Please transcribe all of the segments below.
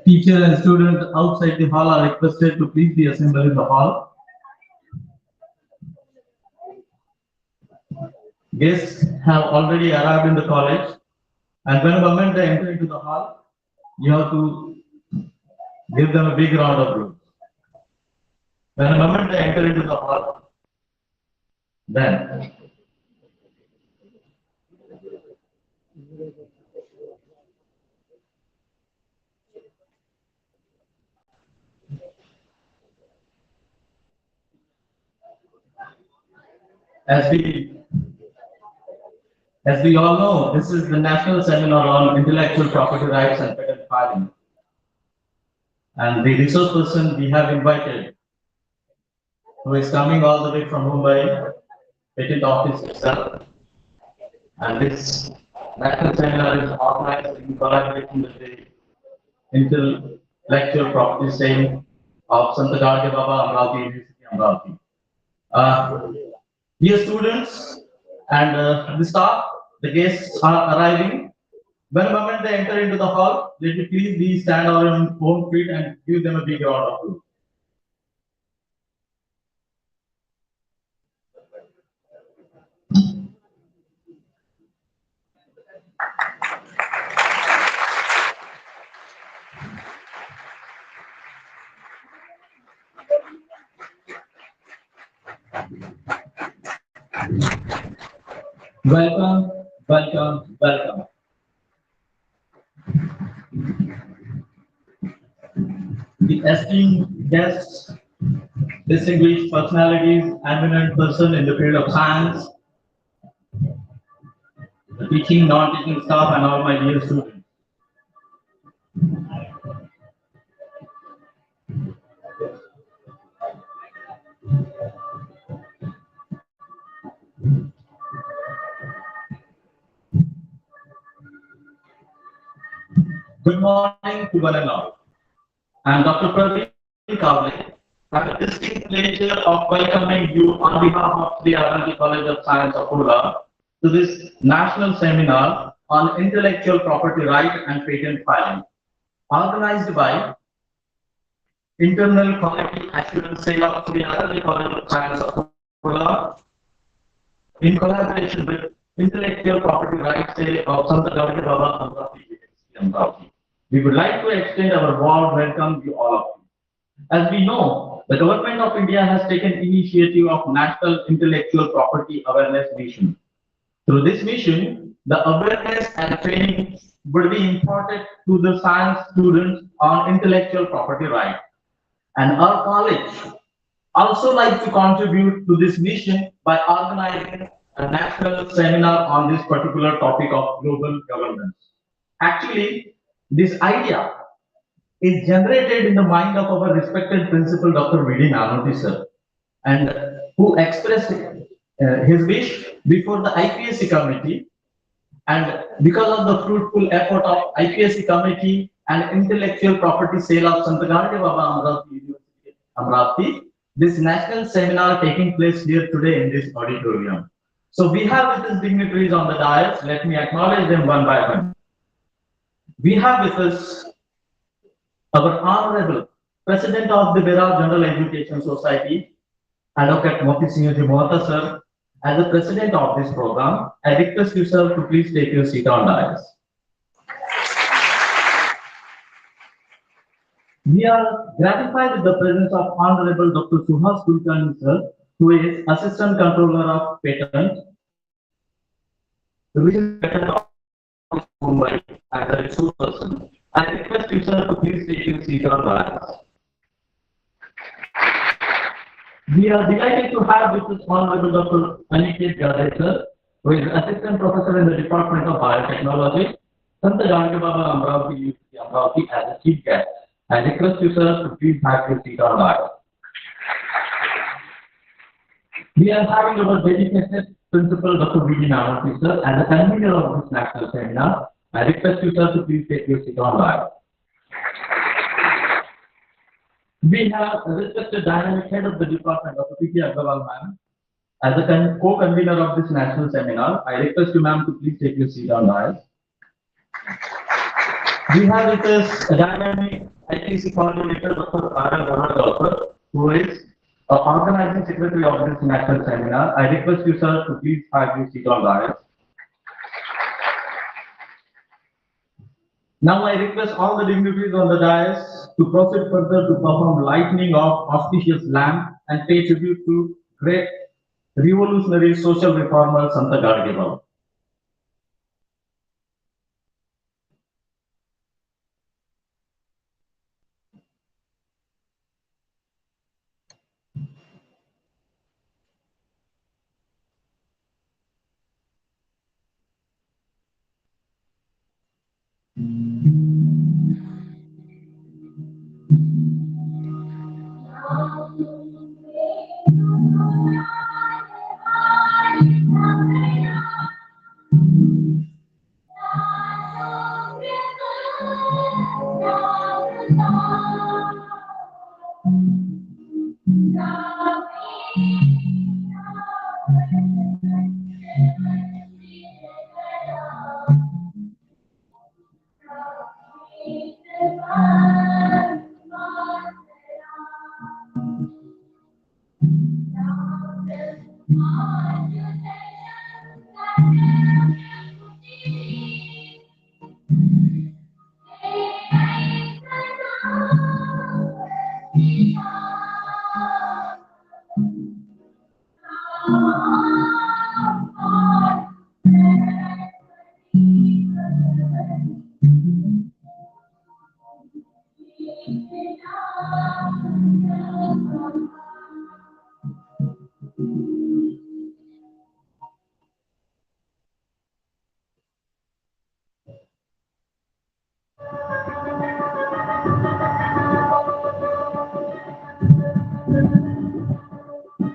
Teacher and students outside the hall are requested to please be assembled in the hall. Guests have already arrived in the college, and when the moment they enter into the hall, you have to give them a big round of applause. When the moment they enter into the hall, then as we all know, this is the National Seminar on Intellectual Property Rights and Patent Filing. And the resource person we have invited, who is coming all the way from Mumbai, Patent Office itself. And this National Seminar is organized in collaboration with the Intellectual Property Sale of Sant Gadge Baba, Amravati University, Amravati. Dear students and the staff, the guests are arriving. When the moment they enter into the hall, let me please stand on your own feet and give them a big round of applause. Welcome, welcome, welcome. The esteemed guests, distinguished personalities, eminent person in the field of science, the teaching, non-teaching staff, and all my dear students. Good morning to one and all. I am Dr. Praveen Kavle. I have the distinct pleasure of welcoming you on behalf of the RLT College of Science of Pune to this national seminar on intellectual property right and patent filing, organized by Internal Quality Assurance Cell of the RLT College of Science of Pune in collaboration with Intellectual Property Rights Cell of Sant Gadge Baba, Amravati. We would like to extend our warm welcome to all of you. As we know, the Government of India has taken initiative of National Intellectual Property Awareness Mission. Through this mission, the awareness and training would be imparted to the science students on intellectual property rights. And our college also like to contribute to this mission by organizing a national seminar on this particular topic of global governance. Actually, this idea is generated in the mind of our respected principal, Dr. V.D. Nanoti sir, and who expressed his wish before the IPSC committee. And because of the fruitful effort of IPSC committee and intellectual property sale of Sant Gadge Baba Amravati University, Amravati, this national seminar taking place here today in this auditorium. So we have with us dignitaries on the dais. Let me acknowledge them one by one. We have with us our Honorable President of the Berar General Education Society, Advocate Moti Singh Mohta sir, as the President of this program. I request you, sir, to please take your seat on dais. We are gratified with the presence of Honorable Dr. Suhas Kulkarni sir, who is Assistant Controller of Patent, Division Patent of Mumbai, as a resource person. I request you, sir, to please take your seat on dais. We are delighted to have with us Honorable Dr. Aniket Gadde sir, who is Assistant Professor in the Department of Biotechnology, Sant Gadge Baba Amravati University, Amravati, as a chief guest. I request you, sir, to please have your seat on dais. We are having our dedicated Principal Dr. V.D. Nanoti sir, as a convener of this national seminar. I request you, sir, to please take your seat on dais. We have requested dynamic head of the department, Dr. P.P. Agarwal, ma'am, as a co-convener of this national seminar. I request you, ma'am, to please take your seat on dais. We have with us a dynamic ITC coordinator, Dr. R.L. who is organizing secretary of this national seminar. I request you, sir, to please have your seat on dais. Now I request all the dignitaries on the dais to proceed further to perform lighting of auspicious lamp and pay tribute to great revolutionary social reformer Santa Gadge Baba.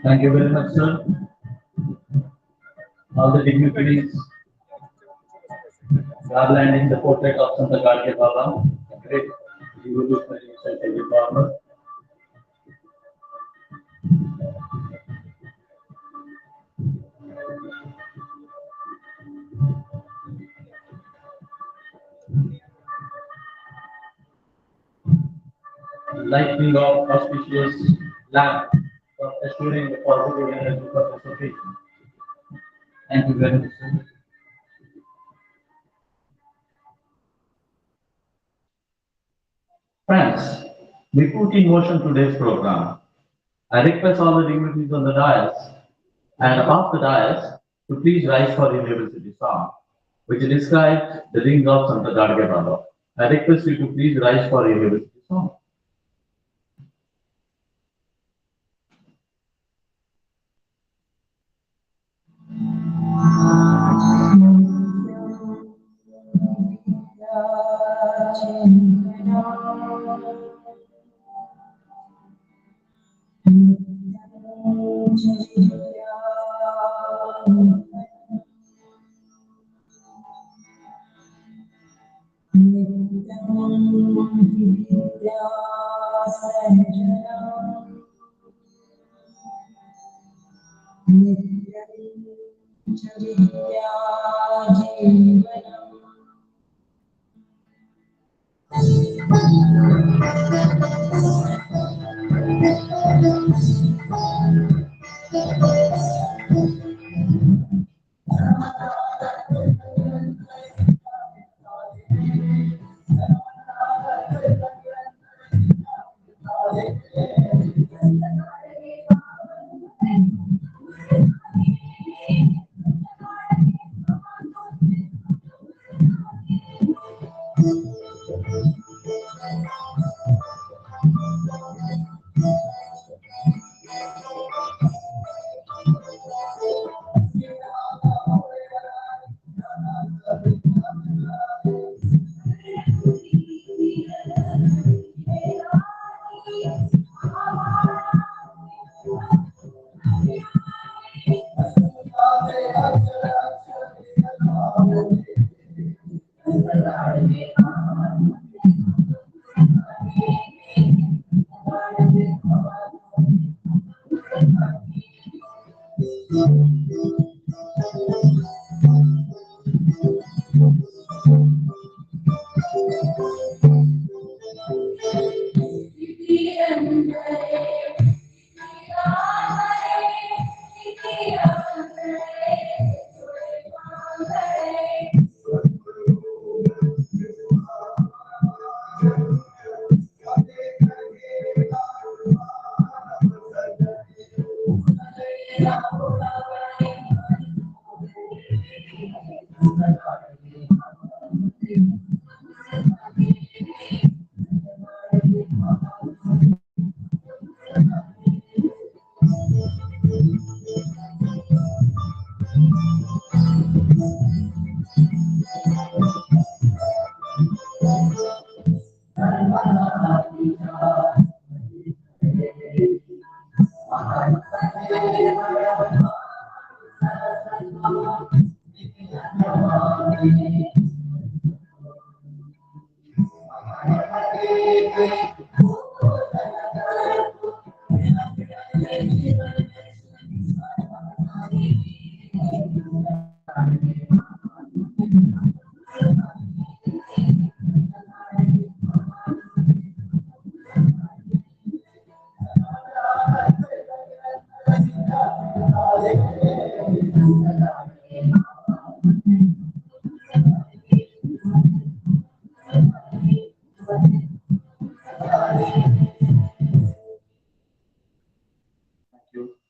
Thank you very much, sir. All the dignitaries garlanding the portrait of Santa Gadge Baba, a great revolutionary social reformer. Lighting of auspicious lamp for assuring the positive energy for the society. Thank you very much, sir. Friends, we put in motion today's program. I request all the dignitaries on the dais and off the dais to please rise for the university song, which describes the rings of Santa Gadge Baba. I request you to please rise for the university song.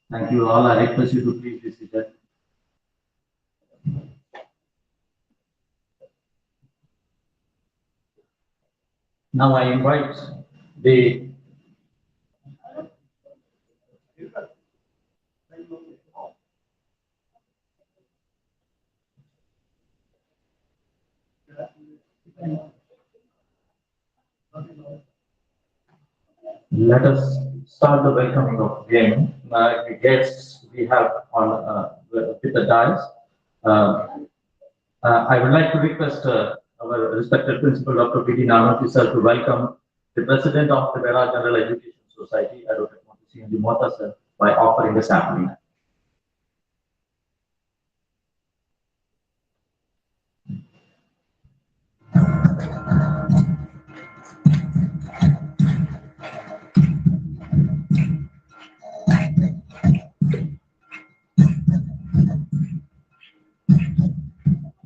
Thank you all. I request you to please be seated. Now I invite the let us start the welcoming of game. The guests we have on with the dais. I would like to request our respected principal, Dr. P.D. Nanoti, sir, to welcome the president of the Vera General Education Society, Advocate Montesi Mota, sir, by offering the sampling.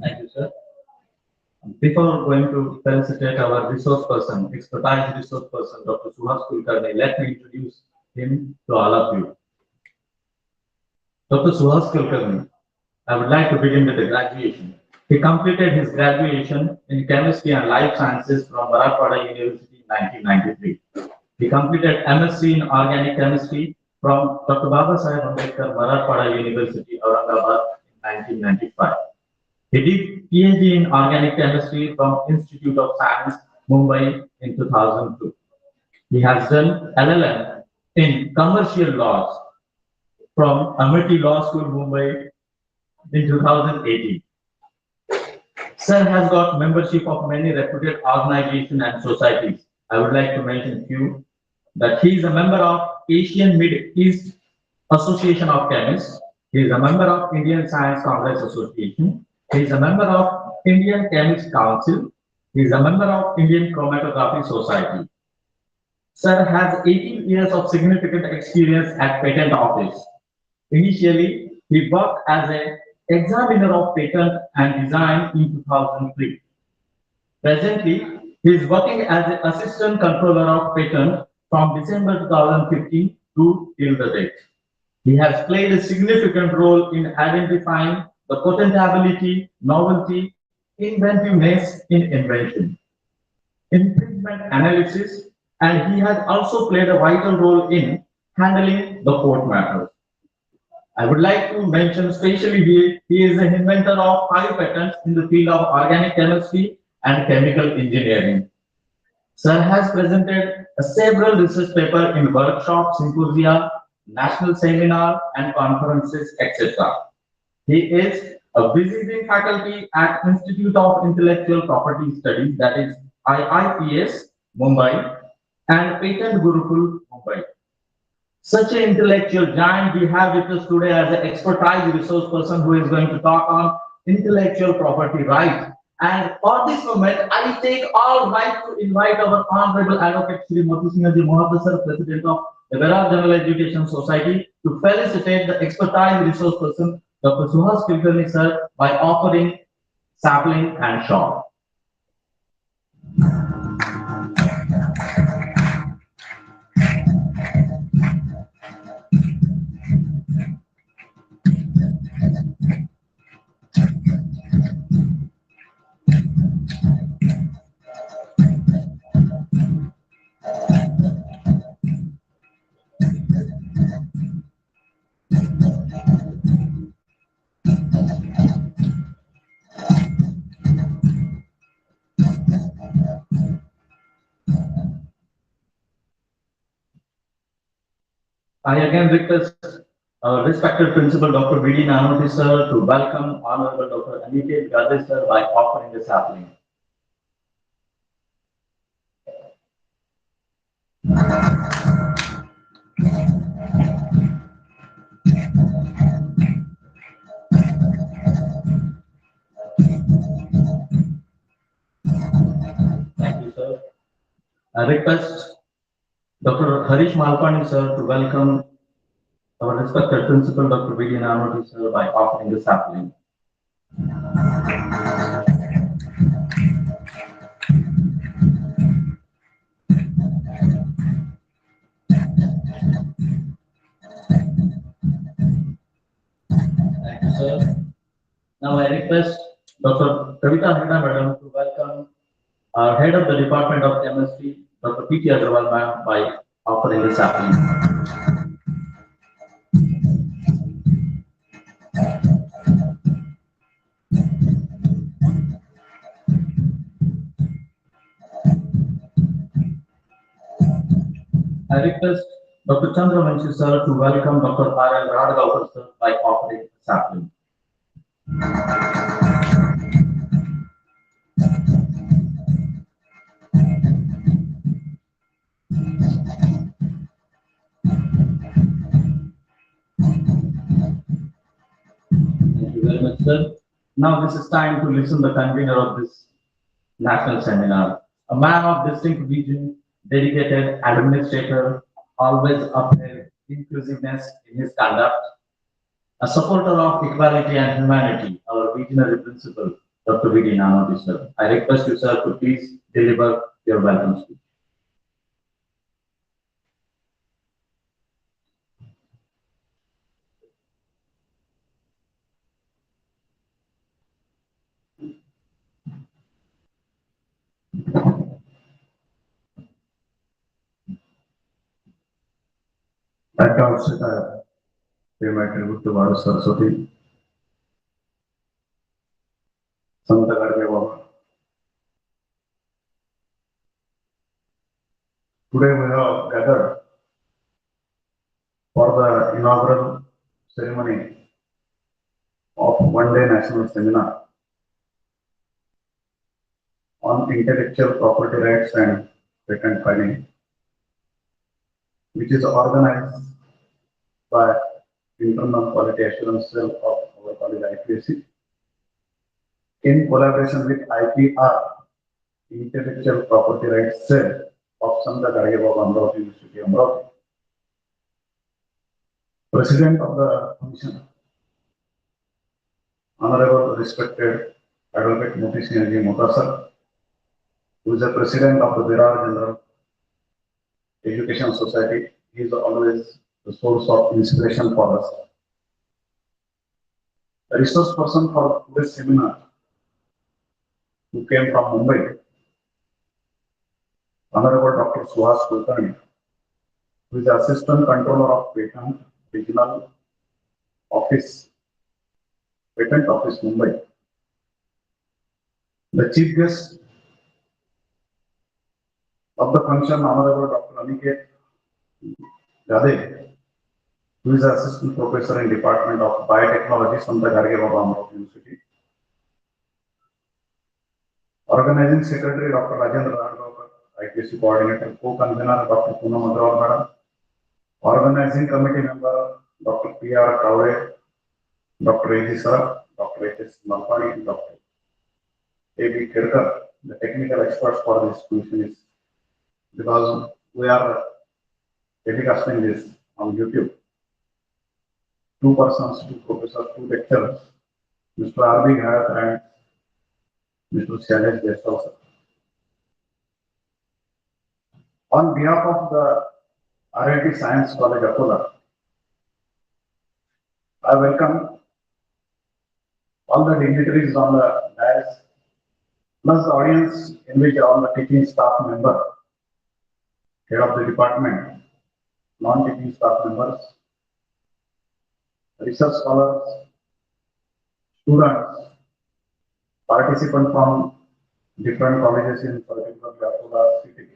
Thank you, sir. Before going to felicitate our resource person, expertise resource person, Dr. Suhas Kulkarni, let me introduce him to all of you. Dr. Suhas Kulkarni, I would like to begin with the graduation. He completed his graduation in chemistry and life sciences from Marathwada University in 1993. He completed MSc in organic chemistry from Dr. Baba Saheb Ambedkar Marathwada University, Aurangabad in 1995. He did PhD in organic chemistry from Institute of Science, Mumbai in 2002. He has done LLM in commercial laws from Amity Law School, Mumbai in 2018. Sir has got membership of many reputed organizations and societies. I would like to mention a few that he is a member of Asian Mid East Association of Chemists. He is a member of Indian Science Congress Association. He is a member of Indian Chemist Council. He is a member of Indian Chromatography Society. Sir has 18 years of significant experience at patent office. Initially, he worked as an examiner of patent and design in 2003. Presently, he is working as an assistant controller of patent from December 2015 to till the date. He has played a significant role in identifying the patentability, novelty, inventiveness in invention, infringement analysis, and he has also played a vital role in handling the court matters. I would like to mention especially he is an inventor of 5 patents in the field of organic chemistry and chemical engineering. Sir has presented several research papers in workshops, symposia, national seminar and conferences, etc. He is a visiting faculty at Institute of Intellectual Property Studies, that is IIPS, Mumbai, and Patent Gurukul, Mumbai. Such an intellectual giant we have with us today as an expertise resource person who is going to talk on intellectual property right. And for this moment, I take all right to invite our Honorable Advocate Sri Moti Singh Ji Mohata Sir, President of the Virar General Education Society, to felicitate the expertise resource person, Dr. Suhas Kulkarni Sir, by offering sapling and shawl. I again request our respected Principal Dr. V.D. Nanoti Sir to welcome Honorable Dr. Aniket Gadde Sir by offering the sapling. Thank you, sir. I request Dr. Harish Malpani Sir to welcome our respected Principal Dr. V.D. Nanoti Sir by offering the sapling. Thank you, sir. Now I request Dr. Kavita Heda Madam to welcome our Head of the Department of Chemistry, Dr. P.T. Agarwal Ma'am, by offering the sapling. I request Dr. Chandra Vanshi Sir to welcome Dr. R.L. Radhagopalan Sir by offering the sapling. Thank you very much, sir. Now this is time to listen to the convener of this national seminar. A man of distinct vision, dedicated administrator, always upheld inclusiveness in his conduct, a supporter of equality and humanity, our visionary principal, Dr. V.D. Nanoti, sir. I request you, sir, to please deliver your welcome speech. At the outset, I pay my tribute to Lord Saraswati, Santa Garge Baba. Today we have gathered for the inaugural ceremony of one-day national seminar on intellectual property rights and patent filing, which is organized by Internal Quality Assurance Cell of our college IPSC in collaboration with IPR, Intellectual Property Rights Cell of Santa Garge Baba Amravati University, Amravati. President of the Commission, Honorable respected Advocate Moti Singh Ji Mohata Sir, who is the President of the Virar General Education Society. He is always the source of inspiration for us. The resource person for today's seminar, who came from Mumbai, Honorable Dr. Suhas Kulkarni, who is the Assistant Controller of Patent Regional Office, Patent Office, Mumbai. The chief guest of the function, Honorable Dr. Aniket Gadde, who is the Assistant Professor in Department of Biotechnology, Santa Garge Baba Amravati University. Organizing Secretary, Dr. Rajendra Radhagopalan, IPSC Coordinator, Co-Convener, Dr. Poonam Agarwal Madam. Organizing Committee Member, Dr. P.R. Kavre, Dr. A.G. Sir. Dr. H.S. Malpani and Dr. A.B. Kirkar, the technical experts for this commission is because we are telecasting this on YouTube. Two persons, two professors, two lecturers, Mr. R.B. Gharat and Mr. Shailesh Desal, sir. On behalf of the RLT Science College, Akola, I welcome all the dignitaries on the dais, plus the audience in which all the teaching staff members, head of the department, non-teaching staff members, research scholars, students, participants from different colleges in particular Akola city.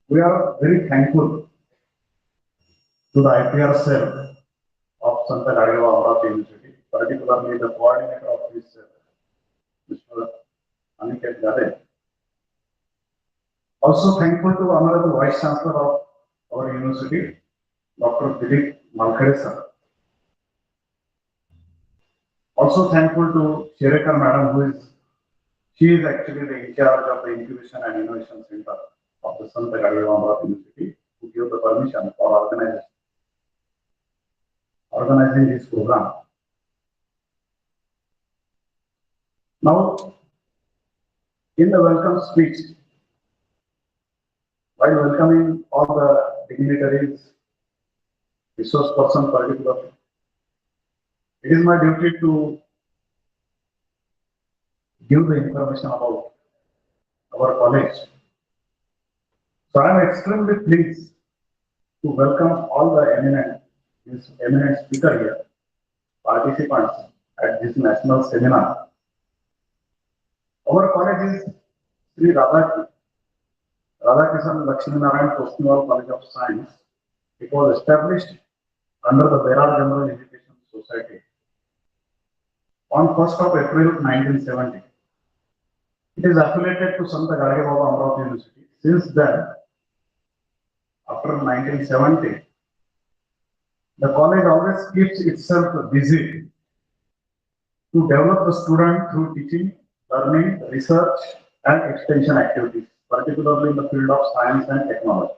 We are very thankful to the IPR cell of Santa Gadeva Amravati University, particularly the coordinator of this cell, Mr. Aniket Gade. Also thankful to Honorable Vice Chancellor of our university, Dr. Dilip Malkhare sir. Also thankful to Sherekar madam, she is actually the in charge of the Incubation and Innovation Center of the Santa Gadeva Amravati University, who gave the permission for organizing this program. Now, in the welcome speech, while welcoming all the dignitaries, resource person particularly, it is my duty to give the information about our college. So I am extremely pleased to welcome all the eminent speaker here, participants at this national seminar. Our college is Sri Radhakrishan Lakshminarayan Postniwal College of Science. It was established under the Berar General Education Society on 1st of April 1970. It is affiliated to Santa Gadeva Amravati University. Since then, after 1970, the college always keeps itself busy to develop the student through teaching, learning, research, and extension activities, particularly in the field of science and technology.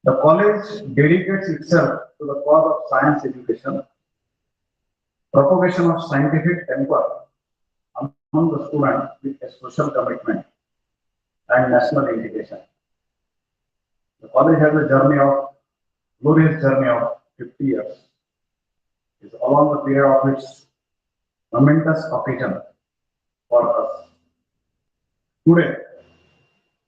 The college dedicates itself to the cause of science education, propagation of scientific temper among the students with a social commitment and national integration. The college has a glorious journey of 50 years. It's along the period of its momentous occasion for us. Today,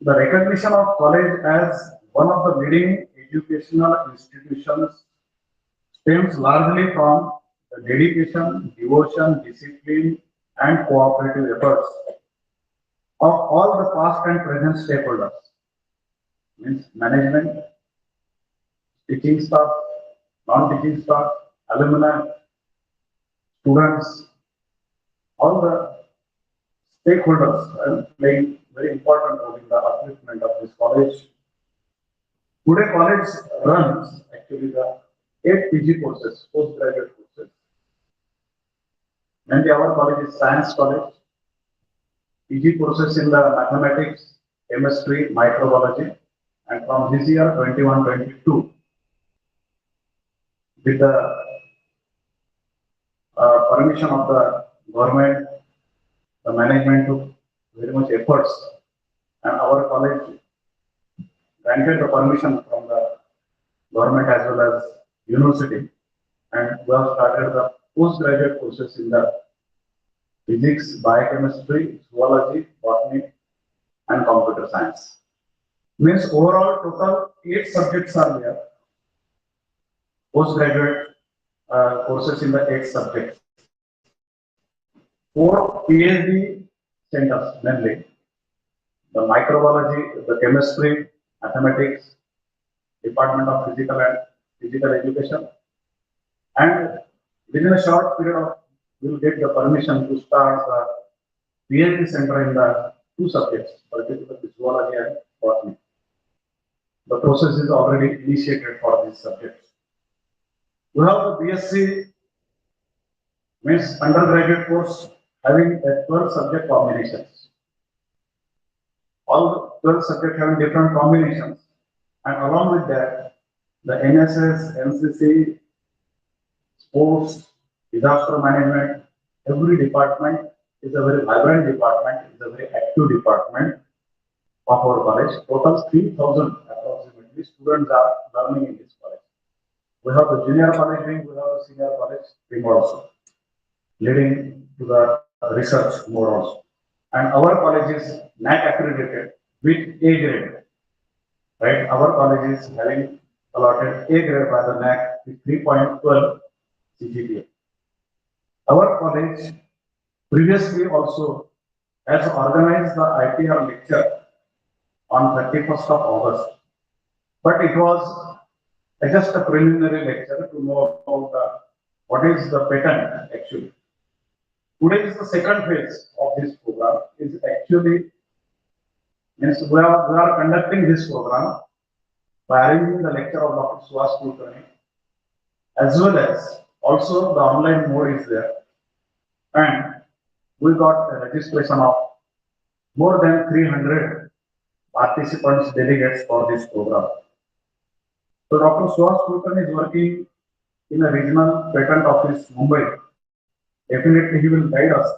the recognition of college as one of the leading educational institutions stems largely from the dedication, devotion, discipline, and cooperative efforts of all the past and present stakeholders, means management, teaching staff, non-teaching staff, alumni, students, all the stakeholders are playing very important role in the upliftment of this college. Today, college runs actually the 8 PG courses, postgraduate courses. Mainly our college is science college. PG courses in the mathematics, chemistry, microbiology, and from this year 21-22, with the permission of the government, the management took very much efforts, and our college granted the permission from the government as well as university, and we have started the postgraduate courses in the physics, biochemistry, zoology, botany, and computer science. Means overall total 8 subjects are there. Postgraduate courses in the 8 subjects. 4 PhD centers, mainly the microbiology, the chemistry, mathematics, Department of Physical Education, and within a short period of, we will get the permission to start the PhD center in the 2 subjects, particularly zoology and botany. The process is already initiated for these subjects. We have the BSc, means undergraduate course having a 12 subject combinations. All the 12 subjects having different combinations, and along with that, the NSS, NCC, sports, disaster management, every department is a very vibrant department, is a very active department of our college. Total 3,000 approximately students are learning in this college. We have the junior college wing, we have the senior college wing also, leading to the research more also. And our college is NAC accredited with A grade, right? Our college is having allotted A grade by the NAC with 3.12 CGPA. Our college previously also has organized the IPR lecture on 31st of August, but it was just a preliminary lecture to know about what is the patent actually. Today is the second phase of this program. Is actually means we are conducting this program by arranging the lecture of Dr. Suhas Kulkarni, as well as also the online mode is there, and we got a registration of more than 300 participants, delegates for this program. So Dr. Suhas Kulkarni is working in a regional patent office, Mumbai. Definitely he will guide us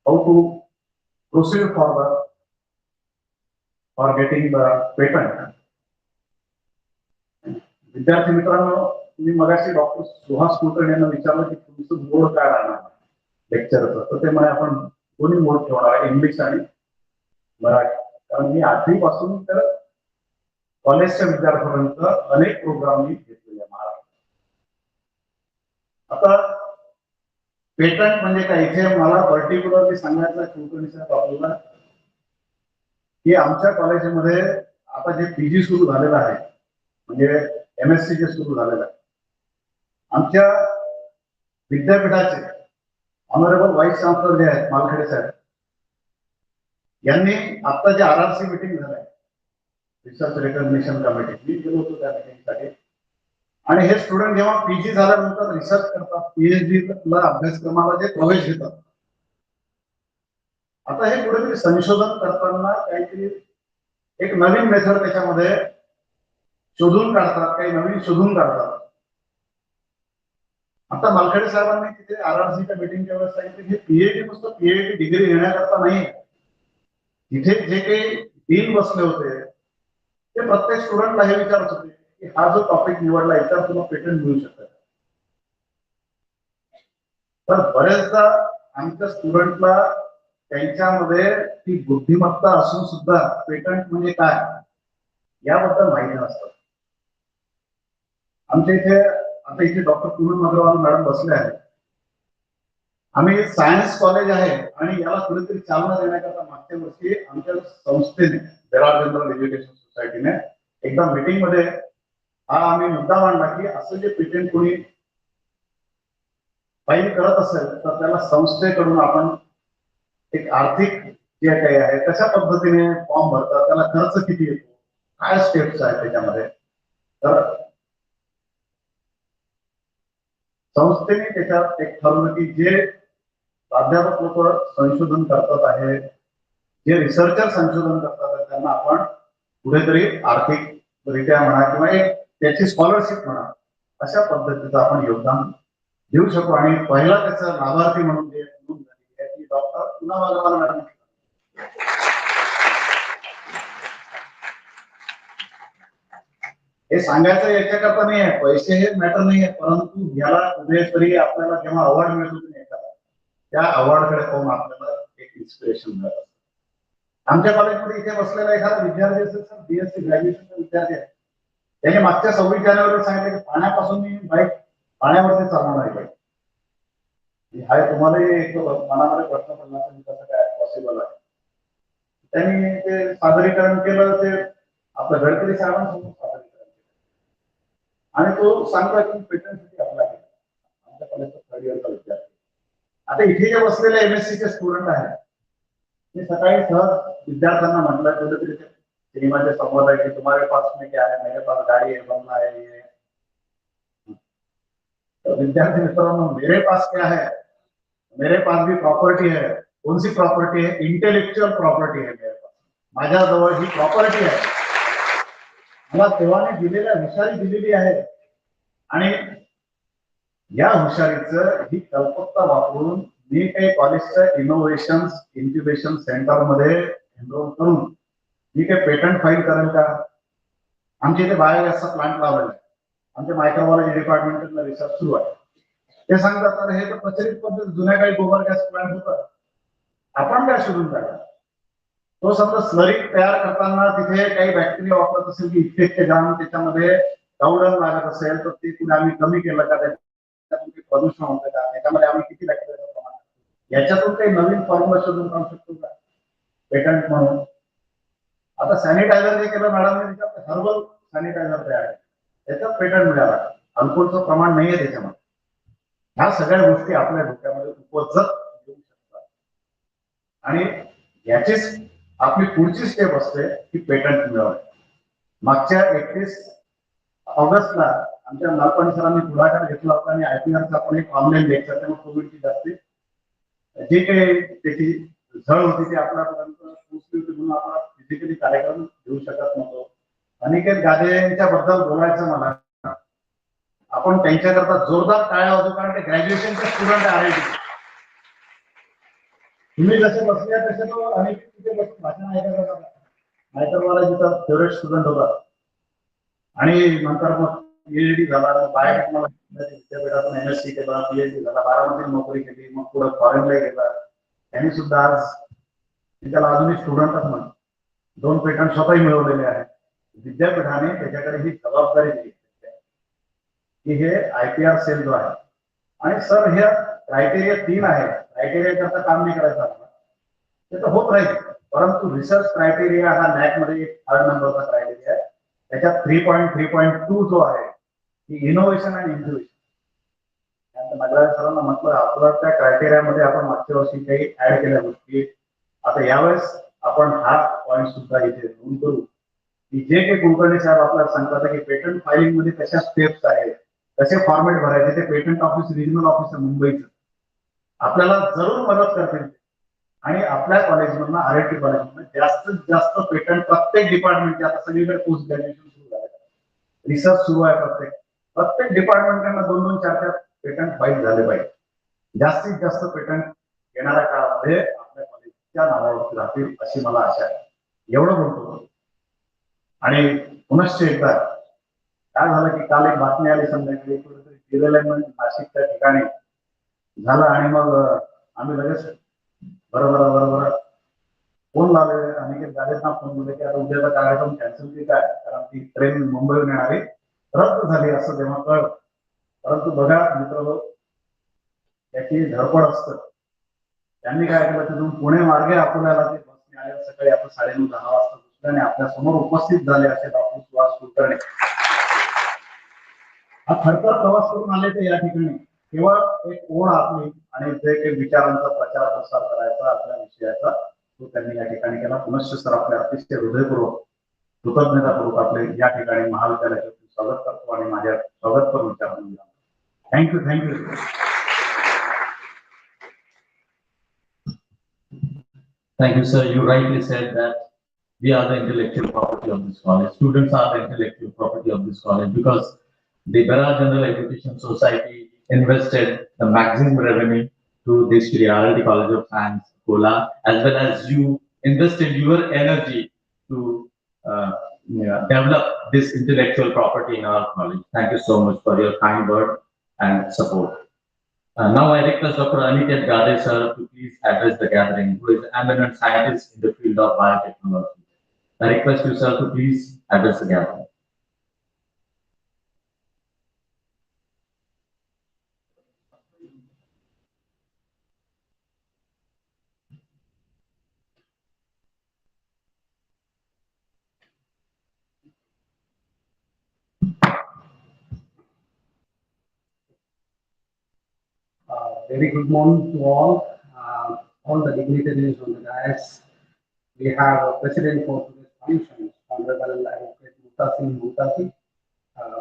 how to proceed further for getting the patent. विद्यार्थी मित्रांनो, तुम्ही मगाशी doctor Suhas Kulkarni यांना विचारलं की तुमचं mode काय राहणार लेक्चरचं, तर ते मला आपण दोन्ही मोड ठेवणार आहे, इंग्लिश आणि मराठी. कारण मी 8वी पासून तर कॉलेजच्या विद्यार्थ्यांपर्यंत अनेक प्रोग्राम मी घेतलेले महाराष्ट्रात. आता पेटंट म्हणजे काय, इथे मला पर्टिक्युलरली सांगायचं कुलकर्णी साहेब आपल्याला की आमच्या कॉलेजमध्ये आता जे पीजी सुरू झालेलं आहे, म्हणजे एमएससी जे सुरू झालेलं आहे, आमच्या विद्यापीठाचे ऑनरेबल व्हाईस चान्सलर जे आहेत मालखेडे साहेब यांनी आता जे RRC मीटिंग झालंय, रिसर्च रिकॉग्निशन कमिटी, मी गेलो होतो त्या मीटिंगसाठी. आणि हे स्टुडंट जेव्हा पीजी झाल्यानंतर रिसर्च करतात, PhD ला अभ्यासक्रमाला जे प्रवेश घेतात, आता हे कुठेतरी संशोधन करताना काहीतरी एक नवीन मेथड त्याच्यामध्ये शोधून काढतात, काही नवीन शोधून काढतात. आता मालखेडे साहेबांनी तिथे RRCच्या मीटिंगच्या वेळेस सांगितलं की PhD नुसतं PhD डिग्री घेण्याकरता नाही, तिथे जे काही डीन बसले होते ते प्रत्येक स्टुडंटला हे विचारत होते की हा जो टॉपिक निवडला याच्यावर तुला पेटंट मिळू शकतं. तर बरेचदा आमच्या स्टुडंटला त्यांच्यामध्ये ती बुद्धिमत्ता असून सुद्धा पेटंट म्हणजे काय याबद्दल माहिती नसतं. आमच्या इथे आता इथे डॉक्टर पूनम अग्रवाल मॅडम बसले आहेत. आम्ही सायन्स कॉलेज आहे आणि याला कुठेतरी चालना देण्याकरता मागच्या वर्षी आमच्या संस्थेने बेरार जनरल एज्युकेशन सोसायटीने एकदा मीटिंग मध्ये हा आम्ही मुद्दा मांडला की असं जे पेटंट कोणी फाईल करत असेल तर त्याला संस्थेकडून आपण एक आर्थिक जे काही आहे कशा पद्धतीने फॉर्म भरतात, त्याला खर्च किती येतो, काय स्टेप्स आहेत त्याच्यामध्ये. तर संस्थेने त्याच्यात एक ठरवलं की जे प्राध्यापक लोक संशोधन करतात आहे, जे रिसर्चर संशोधन करतात आहे, त्यांना आपण कुठेतरी आर्थिकरित्या म्हणा किंवा एक त्याची स्कॉलरशिप म्हणा अशा पद्धतीचं आपण योगदान देऊ शकू. आणि पहिला त्याचा लाभार्थी म्हणून जे नोंद झाली आहे ती डॉक्टर इनाउगुरल मॅडम. हे सांगायचं याच्याकरता नाही आहे, पैसे हे मॅटर नाही आहे, परंतु याला कुठेतरी आपल्याला जेव्हा अवॉर्ड मिळतो त्या अवॉर्डकडे पाहून आपल्याला एक इन्स्पिरेशन मिळतं. आमच्या कॉलेजमध्ये इथे बसलेला एखादा विद्यार्थी असेल सर, BSc ग्रॅज्युएशनचा विद्यार्थी आहे, त्याने मागच्या 26 जानेवारीला सांगितलं की पाण्यापासून मी बाईक पाण्यावरती चालवणार आहे. हाय तुम्हाला एक मनामध्ये प्रश्न पडला असेल कसं काय पॉसिबल आहे. त्यांनी ते सादरीकरण केलं, ते आपल्या गडकरी साहेबांसमोर सादरीकरण केलं आणि तो सांगतो की पेटंटसाठी अप्लाय केला. आमच्या कॉलेजचा 3rd इयरचा विद्यार्थी. आता इथे जे बसलेले MSc चे स्टुडंट आहेत, मी सकाळी सहज विद्यार्थ्यांना म्हटलं कुठेतरी सिनेमाचे संवाद आहे की तुम्हारे पास में क्या है, मेरे पास गाड़ी है, बंगला है, ये तो विद्यार्थी मित्रों, मेरे पास क्या है? मेरे पास भी प्रॉपर्टी है. कौन सी प्रॉपर्टी है? इंटेलेक्चुअल प्रॉपर्टी है मेरे पास. माझ्याजवळ ही प्रॉपर्टी आहे. मला देवाने दिलेल्या हुशारी दिलेली आहे आणि या हुशारीचं ही कल्पकता वापरून मी काही कॉलेजच्या इनोव्हेशन इन्क्युबेशन सेंटर मध्ये एनरोल करून मी काही पेटंट फाईल करेल का? आमच्या इथे बायोगॅसचा प्लांट लावलेला आहे. आमच्या मायक्रोबायोलॉजी डिपार्टमेंटला रिसर्च सुरू आहे. ते सांगतात तर हे तर प्रचलित पद्धत, जुन्या काळी गोबर गॅस प्लांट होता, आपण काय शोधून काढला? तो समजा स्लरी तयार करताना तिथे काही बॅक्टेरिया वापरत असेल की इतके ग्राम त्याच्यामध्ये पावडर लागत असेल तर ते कुठे आम्ही कमी केलं का? त्याच्यातून काही प्रदूषण होतं का? त्याच्यामध्ये आम्ही किती बॅक्टेरियाचं प्रमाण, याच्यातून काही नवीन फॉर्म्युला शोधून काढू शकतो का पेटंट म्हणून? आता सॅनिटायझर जे केलं मॅडमने, त्याच्यात हर्बल सॅनिटायझर तयार आहे, त्याच्यात पेटंट मिळाला. अल्कोहोलचं प्रमाण नाहीये त्याच्यामध्ये. ह्या सगळ्या गोष्टी आपल्या डोक्यामध्ये उपजत येऊ शकतात आणि याचीच आपली पुढची स्टेप असते की पेटंट मिळवणे. मागच्या 31 ऑगस्टला आमच्या नालपाणी सरांनी पुढाकार घेतला होता आणि IPRचा आपण एक ऑनलाईन लेक्चर, त्यामुळे कोविडची जास्ती जे काही त्याची झळ होती ती आपल्यापर्यंत पोहोचली होती म्हणून आपण फिजिकली कार्यक्रम घेऊ शकत नव्हतो. अनिकेत गादे यांच्याबद्दल बोलायचं मला, आपण त्यांच्याकरता जोरदार टाळ्या वाजवू, कारण ते ग्रॅज्युएशनचे स्टुडंट आहे. तुम्ही जसे बसले तसे तो अनिकेत तिथे बसून भाषण ऐकायला जातात. मायक्रोबायोलॉजीचा फेवरेट स्टुडंट होता आणि नंतर मग PhD झाला, बायोटेक्नॉलॉजी विद्यापीठातून MSc केला, PhD झाला, बारामतीत नोकरी केली, मग पुढे फॉरेनला गेला. त्यांनी सुद्धा आज त्याला अजूनही स्टुडंटच म्हणतो. 2 पेटंट स्वतःही मिळवलेले आहेत. विद्यापीठाने त्याच्याकडे ही जबाबदारी दिली की हे IPR सेल जो आहे, आणि सर हे क्रायटेरिया 3 आहे. क्रायटेरिया करता काम नाही करायचं आपलं, ते तर होत राहील, परंतु रिसर्च क्रायटेरिया हा नॅक मध्ये एक 3rd नंबरचा क्रायटेरिया आहे. त्याच्यात 3.3.2 जो आहे की इनोव्हेशन अँड इन्क्युबेशन. नगराज सरांना म्हटलं आपल्या त्या क्रायटेरियामध्ये आपण मागच्या वर्षी काही ऍड केल्या गोष्टी, आता यावेळेस आपण हा पॉईंट सुद्धा इथे नोंद करू की जे काही कुलकर्णी साहेब आपल्याला सांगतात की पेटंट फायलिंग मध्ये कशा स्टेप्स आहेत, कसे फॉर्मॅट भरायचे, ते पेटंट ऑफिस रिजनल ऑफिस मुंबईचं आपल्याला जरूर मदत करतील. आणि आपल्या कॉलेजमधनं RLT कॉलेजमधनं जास्तीत जास्त पेटंट प्रत्येक डिपार्टमेंटचे, आता सगळीकडे पोस्ट ग्रॅज्युएशन सुरू झालं, रिसर्च सुरू आहे, प्रत्येक डिपार्टमेंटकडनं 2-2, 4-4 पेटंट फाईल झाले पाहिजे. जास्तीत जास्त पेटंट येणाऱ्या काळामध्ये आपल्या कॉलेजच्या नावावरती राहतील अशी मला आशा आहे. एवढं बोलतो. आणि पुनश्च एकदा काय झालं की काल एक बातमी आली संध्याकाळी, कुठेतरी डिरेलमेंट नाशिकच्या ठिकाणी झालं आणि मग आम्ही लगेच बरोबर फोन लावले. अनिकेत गाडेंना फोन केले की आता उद्याचा कार्यक्रम कॅन्सल केला आहे, कारण ती ट्रेन मुंबईहून येणारी रद्द झाली असं तेव्हा कळलं. परंतु बघा मित्र, त्याची धडपड असतं. त्यांनी काय केलं, तिथून पुणे मार्गे अकोल्याला ते बसने आले. सकाळी आपण 9:30-10 वाजता दुसऱ्याने आपल्या समोर उपस्थित झाले असे डॉक्टर सुहास कुलकर्णी. हा खडतर प्रवास करून आले ते या ठिकाणी केवळ एक ओढ आपली आणि जे काही विचारांचा प्रचार प्रसार करायचा आपल्या विषयाचा, तो त्यांनी या ठिकाणी केला. पुनश्च सर आपल्या अतिशय हृदयपूर्वक कृतज्ञतापूर्वक आपले या ठिकाणी महाविद्यालयाचे स्वागत करतो आणि माझ्या स्वागत करून विचार म्हणून thank you. Thank you, sir. You rightly said that we are the intellectual property of this college. Students are the intellectual property of this college because the Bera General Education Society invested the maximum revenue to this RLT College of Science, Kola, as well as you invested your energy to develop this intellectual property in our college. Thank you so much for your kind word and support. Now I request Dr. Aniket Gade sir to please address the gathering, who is an eminent scientist in the field of biotechnology. I request you sir to please address the gathering. Very good morning to all the dignitaries on the dais. We have a president for today's function, Honorable Advocate Mutasi,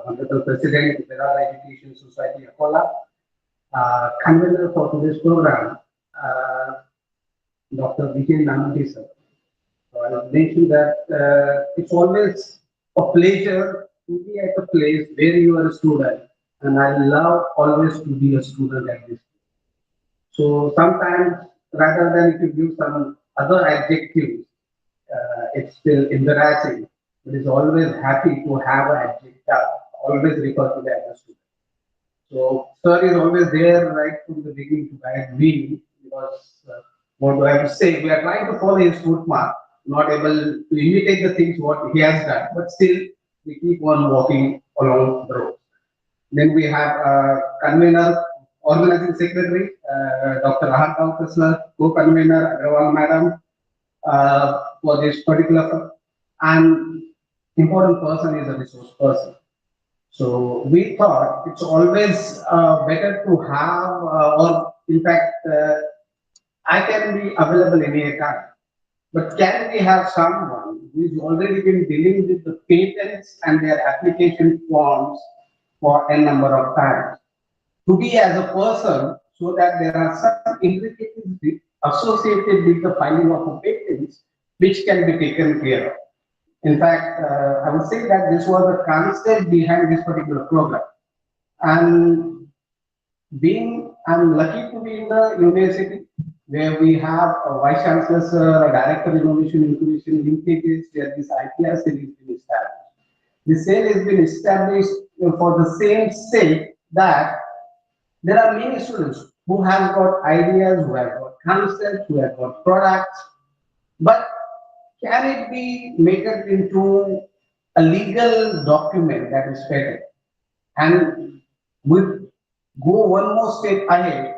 Honorable President, Vedara Education Society, Akola, convener for today's program, Dr. Vijay Namdi sir. So I will mention that it's always a pleasure to be at a place where you are a student, and I love always to be a student at this. So sometimes, rather than if you give some other adjectives, it's still embarrassing. It is always happy to have an adjective, always refer to the other student. So, sir is always there right from the beginning to guide me because what do I have to say? We are trying to follow his footmark, not able to imitate the things what he has done, but still we keep on walking along the road. Then we have convener, organizing secretary, Dr. Rahat Kaukar sir, co-convener Agrawal madam for this particular, and important person is a resource person. So we thought it's always better to have, or in fact, I can be available any time. But can we have someone who's already been dealing with the patents and their application forms for a number of times? To be as a person, so that there are some intricacies associated with the filing of a patent which can be taken care of. In fact, I would say that this was the concept behind this particular program. And being, I'm lucky to be in the university where we have a vice chancellor, sir, a director of innovation, incubation, linkages, where this IPR cell has been established. The cell has been established for the same sake that there are many students who have got ideas, who have got concepts, who have got products, but can it be made it into a legal document that is patent? And we go one more step ahead.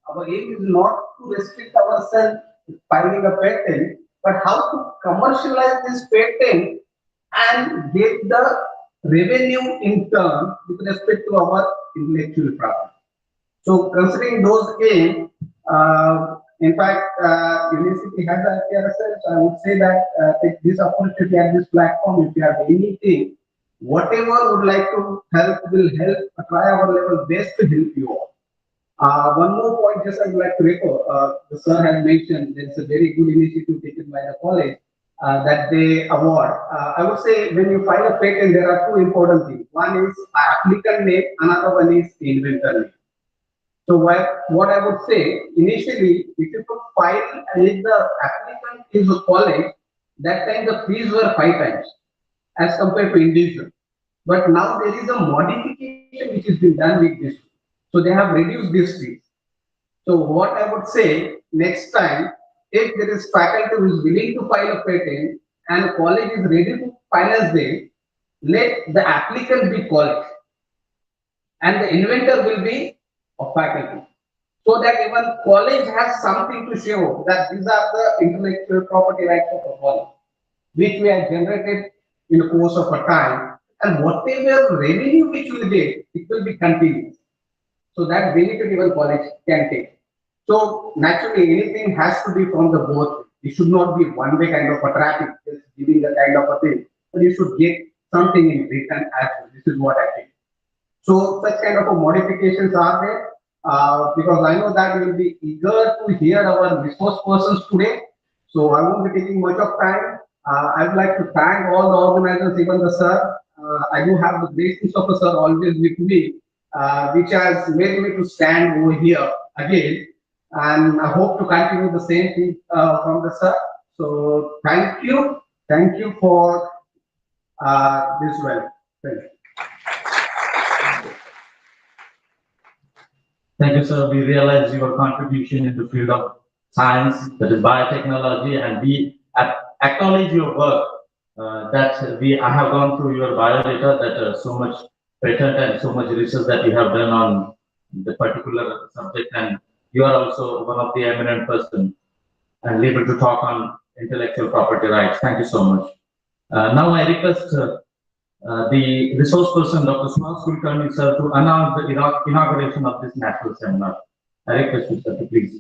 Our aim is not to restrict ourselves to filing a patent, but how to commercialize this patent and get the revenue in turn with respect to our intellectual property. So considering those aims, in fact, university has a IPRSL, so I would say that take this opportunity at this platform. If you have anything, whatever would like to help, will help. Try our level best to help you all. One more point, just I would like to recall. The sir has mentioned there is a very good initiative taken by the college that they award. I would say when you file a patent, there are two important things. One is applicant name, another one is inventor name. So what I would say, initially, if you could file and if the applicant is a college, that time the fees were 5 times as compared to individual. But now there is a modification which has been done with this. So they have reduced this fees. So what I would say, next time, if there is faculty who is willing to file a patent and college is ready to finance them, let the applicant be college and the inventor will be of faculty, so that even college has something to show that these are the intellectual property rights of a college, which we have generated in the course of a time, and whatever revenue which we get, it will be continuous. So that benefit even college can take. So naturally, anything has to be from the both. It should not be one way kind of a traffic, just giving the kind of a thing, but you should get something in return as well. This is what I think. So such kind of a modifications are there, because I know that you will be eager to hear our resource persons today. So I won't be taking much of time. I would like to thank all the organizers, even the sir. I do have the blessings of the sir always with me, which has made me to stand over here again. And I hope to continue the same thing from the sir. So thank you for this well. Thank you. Thank you, sir. We realize your contribution in the field of science, that is biotechnology, and we acknowledge your work. I have gone through your biodata, that so much patent and so much research that you have done on the particular subject, and you are also one of the eminent person and able to talk on intellectual property rights. Thank you so much. Now I request the resource person, Dr. Suhas Kulkarni, sir, to announce the inauguration of this national seminar. I request you, sir, to please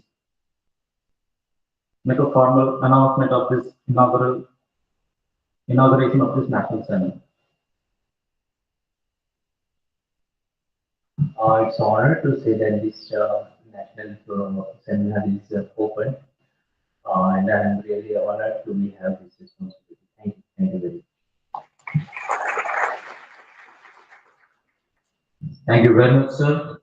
make a formal announcement of this inauguration of this national seminar. It's an honor to say that this national seminar is open, and I'm really honored to be have this responsibility. Thank you very much. Thank you very much, sir.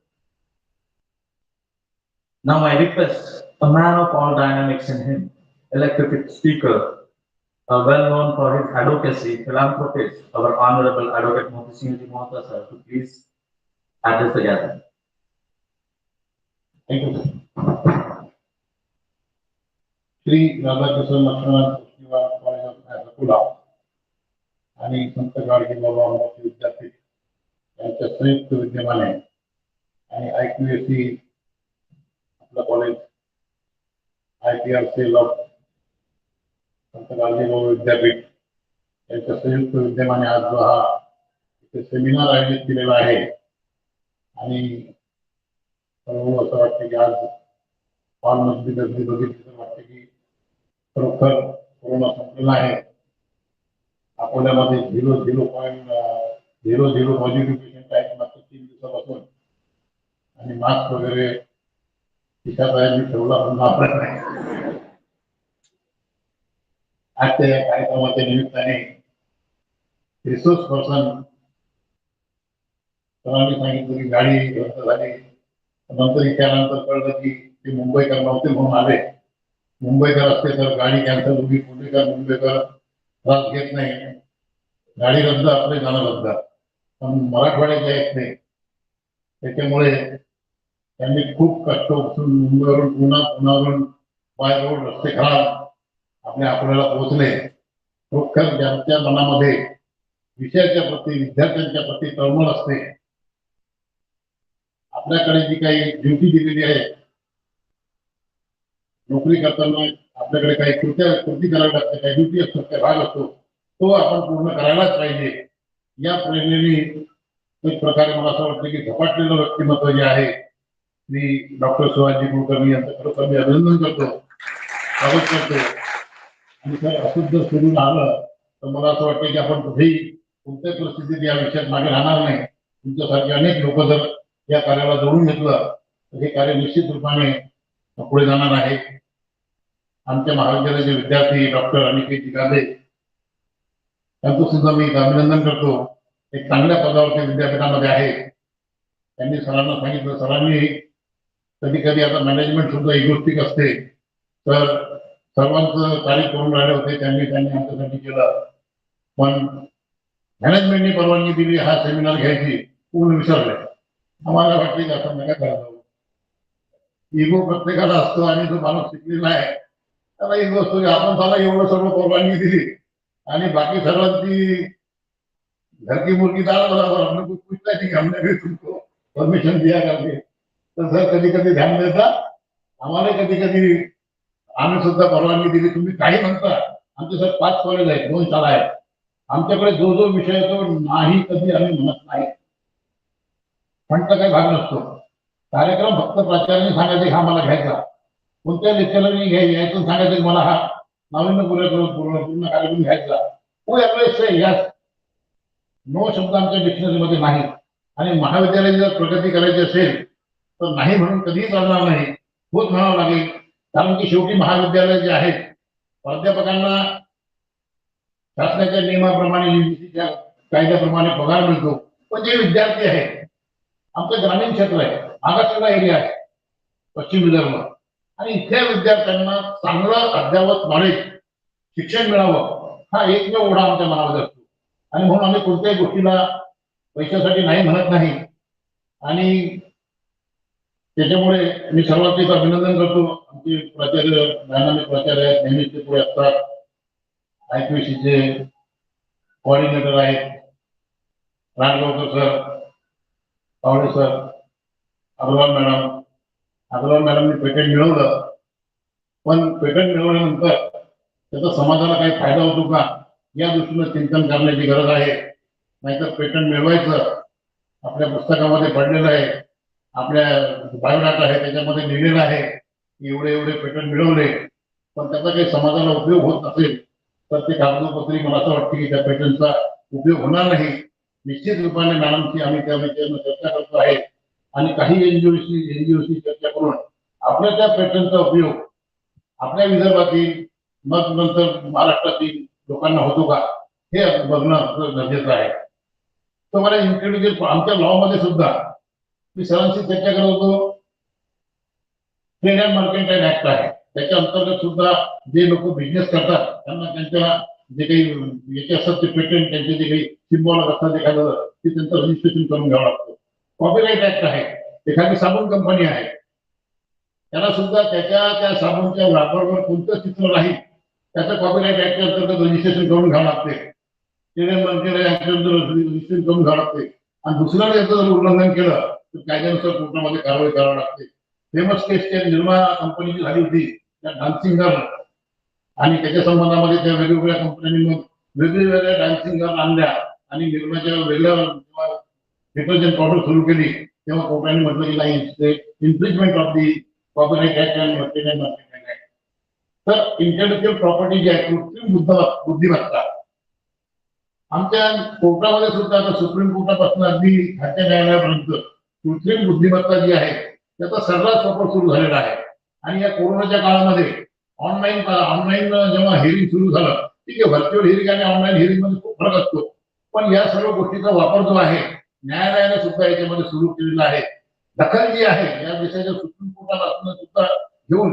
Now I request a man of all dynamics in him, electric speaker, well known for his advocacy, philanthropist, our Honorable Advocate Moti Singh Mohta sir, to please address the gathering. Thank you, sir. Shri Radhakrishna Laxman Shrivas college of Akola आणि संत गाडगे बाबा अमरावती विद्यापीठ यांच्या संयुक्त विद्यमाने आणि IQAC आपलं college IPR cell of संत गाडगे बाबा विद्यापीठ यांच्या संयुक्त विद्यमाने आज जो हा इथे सेमिनार आयोजित केलेला आहे आणि असं वाटतं की आज हॉलमधली गर्दी बघितली तर वाटतं की खरोखर कोरोना संपलेला आहे. अकोल्यामध्ये 0.00 पॉझिटिव्ह पेशंट आहेत मागच्या 3 दिवसापासून आणि मास्क वगैरे खिशात आहे मी ठेवला पण वापरत नाही. आजच्या या कार्यक्रमाच्या निमित्ताने रिसोर्स पर्सन सरांनी सांगितलं की गाडी रद्द झाली. नंतर त्यानंतर कळलं की ते मुंबईकर नव्हते म्हणून आले. मुंबईकर असते तर गाडी कॅन्सल होती. पुणेकर मुंबईकर त्रास घेत नाही. गाडी रद्द आपले जाणं रद्द. पण मराठवाड्याचे आहेत ते त्याच्यामुळे त्यांनी खूप कष्ट उचलून मुंबईवरून पुण्यावरून बाय रोड रस्ते खराब आपल्या अकोल्याला पोहोचले. खरोखर ज्यांच्या मनामध्ये विषयाच्या प्रती विद्यार्थ्यांच्या प्रती तळमळ असते. आपल्याकडे जी काही ड्युटी दिलेली आहे नोकरी करताना आपल्याकडे काही कृती करावी लागते काही ड्युटी असतो काही भाग असतो तो आपण पूर्ण करायलाच पाहिजे. या प्रेरणेने एक प्रकारे मला असं वाटतं की झपाटलेलं व्यक्तिमत्व जे आहे श्री डॉक्टर शिवाजी कुलकर्णी यांचं खरोखर मी अभिनंदन करतो स्वागत करतो. आणि सर असंच जर सोडून आलं तर मला असं वाटतं की आपण कुठेही कोणत्याही परिस्थितीत या विषयात मागे राहणार नाही. तुमच्यासारखे अनेक लोक जर या कार्याला जोडून घेतलं तर हे कार्य निश्चित रूपाने पुढे जाणार आहे. आमच्या महाविद्यालयाचे विद्यार्थी डॉक्टर अनिकेत जिगादे त्यांचं सुद्धा मी अभिनंदन करतो. एक चांगल्या पदावरती विद्यापीठामध्ये आहे. त्यांनी सरांना सांगितलं सरांनी कधी कधी आता मॅनेजमेंट सुद्धा इगोस्टिक असते तर सर्वांचं कार्य करून राहिले होते त्यांनी आमच्यासाठी केलं. पण मॅनेजमेंटने परवानगी दिली हा सेमिनार घ्यायची पूर्ण विसरले. आम्हाला वाटते की असं नका करायला. इगो प्रत्येकाला असतो आणि जो माणूस शिकलेला आहे त्याला इगो असतो की आपण त्याला एवढं सर्व परवानगी दिली आणि बाकी सर्वांची घर की मुर्गी दाल बराबर हमने कुछ पूछता नहीं कि हमने भी तुमको परमिशन दिया करके. तर सर कधी कधी ध्यान देता आम्हाला कधी कधी आम्ही सुद्धा परवानगी दिली. तुम्ही काही म्हणता आमचे सर 5 कॉलेज आहेत 2 शाळा आहेत. आमच्याकडे जो विषय तो नाही कधी आम्ही म्हणत नाही. म्हणता काही भाग नसतो. कार्यक्रम फक्त प्राचार्याने सांगायचे हा मला घ्यायचा. कोणत्या लेक्चररने घ्यायचं सांगायचं मला हा नाविन्यपूर्ण पूर्ण कार्यक्रम घ्यायचा. तो यावेळेस नो शब्द आमच्या डिक्शनरीमध्ये नाही. आणि महाविद्यालयाची जर प्रगती करायची असेल तर नाही म्हणून कधीही चालणार नाही. होत म्हणावं लागेल. कारण की शेवटी महाविद्यालय जे आहेत प्राध्यापकांना शासनाच्या नियमाप्रमाणे UGCच्या कायद्याप्रमाणे पगार मिळतो. पण जे विद्यार्थी आहेत आमचं ग्रामीण क्षेत्र आहे मागासलेला एरिया आहे पश्चिम विदर्भ आणि इथल्या विद्यार्थ्यांना चांगलं अद्ययावत नॉलेज शिक्षण मिळावं हा एकमेव ओढा आमच्या मनामध्ये असतो. आणि म्हणून आम्ही कोणत्याही गोष्टीला पैशासाठी नाही म्हणत नाही. आणि त्याच्यामुळे मी सर्वांचे अभिनंदन करतो. आमचे प्राचार्य डायनामिक प्राचार्य आहेत नेहमीच ते पुढे असतात. IQACचे कोऑर्डिनेटर आहेत राजगावकर सर पावडे सर अग्रवाल मॅडमने पेटंट मिळवलं. पण पेटंट मिळवल्यानंतर त्याचा समाजाला काही फायदा होतो का या दृष्टीनं चिंतन करण्याची गरज आहे. नाहीतर पेटंट मिळवायचं आपल्या पुस्तकामध्ये पडलेलं आहे आपल्या बायोडाटा आहे त्याच्यामध्ये लिहिलेलं आहे की एवढे पेटंट मिळवले पण त्याचा काही समाजाला उपयोग होत नसेल तर ते कागदोपत्री मला असं वाटतं की त्या पेटंटचा उपयोग होणार नाही. निश्चित रूपाने मॅडमची आम्ही त्या विषयावर चर्चा करतो आहे आणि काही एनजीओशी चर्चा करून आपल्या त्या पेटंटचा उपयोग आपल्या विदर्भातील मग नंतर महाराष्ट्रातील लोकांना होतो का हे बघणं गरजेचं आहे. तर मला इंडिव्हिज्युअल आमच्या लॉ मध्ये सुद्धा मी सरांशी चर्चा करत होतो. ट्रेड अँड मर्कंटाईल ऍक्ट आहे, त्याच्या अंतर्गत सुद्धा जे लोक बिझनेस करतात त्यांना त्यांच्या जे काही याचे असतात ते पेटंट त्यांचे जे काही सिम्बॉल असतात एखादं ते त्यांचं रजिस्ट्रेशन करून घ्यावं लागतं. कॉपीराइट ऍक्ट आहे, एखादी साबण कंपनी आहे त्याला सुद्धा त्या साबणच्या वापरावर कोणतं चित्र राहील त्याचं कॉपीराइट ऍक्टच्या अंतर्गत रजिस्ट्रेशन करून घ्यावं लागते. Trade and mercantile act registration करून घ्यावं लागते आणि दुसऱ्याने याचं जर उल्लंघन केलं तर कायद्यानुसार कोर्टामध्ये कारवाई करावी लागते. फेमस केस त्या निर्मा कंपनीची झाली होती त्या डान्सिंग गर्ल आणि त्याच्या संबंधामध्ये त्या वेगवेगळ्या कंपन्यांनी मग वेगवेगळ्या डान्सिंग गर्ल आणल्या आणि निर्माच्या वेगळ्या डिटर्जंट पावडर सुरू केली तेव्हा कोर्टाने म्हटलं की नाही infringement of the copyright act and mercantile act. तर इंटेलेक्च्युअल प्रॉपर्टी जी आहे कृत्रिम बुद्धिमत्ता आमच्या कोर्टामध्ये सुद्धा आता सुप्रीम कोर्टापासून अगदी खालच्या न्यायालयापर्यंत कृत्रिम बुद्धिमत्ता जी आहे त्याचा सर्रास वापर सुरू झालेला आहे. आणि या कोरोनाच्या काळामध्ये ऑनलाईन जेव्हा हिअरिंग सुरू झालं, ठीक आहे, व्हर्च्युअल हिअरिंग आणि ऑनलाईन हिअरिंग मध्ये खूप फरक असतो, पण या सर्व गोष्टीचा वापर जो आहे न्यायालयाने सुद्धा याच्यामध्ये सुरू केलेला आहे. दखल जी आहे या देशाच्या सुप्रीम कोर्टापासून सुद्धा घेऊन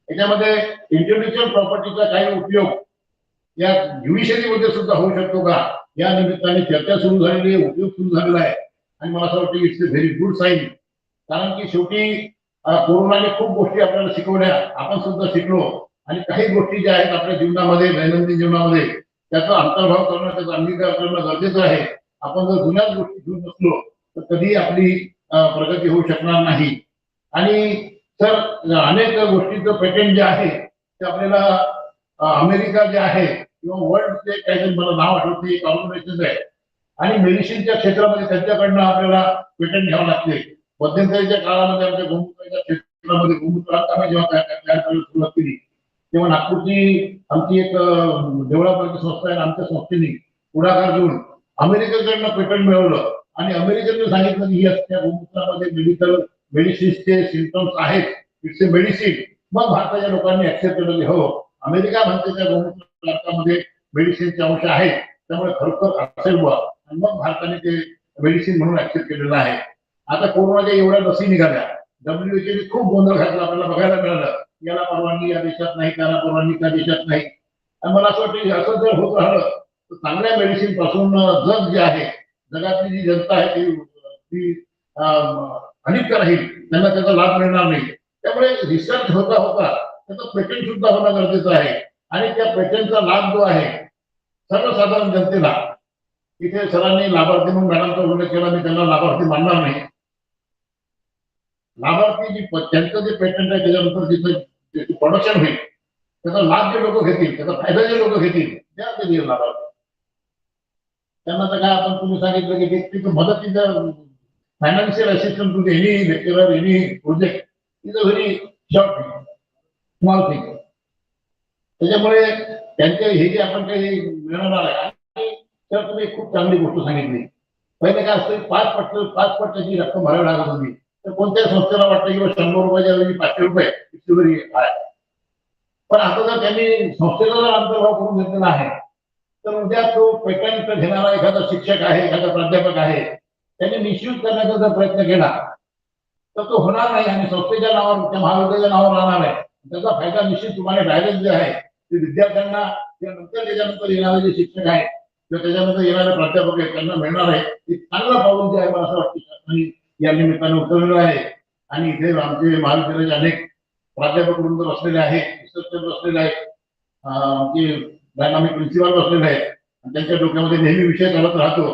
याच्यामध्ये इंटेलेक्च्युअल प्रॉपर्टीचा काही उपयोग या ज्युडिशरीमध्ये सुद्धा होऊ शकतो का या निमित्ताने चर्चा सुरू झालेली आहे, उपयोग सुरू झालेला आहे. आणि मला असं वाटतं it's a very good sign. कारण की शेवटी कोरोनाने खूप गोष्टी आपल्याला शिकवल्या, आपण सुद्धा शिकलो आणि काही गोष्टी ज्या आहेत आपल्या जीवनामध्ये दैनंदिन जीवनामध्ये त्याचा अंतर्भाव करणं त्याचा अंगीकार करणं गरजेचं आहे. आपण जर जुन्याच गोष्टी घेऊन बसलो तर कधी आपली प्रगती होऊ शकणार नाही. आणि सर अनेक गोष्टीचं पेटंट जे आहे ते आपल्याला अमेरिका जे आहे किंवा वर्ल्ड काहीतरी मला नाव आठवत नाही ऑर्गनायझेशन आहे आणि मेडिसिनच्या क्षेत्रामध्ये त्यांच्याकडनं आपल्याला पेटंट घ्यावं लागते. मध्यंतरीच्या काळामध्ये आमच्या गोमूत्राच्या क्षेत्रामध्ये गोमूत्रात आम्ही जेव्हा तयार करायला सुरुवात केली तेव्हा नागपूरची आमची एक देवळापर्यंत संस्था आहे, आमच्या संस्थेने पुढाकार घेऊन अमेरिकेकडनं पेटंट मिळवलं आणि अमेरिकेने सांगितलं की या गोमूत्रामध्ये मेडिसिन्सचे सिम्पटम्स आहेत, इट्स ए मेडिसिन. मग भारताच्या लोकांनी ऍक्सेप्ट केलं की हो अमेरिका म्हणते त्या गोमूत्रामध्ये मेडिसिनचे अंश आहेत त्यामुळे खरोखर असेल बुवा, आणि मग भारताने ते मेडिसिन म्हणून ऍक्सेप्ट केलेलं आहे. आता कोरोनाच्या एवढ्या लसी निघाल्या, WHO खूप गोंधळ घातला आपल्याला बघायला मिळालं, याला परवानगी या देशात नाही, त्याला परवानगी त्या देशात नाही. आणि मला असं वाटतं असं जर होत राहिलं तर चांगल्या मेडिसिन पासून जग जे आहे जगातली जी जनता आहे ती अलिप्त राहील, त्यांना त्याचा लाभ मिळणार नाही. त्यामुळे रिसर्च होता होता त्याचं पेटंट सुद्धा होणं गरजेचं आहे आणि त्या पेटंटचा लाभ जो आहे सर्वसाधारण जनतेला, इथे सरांनी लाभार्थी म्हणून मॅडमचा उल्लेख केला, मी त्यांना लाभार्थी मानणार नाही. लाभार्थी जी त्यांचं जे पेटंट आहे त्याच्यानंतर जिथं प्रोडक्शन होईल त्याचा लाभ जे लोक घेतील, त्याचा फायदा जे लोक घेतील त्या ते लाभार्थी. त्यांना तर काय आपण तुम्ही सांगितलं की मदतीचं financial assistant to any lecturer any project is a very short thing, small thing. त्याच्यामुळे त्यांचे हे जे आपण काही मिळवणार आहे आणि तर तुम्ही खूप चांगली गोष्ट सांगितली. पहिले काय असतं 5 पट त्याची रक्कम भरावी लागत होती, तर कोणत्या संस्थेला वाटतं की 100 रुपयाच्या ऐवजी 500 रुपये इतकी आहे. पण आता जर त्यांनी संस्थेचा जर अंतर्भाव करून घेतलेला आहे तर उद्या तो पेटंट घेणारा एखादा शिक्षक आहे, एखादा प्राध्यापक आहे, त्यांनी मिसयूज करण्याचा जर प्रयत्न केला तर तो होणार नाही आणि संस्थेच्या नावावर त्या महाविद्यालयाच्या नावावर राहणार आहे. त्याचा फायदा निश्चित तुम्हाला डायरेक्ट जे आहे ते विद्यार्थ्यांना त्याच्यानंतर येणारे जे शिक्षक आहेत किंवा त्याच्यानंतर येणारे प्राध्यापक आहेत त्यांना मिळणार आहे. एक चांगलं पाऊल जे आहे मला असं वाटतं शासनाने या निमित्तानं उचललेलं आहे. आणि इथे आमचे महाविद्यालयाचे अनेक प्राध्यापक वृंद बसलेले आहेत, रिसर्चर बसलेले आहेत, आमचे डायनामिक प्रिन्सिपल बसलेले आहेत आणि त्यांच्या डोक्यामध्ये नेहमी विषय चालत राहतो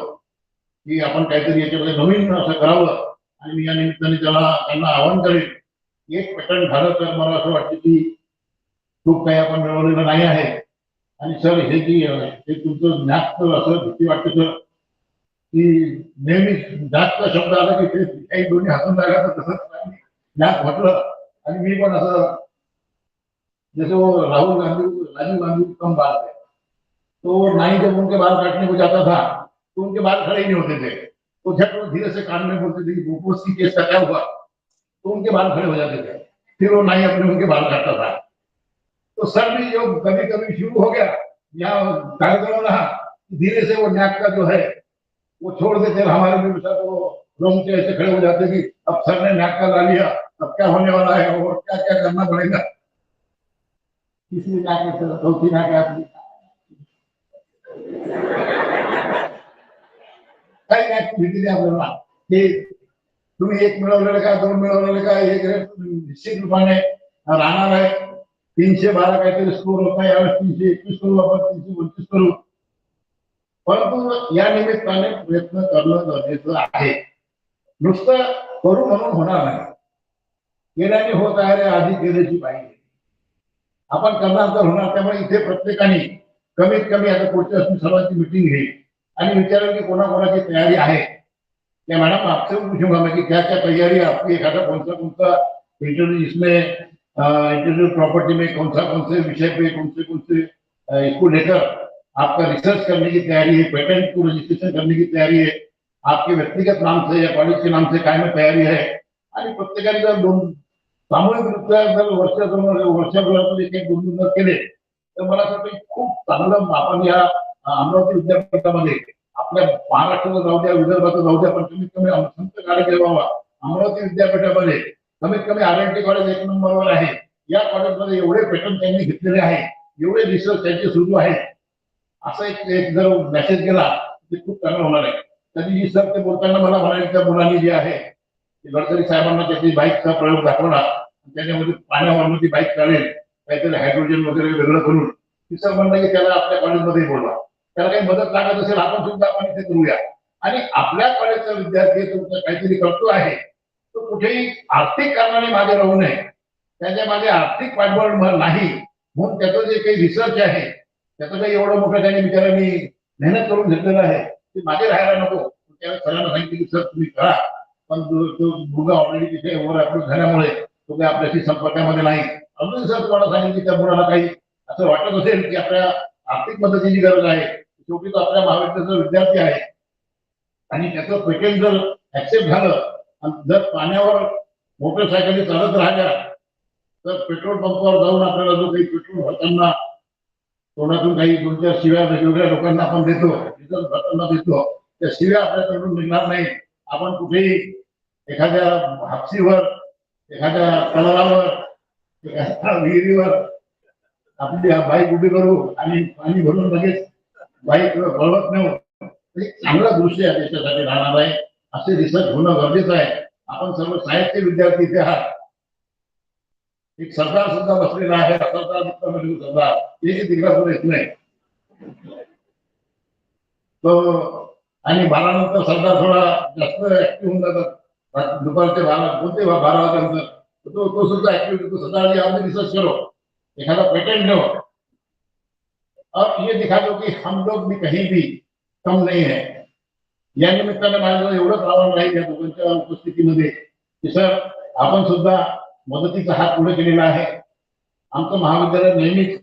की आपण काहीतरी याच्यामध्ये नवीन असं करावं. आणि मी या निमित्ताने त्यांना आवाहन करेन, एक पेटंट झालं तर मला असं वाटतं की खूप काही आपण मिळवलेलं नाही आहे. आणि सर हे की तुमचं जास्त असं भीती वाटते सर की नेहमी जास्त शब्द आला की ते काही दोन्ही हातून लागला तर तसंच ज्ञात म्हटलं. आणि मी पण असं जसं राजीव गांधी कम बात है तो नहीं, जब उनके बाल काटने को जाता था तो उनके बाल खड़े ही नहीं होते थे, तो झट धीरे से कान में बोलते थे कि बोपोस की केस का क्या हुआ, तो उनके बाल खड़े हो जाते थे, फिर वो नाई अपने उनके बाल काटता था। तो सर भी जो कभी कभी शुरू हो गया या कार्यक्रम रहा, धीरे से वो नाक का जो है वो छोड़ देते, हमारे भी वो रोंगटे ऐसे खड़े हो जाते कि अब सर ने नाक का ला लिया, अब क्या होने वाला है और क्या क्या करना पड़ेगा। तीसरी नाक है, चौथी नाक है आपकी, काही नाक भीती आपल्याला की तुम्ही एक मिळवलेलं का, दोन मिळवलेलं का, एक निश्चित रूपाने राहणार आहे. 312 काहीतरी स्कोर होता, यावेळेस 321 करू, आपण 329 करू. परंतु या निमित्ताने प्रयत्न करणं गरजेचं आहे. नुसतं करू म्हणून होणार नाही. केल्याने होत आहे रे, आधी केल्याची पाहिजे. आपण करणार तर होणार. त्यामुळे इथे प्रत्येकाने कमीत कमी आता पुढच्या सर्वांची मिटिंग घेईल आणि विचारेल की कोणाकोणाची तयारी आहे. क्या मैडम आपसे पूछूंगा मैं कि क्या क्या तैयारी है आपकी, एक आधा कौन सा इंटरव्यू, इसमें इंटरव्यू प्रॉपर्टी में कौन से विषय पे कौन से इसको लेकर आपका रिसर्च करने की तैयारी है, पेटेंट को रजिस्ट्रेशन करने की तैयारी है, आपके व्यक्तिगत नाम से या कॉलेज के नाम से काय में तैयारी है. आणि प्रत्येकाने जर दोन सामूहिकरित्या जर वर्षभरातून एक एक दोन जर केले तर मला असं वाटतं खूप चांगलं आपण या अमरावती विद्यापीठामध्ये आपल्या महाराष्ट्राला जाऊ द्या, विदर्भात जाऊ द्या, पण कमीत कमी संत कार्य व्हावा. अमरावती विद्यापीठामध्ये कमीत कमी RLT कॉलेज 1 नंबरवर आहे. या कॉलेजमध्ये एवढे पेटंट त्यांनी घेतलेले आहे, एवढे रिसर्च त्यांचे सुरू आहे. असा एक जर मेसेज गेला ते खूप चांगलं होणार आहे. कधी सर ते बोलताना मला म्हणाले त्या मुलांनी जे आहे गडकरी साहेबांना त्याची बाईकचा प्रयोग दाखवला, त्याच्यामध्ये पाण्यावरनं ती बाईक चालेल, काहीतरी हायड्रोजन वगैरे वेगळं करून, ती सर म्हणलं की त्याला आपल्या कॉलेजमध्ये बोलवा, त्याला काही मदत लागत असेल आपण सुद्धा आपण इथे करूया. आणि आपल्या कॉलेजचा विद्यार्थी तुमचा काहीतरी करतो आहे तो कुठेही आर्थिक कारणाने मागे राहू नये. त्याच्या मागे आर्थिक पाठबळ नाही म्हणून त्याचं जे काही रिसर्च आहे त्याचं काही एवढं मोठं त्याने बिचारांनी मेहनत करून घेतलेलं आहे ते मागे राहायला नको. त्यावेळेस सरांना सांगितलं की सर तुम्ही करा, पण तो मुलगा ऑलरेडी तिथे ओव्हर ऍप्रूव्ह झाल्यामुळे तो काही आपल्याशी संपर्कामध्ये नाही. अजून सर तुम्हाला सांगितलं की त्या मुलाला काही असं वाटत असेल की आपल्या आर्थिक मदतीची गरज आहे, शेवटी तो आपल्या महाविद्यालयाचा विद्यार्थी आहे आणि त्याचं पेटेंट जर ऍक्सेप्ट झालं आणि जर पाण्यावर मोटरसायकली चालत राहिल्या तर पेट्रोल पंपावर जाऊन आपल्याला जो काही पेट्रोल भरताना तोंडातून काही 2-4 शिव्या वेगवेगळ्या लोकांना आपण देतो, डिझेल भरताना देतो, त्या शिव्या आपल्याकडून निघणार नाही. आपण कुठेही एखाद्या हापसीवर, एखाद्या तलावावर, एखाद्या विहिरीवर आपली बाईक उभी करू आणि पाणी भरून लगेच बाईक वळवत नेऊ. एक चांगलं दृश्य आहे त्याच्यासाठी राहणार आहे. असे रिसर्च होणं गरजेचं आहे. आपण सर्व साहित्य विद्यार्थी इथे आहात. एक सरदार सुद्धा बसलेला आहे, सरदार एक तिकडे येत नाही तो. आणि 12 नंतर सरदार थोडा जास्त ऍक्टिव्ह होऊन जातात. दुपारचे 12 कोणते 12 वाजेनंतर तो सुद्धा ऍक्टिव्ह होतो. सरदार जी आपने रिसर्च करो, एखादा पेटेंट लो और ये दिखा दो कि हम लोग भी कहीं भी कम नहीं है. या निमित्ताने माझं एवढंच आव्हान राहील या दोघांच्या उपस्थितीमध्ये की सर आपण सुद्धा मदतीचा हात पुढे केलेला आहे. आमचं महाविद्यालय नेहमीच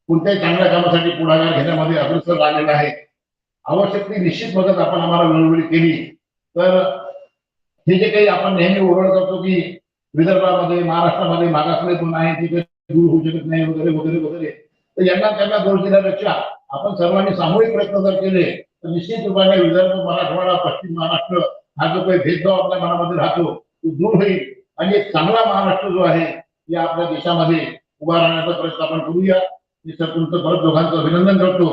कोणत्याही चांगल्या कामासाठी पुढाकार घेण्यामध्ये अग्रेसर राहिलेलं आहे. आवश्यक ती निश्चित मदत आपण आम्हाला वेळोवेळी केली तर हे जे काही आपण नेहमी ओरड करतो की विदर्भामध्ये महाराष्ट्रामध्ये मागासले कोण आहे तिथे दूर होऊ शकत नाही वगैरे वगैरे वगैरे, तर यांना त्यांना दोष दिल्यापेक्षा आपण सर्वांनी सामूहिक प्रयत्न जर केले तर निश्चित रूपाने विदर्भ, मराठवाडा, पश्चिम महाराष्ट्र हा जो काही भेदभाव आपल्या मनामध्ये राहतो तो दूर होईल आणि एक चांगला महाराष्ट्र जो आहे या आपल्या देशामध्ये उभा राहण्याचा प्रयत्न आपण करूया. मी सर तुमचं परत दोघांचं अभिनंदन करतो.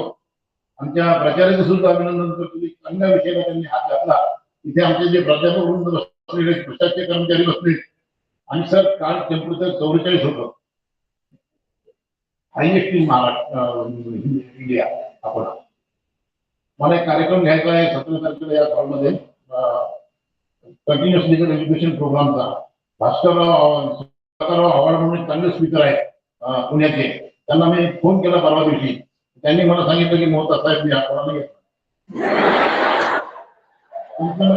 आमच्या प्राचार्याचं सुद्धा अभिनंदन करतो. चांगल्या विषयाला त्यांनी हात घातला. इथे आमचे जे प्राध्यापक म्हणून बसलेले, प्रशासकीय कर्मचारी बसले आणि सर काल टेम्परेचर 44 होतं, हायएस्ट इन महाराष्ट्र इंडिया. आपण मला एक कार्यक्रम घ्यायचा आहे 17 तारखेला या हॉलमध्ये कंटिन्युअस लीगल एज्युकेशन प्रोग्रामचा. भास्करराव अवॉर्ड म्हणून चांगले स्पीकर आहेत पुण्याचे, त्यांना मी फोन केला परवा दिवशी. त्यांनी मला सांगितलं की मोहता साहेब मी आपल्याला घेतला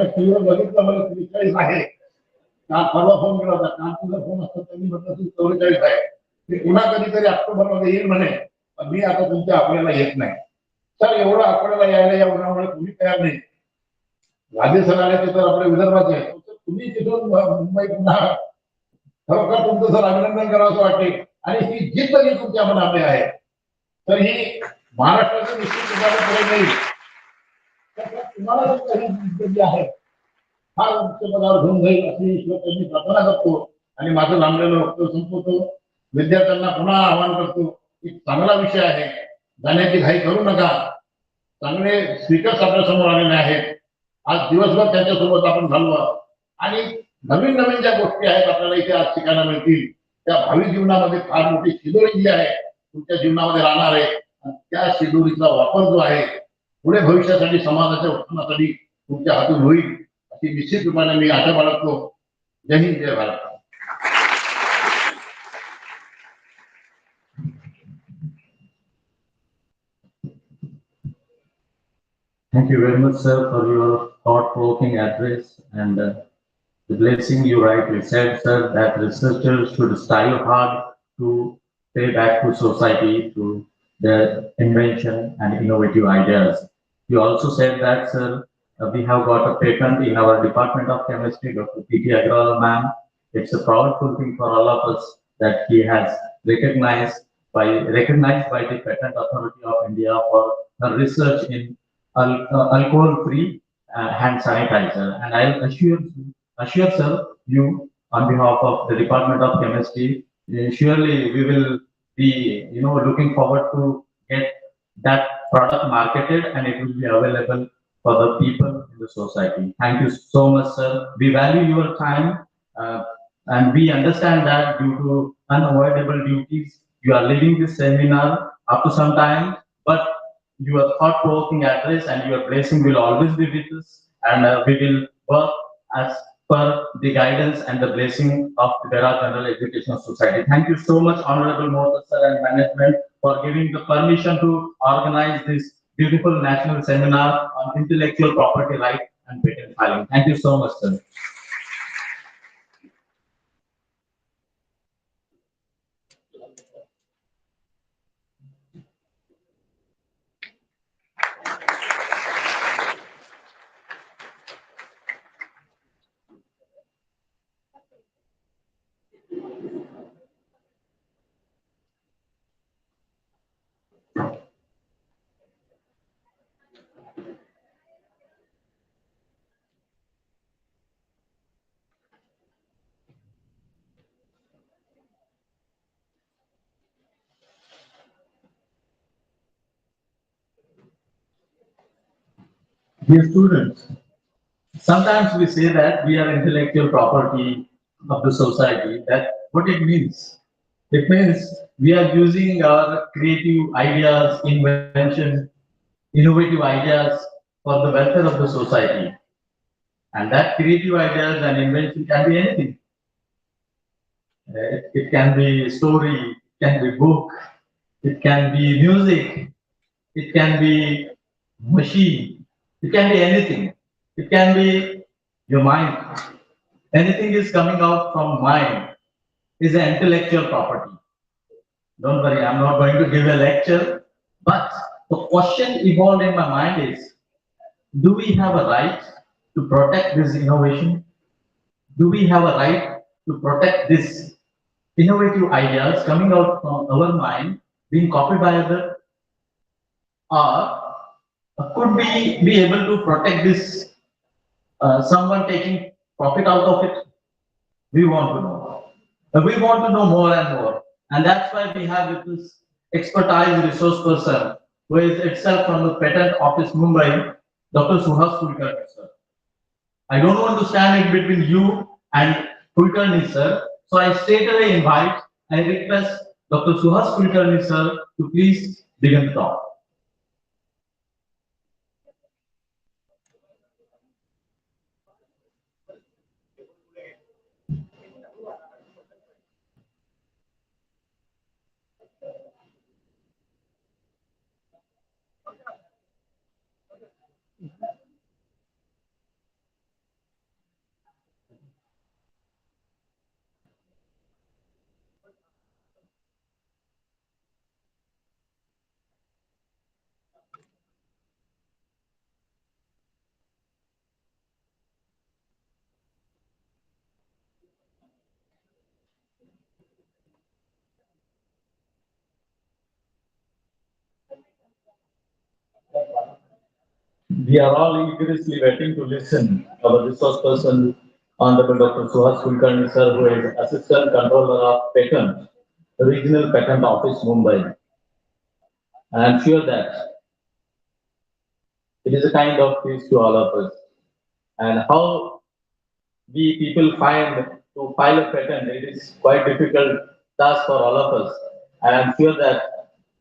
टीव्हीवर बघितलं, मला 43 आहे. काल परवा फोन केला होता, काल तुझा फोन असतो त्यांनी म्हटलं 44 आहे. मी पुन्हा कधीतरी ऑक्टोबरमध्ये येईल म्हणे, पण मी आता तुमच्या आपल्याला येत नाही. सर एवढं आपल्याला यायला या उन्हामुळे तुम्ही तयार नाही. राजे सर आले ते तर आपल्या विदर्भाचे आहेत. तुम्ही तिथून मुंबई पुन्हा खरोखर तुमचं सर अभिनंदन करावं असं वाटते. आणि ही जिद्द जी तुमच्या मनामध्ये आहे तर ही महाराष्ट्राचं निश्चित रूपाने पुढे जाईल. तर तुम्हाला काही जिद्द जी आहे हा उच्चपदावर घेऊन जाईल अशी ईश्वराची प्रार्थना करतो. आणि माझं लांबलेलं वक्तव्य संपवतो. विद्यार्थ्यांना पुन्हा आवाहन करतो की चांगला विषय आहे, जाण्याची घाई करू नका. चांगले स्पीकर्स आपल्या समोर आलेले आहेत. आज दिवसभर त्यांच्यासोबत आपण घालवा आणि नवीन नवीन ज्या गोष्टी आहेत आपल्याला इथे आज शिकायला मिळतील त्या भावी जीवनामध्ये फार मोठी शिदोरी जी आहे तुमच्या जीवनामध्ये राहणार आहे. आणि त्या शिदोरीचा वापर जो आहे पुढे भविष्यासाठी समाजाच्या उत्थानासाठी तुमच्या हातून होईल अशी निश्चित रूपाने मी आशा बाळगतो. जय हिंद, जय Bharat. Thank you very much, sir, for your thought-provoking address and the blessing you rightly said, sir, that researchers should strive hard to pay back to society through their invention and innovative ideas. You also said that, sir, we have got a patent in our Department of Chemistry, Dr. P.T. Agrawal, ma'am. It's a proudful thing for all of us that he has recognized by the Patent Authority of India for her research in alcohol-free hand sanitizer. And I'll assure sir, you on behalf of the Department of Chemistry, surely we will be, looking forward to get that product marketed and it will be available for the people in the society. Thank you so much, sir. We value your time and we understand that due to unavoidable duties, you are leaving this seminar after some time, but your thought-provoking address and your blessing will always be with us, and we will work as per the guidance and the blessing of the Bera General Educational Society. Thank you so much, Honorable Mota sir and management, for giving the permission to organize this beautiful national seminar on intellectual property right and patent filing. Thank you so much, sir. Dear students, sometimes we say that we are intellectual property of the society. That what it means. It means we are using our creative ideas, invention, innovative ideas for the welfare of the society. And that creative ideas and invention can be anything. It can be story, it can be book, it can be music, it can be machine, it can be anything. It can be your mind. Anything is coming out from mind is an intellectual property. Don't worry, I'm not going to give a lecture, but the question evolved in my mind is, do we have a right to protect this innovation? Do we have a right to protect this innovative ideas coming out from our mind, being copied by others? Or could we be able to protect this, someone taking profit out of it? We want to know. We want to know more and more. And that's why we have with this expertise resource person, who is itself from the Patent Office Mumbai, Dr. Suhas Kulkarni, sir. I don't want to stand in between you and Kulkarni, sir. So I straight away invite and request Dr. Suhas Kulkarni, sir, to please begin the talk. We are all eagerly waiting to listen our resource person, Honorable Dr. Suhas Kulkarni sir, who is Assistant Controller of Patent, Regional Patent Office, Mumbai. I am sure that it is a kind of peace to all of us. And how we people find to file a patent, it is quite difficult task for all of us. I am sure that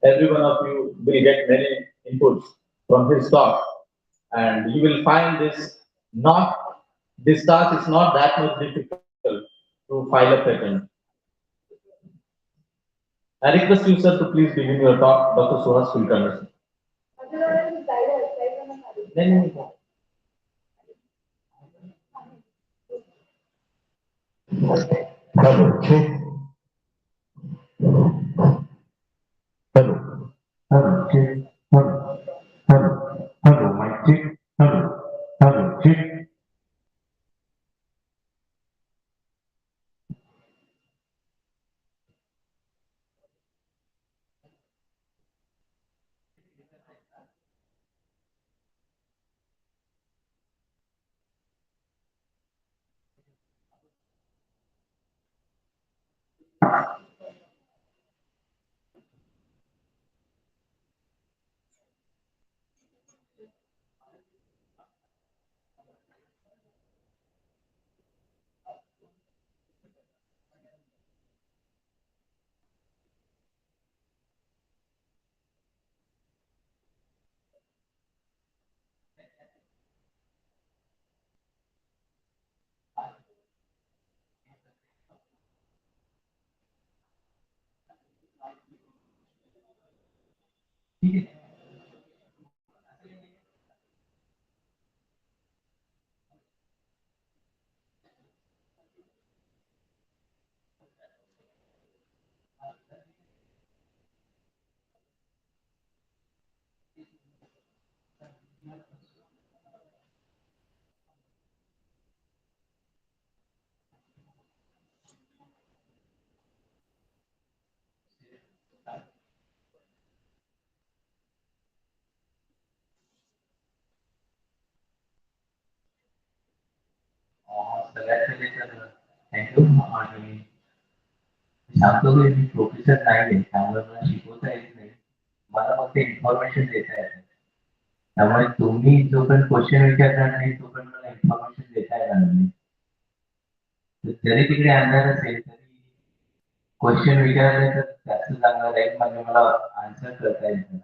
every one of you will get many inputs from his talk, and you will find this task is not that much difficult to file a patent. I request you, sir, to please begin your talk, Dr. Suhas Kulkarni. Then hello, hello, hello, check, hello, hello, hello, mic check, hello, hello, check. सगळ्यात पहिले तर thank you आणि सांगतो की मी professor नाही आहे त्यामुळे मला शिकवता येत नाही मला फक्त इन्फॉर्मेशन देता येते त्यामुळे तुम्ही जो पण क्वेश्चन विचारणार नाही तो पण मला इन्फॉर्मेशन देता येणार नाही जरी तिकडे अंधार असेल तरी क्वेश्चन विचारले तर जास्त चांगलं राहील म्हणजे मला आन्सर करता येईल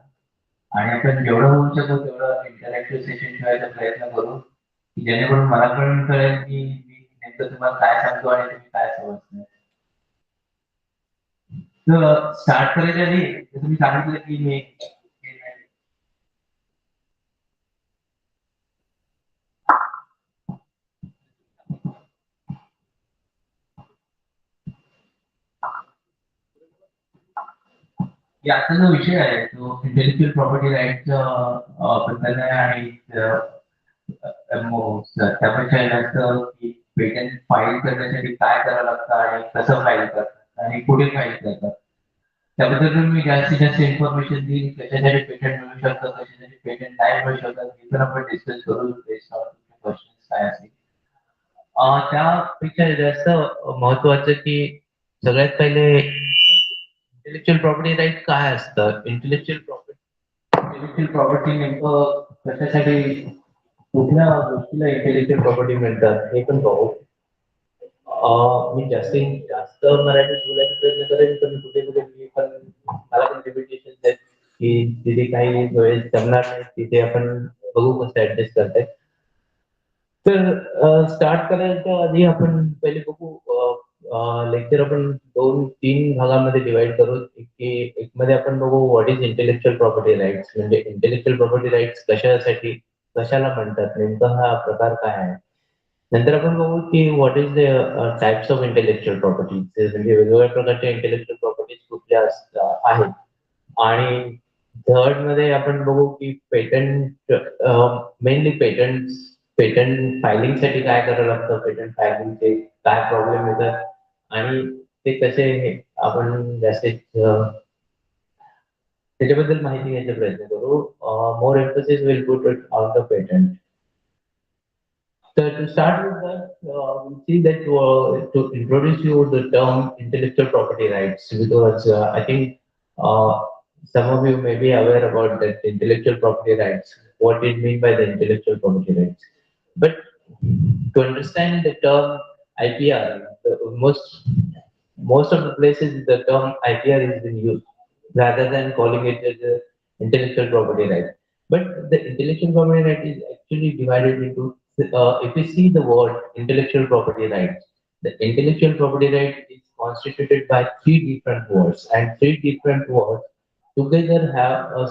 आणि आपण जेवढं होऊ शकू तेवढं इंटरॅक्टिव्ह सेशन ठेवायचा प्रयत्न करू की जेणेकरून मला पण कळेल की मी नेमकं तुम्हाला काय सांगतो आणि तुम्ही काय समजणार तर स्टार्ट करायच्या आधी तुम्ही सांगितलं की मी याचा जो विषय आहे तो इंटेलेक्च्युअल प्रॉपर्टी राईटचा बद्दल आहे आणि त्यापेक्षा जास्त की पेटंट फाईल करण्यासाठी काय करावं लागतं आणि कसं फाईल करतात आणि कुठे फाईल करतात त्याबद्दल मी जास्तीत जास्त इन्फॉर्मेशन देईन कशासाठी पेटंट मिळू शकतं कशासाठी पेटंट नाही मिळू शकत हे पण आपण डिस्कस करू क्वेश्चन काय असतील त्यापेक्षा जास्त महत्वाचं की सगळ्यात पहिले इंटेलेक्च्युअल प्रॉपर्टी राईट काय असतं इंटेलेक्च्युअल प्रॉपर्टी नेमकं कशासाठी कुठल्या गोष्टीला इंटेलेक्च्युअल प्रॉपर्टी मिळतात हे पण पाहू मी जास्तीत जास्त मराठीत बोलायचा प्रयत्न करेन पण कुठे कुठे मी पण मला पण लिमिटेशन आहेत की तिथे काही वेळेस जमणार नाही तिथे आपण बघू कसं ऍडजस्ट करताय तर स्टार्ट करायच्या आधी आपण पहिले बघू लेक्चर आपण 2-3 भागामध्ये डिवाइड करू की एक मध्ये आपण बघू what is intellectual property rights म्हणजे इंटेलेक्च्युअल प्रॉपर्टी राईट्स कशासाठी कशाला म्हणतात नेमका हा प्रकार काय आहे नंतर आपण बघू की what is the types of intellectual property म्हणजे वेगवेगळ्या प्रकारच्या इंटेलेक्च्युअल प्रॉपर्टीज कुठल्या आहेत आणि थर्ड मध्ये आपण बघू की पेटंट मेनली पेटंट फायलिंगसाठी काय करावं लागतं पेटंट फायलिंगचे काय प्रॉब्लेम येतात आणि ते कसे आपण जास्तीत त्याच्याबद्दल माहिती घ्यायचा प्रयत्न करू. More emphasis will put it on the patent. So to start with that, we see that to introduce you the term intellectual property rights, because I think uh, some of you may be aware about that intellectual property rights, what it mean by the intellectual property rights. But to understand the term IPR, most of the places the term IPR is being used rather than calling it as a intellectual property right. But the intellectual property right is actually divided into, if you see the word intellectual property rights, the intellectual property right is constituted by three different words, and three different words together have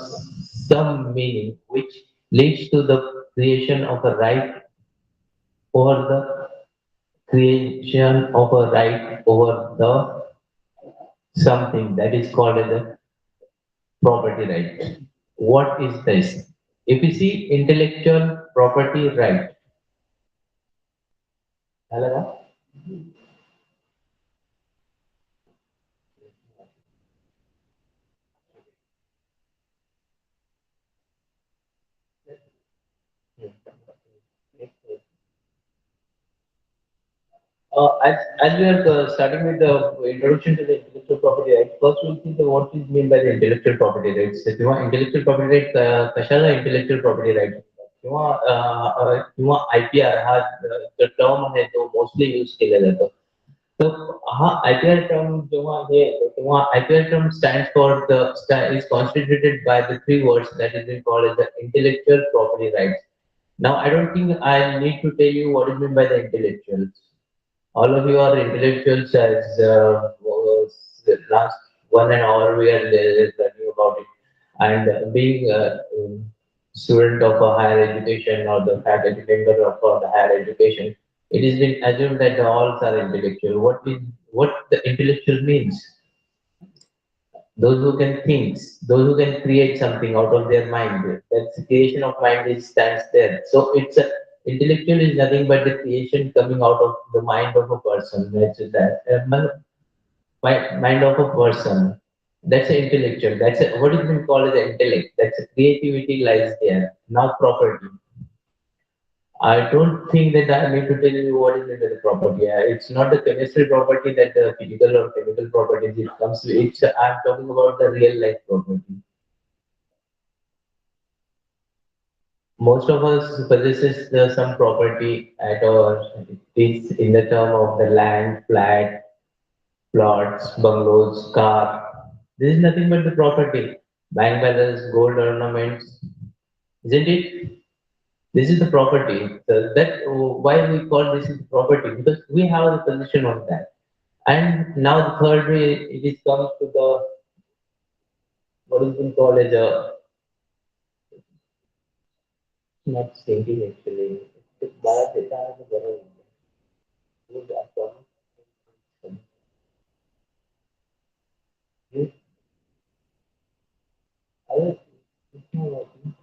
some meaning which leads to the creation of a right over the creation of a right over the something that is called as a property right. What is this? If you see intellectual property right, hello? As we are starting with the introduction to the intellectual property rights, first we'll see the what is meant by the intellectual property rights. किंवा intellectual property right कशाला intellectual property right किंवा IPR हा जो term आहे तो mostly use केला जातो. तर हा IPR term जेव्हा हे येतो तेव्हा IPR term stands for the is constituted by the three words that is being called as the intellectual property rights. Now I don't think I need to tell you what is meant by the intellectuals. All of you are intellectuals, as the last 1 hour we are learning about it. And being a student of a higher education or the faculty member of the higher education, it has been assumed that all are intellectual. What the intellectual means? Those who can think, those who can create something out of their mind. That's the creation of mind is stands there. So it's a intellectual is nothing but the creation coming out of the mind of a person. That's that mind of a person. That's an intellectual. What is been called as the intellect. That's a creativity lies there, not property. I don't think that I need to tell you what is the property. It's not the chemistry property that the physical or chemical properties it comes to. I'm talking about the real life property. Most of us possesses some property at our it's in the term of the land, flat, plots, bungalows, car. This is nothing but the property. Bank balance, gold ornaments, isn't it? This is the property. So that why we call this is property because we have the possession of that. And now the third way it is comes to the what is been called as a not thinking actually. It's bad data as a better good outcome. Yes, I it's not working.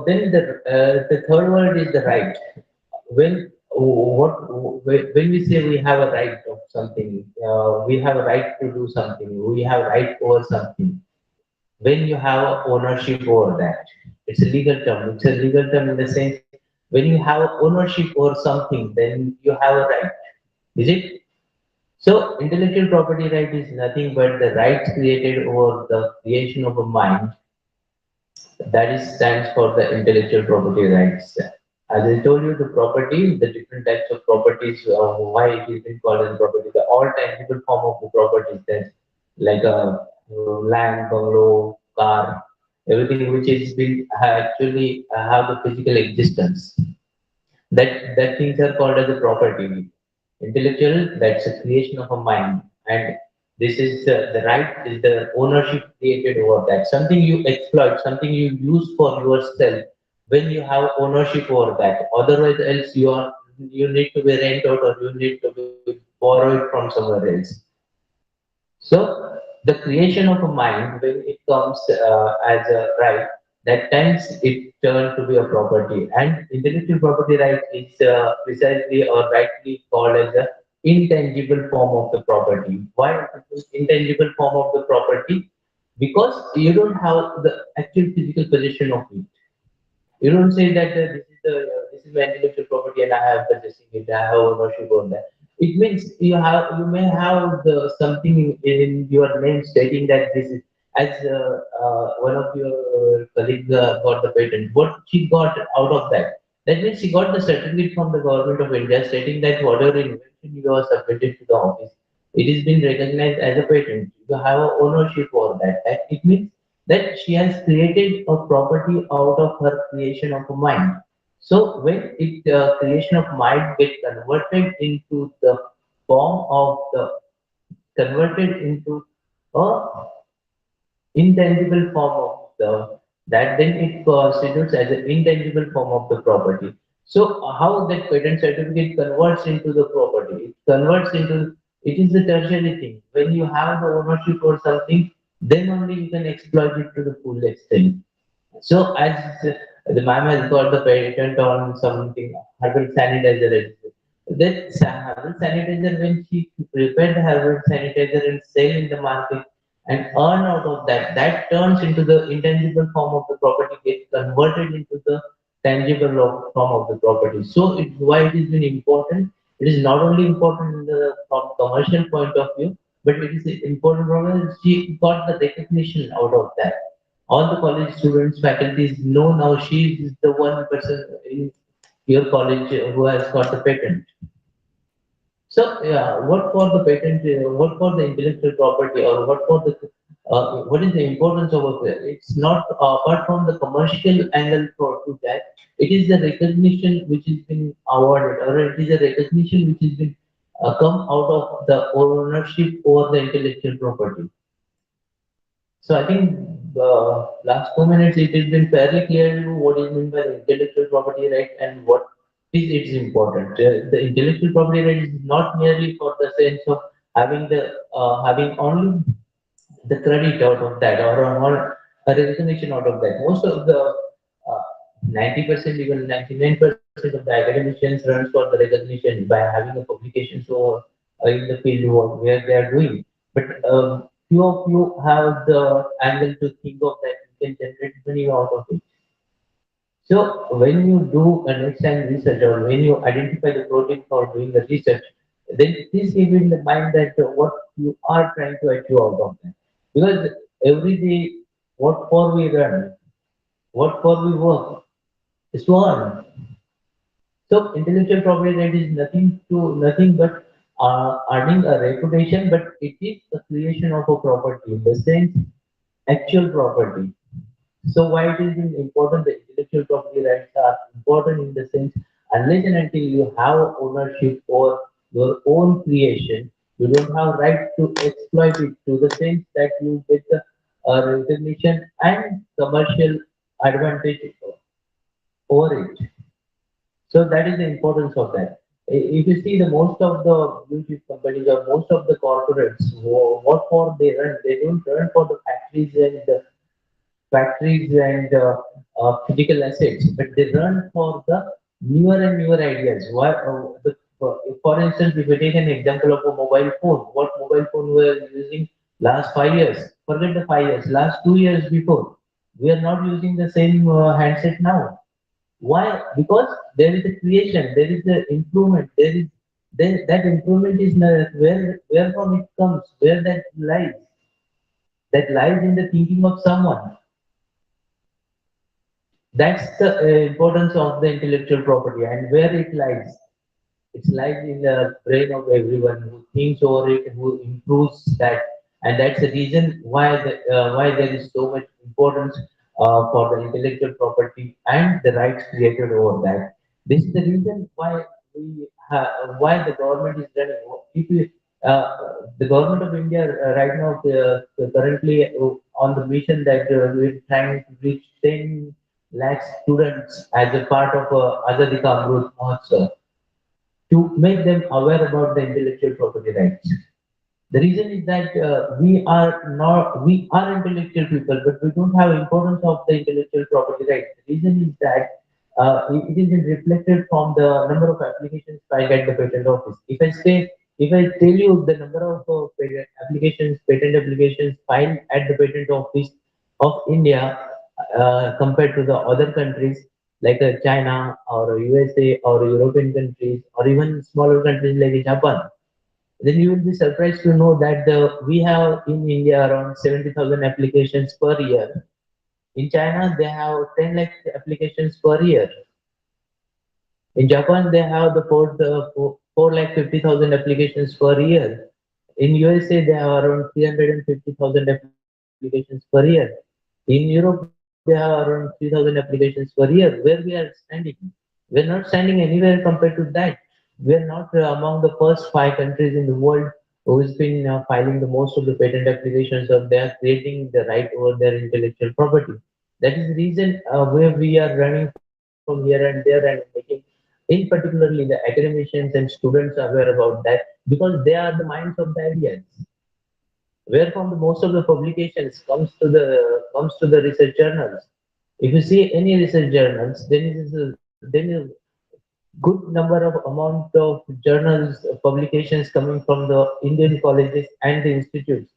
Then the third word is the right. When we say we have a right of something, we have a right to do something. We have right over something. When you have ownership over that, it's a legal term. It's a legal term in the sense when you have ownership over something, then you have a right. Is it? So intellectual property right is nothing but the rights created over the creation of a mind that is stands for the intellectual property rights. As I told you, the property, the different types of properties, why it is been called as property, the all tangible form of the properties, that like a land, bungalow, car, everything which is been actually have the physical existence. That things are called as a property. Intellectual, that's a creation of a mind, and this is the right is the ownership created over that. Something you exploit, something you use for yourself. When you have ownership over that, otherwise else you need to be rent out or you need to be borrow it from somewhere else. So the creation of a mind, when it comes as a right, that times it turned to be a property. And intellectual property right is precisely or rightly called as a intangible form of the property. Why it is intangible form of the property? Because you don't have the actual physical possession of it. You don't say that this is my intellectual property and I have possessing it. I have ownership on that. It means you may have something in your name stating that this is as one of your colleagues got the patent. What she got out of that? That means she got the certificate from the government of India stating that whatever invention you have submitted to the office, it is been recognized as a patent. You have a ownership for that. That it means that she has created a property out of her creation of a mind. So when it creation of mind get converted into the form of the converted into a intangible form of the that then it constitutes as an intangible form of the property. So how that patent certificate converts into the property? It converts into it is the tertiary thing. When you have the ownership or something, then only you can exploit it to the full extent. So as the ma'am has got the patent on something herbal sanitizer. That herbal sanitizer, when she prepared the herbal sanitizer and sell in the market and earn out of that, that turns into the intangible form of the property, gets converted into the tangible form of the property. So it's why it is been important. It is not only important in the from commercial point of view, but it is important because she got the recognition out of that. All the college students, faculties know now she is the one person in your college who has got the patent. So, yeah, what for the patent, what for the intellectual property, or what for the what is the importance of it? It's not apart from the commercial angle for to that. It is the recognition which has been awarded, or it is a recognition which has been come out of the ownership over the intellectual property. So I think last 2 minutes it has been fairly clear what is meant by the intellectual property right and what is its important. The intellectual property right is not merely for the sense of having the having only the credit out of that or a recognition out of that. Most of the 90%, even 99% of the academicians runs for the recognition by having a publication so in the field where they are doing. But few of you have the angle to think of that you can generate money out of it. So when you do a next time research or when you identify the protein for doing the research, then please keep in the mind that what you are trying to achieve out of that. Because every day, what for we run, what for we work, is to earn. So intellectual property right is nothing but earning a reputation, but it is the creation of a property in the sense actual property. So why it is important? The intellectual property rights are important in the sense unless and until you have ownership over your own creation, you don't have right to exploit it to the sense that you get the recognition and commercial advantage over it. So that is the importance of that. If you see the most of the blue chip companies or most of the corporates, what for they run? They don't run for the factories and physical assets, but they run for the newer and newer ideas. For instance, if we take an example of a mobile phone, what mobile phone we are using last 5 years, forget the 5 years, last 2 years before, we are not using the same handset now. Why? Because there is a creation, there is the improvement, that improvement is where from it comes, where that lies in the thinking of someone. That's the importance of the intellectual property and where it lies. It lies in the brain of everyone who thinks over it, who improves that, and that's the reason why there is so much importance for the intellectual property and the rights created over that. This is the reason why the government is running. If you, the government of India right now currently on the mission that we're trying to reach 10 lakh students as a part of Azadi Ka Amrut Mahotsav to make them aware about the intellectual property rights. The reason is that we are intellectual people, but we don't have importance of the intellectual property rights. The reason is that it is reflected from the number of applications filed at the patent office. If I say If I tell you the number of patent applications filed at the patent office of India compared to the other countries like China or USA or European countries or even smaller countries like Japan, then you will be surprised to know that we have in India around 70,000 applications per year. In China, they have 10 lakh applications per year. In Japan, they have the 4 lakh 50,000 applications per year. In USA, they have around 350,000 applications per year. In Europe, they have around 3,000 applications per year. Where we are standing? We're not standing anywhere compared to that. We're not among the first five countries in the world who's been filing the most of the patent applications or they are creating the right over their intellectual property. That is the reason where we are running from here and there and making, in particularly the academicians and students aware about that because they are the minds of the ideas. Where from the most of the publications comes to the research journals. If you see any research journals, then is good number of amount of journals publications coming from the Indian colleges and the institutes.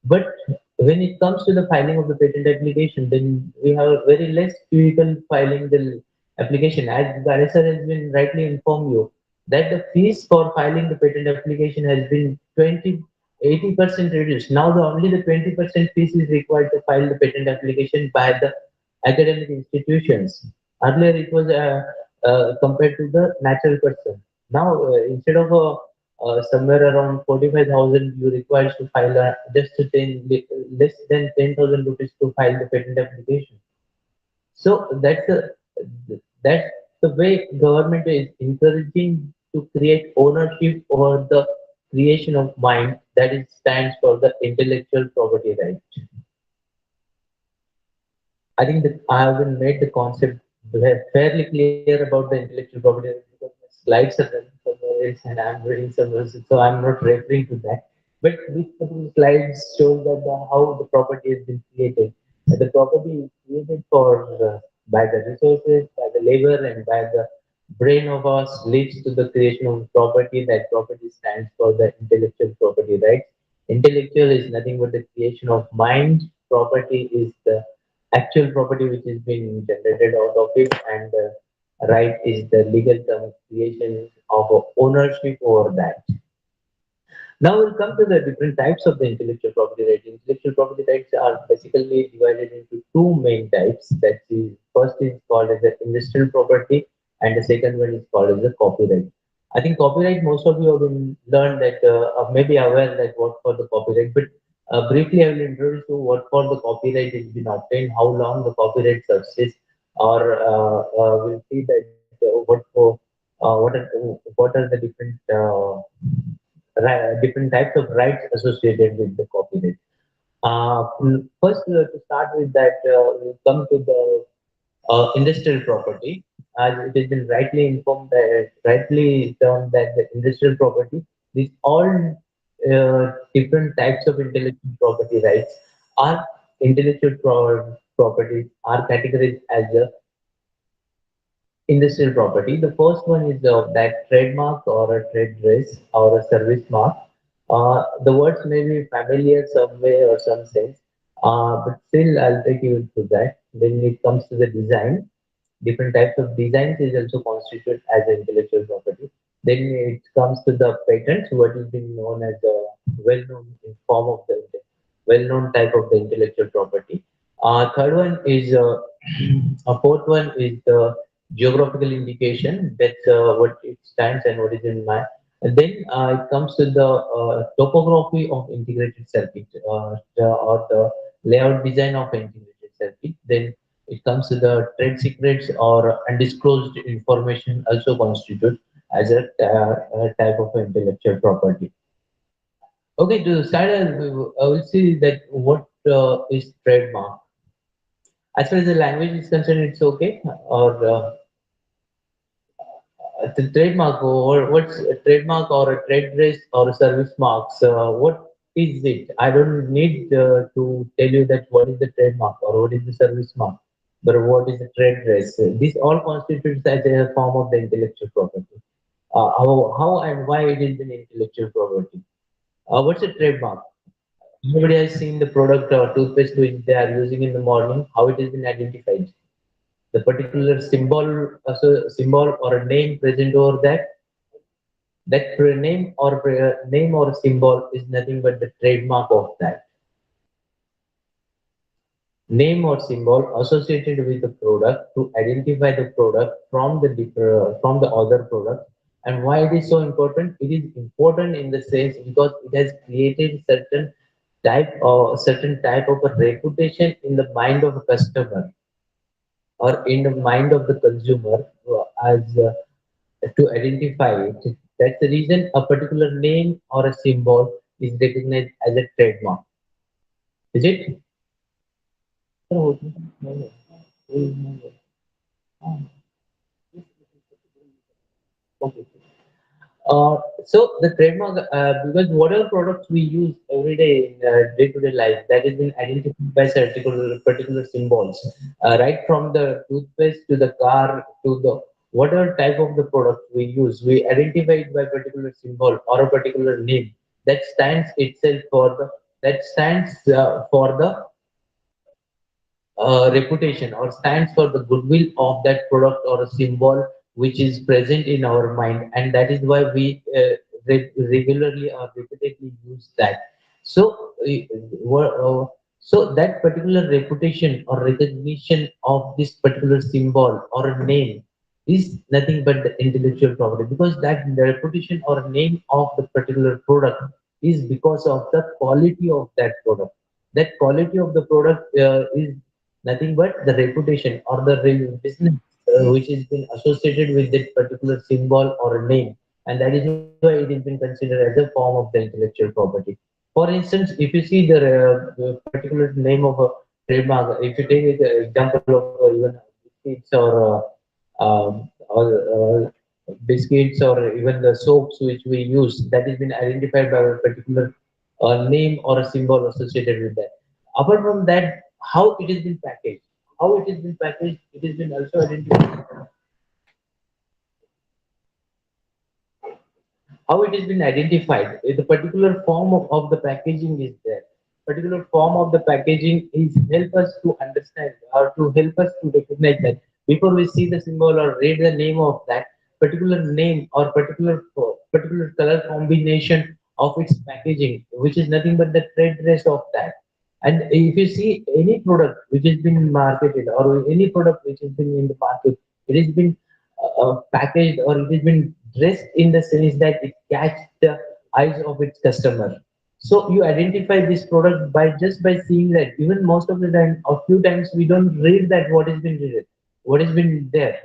But when it comes to the filing of the patent application, then we have very less people filing the application. As Garissa has been rightly informed you, that the fees for filing the patent application has been 80% reduced. Now the only the 20% fees is required to file the patent application by the academic institutions. Earlier it was compared to the natural person. Now instead of somewhere around 45,000 you require to file just to 10, less than 10,000 rupees to file the patent application. So that's the way government is encouraging to create ownership over the creation of mind that it stands for the intellectual property right. I think that I have been made the concept fairly clear about the intellectual property because my slides are running somewhere else and I'm reading somewhere else, so I'm not referring to that. But these particular slides show that how the property has been created. The property is created for by the resources, by the labor, and by the brain of us leads to the creation of property. That property stands for the intellectual property rights. Intellectual is nothing but the creation of mind. Property is the actual property which is being generated out of it, and right is the legal term creation of ownership over that. Now we'll come to the different types of the intellectual property rights. Intellectual property rights are basically divided into two main types. That is, first is called as the industrial property, and the second one is called as the copyright. I think copyright, most of you have been learned that, or maybe aware that what for the copyright, but briefly I will introduce you what for the copyright has been obtained, how long the copyright subsists, or we'll see that what are the different different types of rights associated with the copyright. First, to start with that, we come to the industrial property. As it has been rightly informed that, rightly termed that the industrial property, these all different types of intellectual property rights are properties are categorized as a industrial property. The first one is that trademark or a trade dress or a service mark. The words may be familiar some way or some sense, but still I'll take you into that. Then it comes to the design. Different types of designs is also constituted as intellectual property. Then it comes to the patents, what is being known as a well-known form of the well-known type of the intellectual property. Third one is a fourth one is the geographical indication. That's what it stands and what is in mind. And then it comes to the topography of integrated circuit or the layout design of integrated circuit. Then it comes to the trade secrets or undisclosed information also constitute as a type of intellectual property. Okay, to start, I will see that what is trademark. As far as the language is concerned, it's okay. Or the trademark, or what's a trademark or a trade dress or a service marks? What is it? I don't need to tell you that what is the trademark or what is the service mark, but what is the trade dress? This all constitutes as a form of the intellectual property. how and why it is an intellectual property. What's a trademark? Everybody has seen the product or toothpaste which they are using in the morning, how it has been identified. The particular symbol or a name present over that, name or symbol is nothing but the trademark of that. Name or symbol associated with the product to identify the product from from the other product. And why it is so important? It is important in the sense because it has created certain type of a reputation in the mind of a customer or in the mind of the consumer as to identify it. That's the reason a particular name or a symbol is recognized as a trademark. Is it? Okay. So the trademark, because whatever products we use every day in day-to-day life, that has been identified by particular symbols, right from the toothpaste to the car to the whatever type of the product we use, we identify it by particular symbol or a particular name that stands itself for the that stands for the reputation or stands for the goodwill of that product or a symbol which is present in our mind, and that is why we regularly or repeatedly use that. So so that particular reputation or recognition of this particular symbol or a name is nothing but the intellectual property, because that reputation or name of the particular product is because of the quality of that product. That quality of the product is nothing but the reputation or the business which has been associated with that particular symbol or a name, and that is why it has been considered as a form of the intellectual property. For instance, if you see the particular name of a trademark, if you take the example of even biscuits biscuits or even the soaps which we use, that has been identified by a particular name or a symbol associated with that. Apart from that, how it has been packaged, it has been also identified how it has been identified. The particular form of the packaging is there. Particular form of the packaging is help us to understand or to help us to recognize that before we see the symbol or read the name of that particular name or particular color combination of its packaging, which is nothing but the trade dress of that. And if you see any product which has been marketed or any product which has been in the market, it has been packaged or it has been dressed in the sense that it catches the eyes of its customer. So you identify this product by just by seeing that. Even most of the time, a few times we don't read that what has been read, what has been there.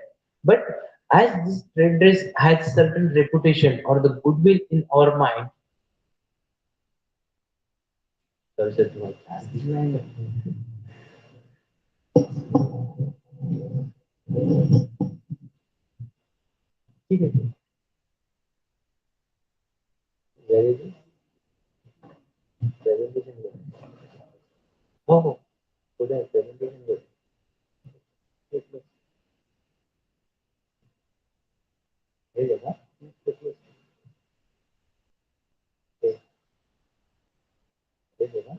But as this trade dress has certain reputation or the goodwill in our mind, sorry, sir, to my class. Where is it? Presentation. Oh, good presentation. Good. Yes, yes. Here you go. Yes, yes. Okay. Here you go.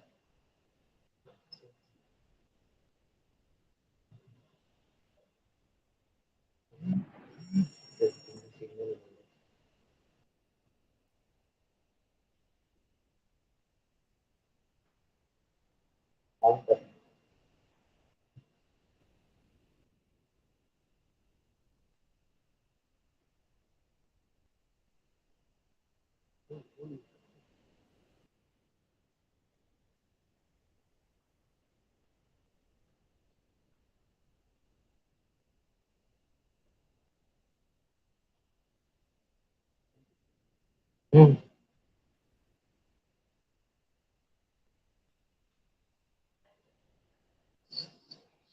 Yes, signal. On. Hmm.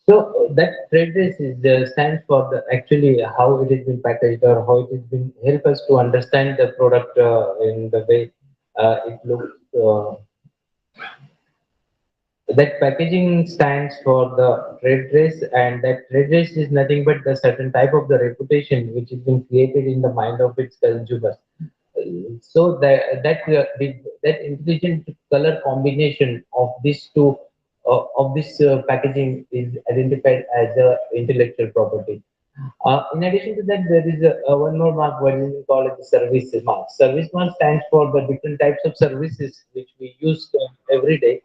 So that trade dress is stands for the actually how it has been packaged or how it has been help us to understand the product in the way it looks. That packaging stands for the trade dress, and that trade dress is nothing but the certain type of the reputation which has been created in the mind of its consumers. So that intelligent color combination of these two of this packaging is identified as a intellectual property. In addition to that, there is one more mark, what we call it the service mark. Service mark stands for the different types of services which we use every day.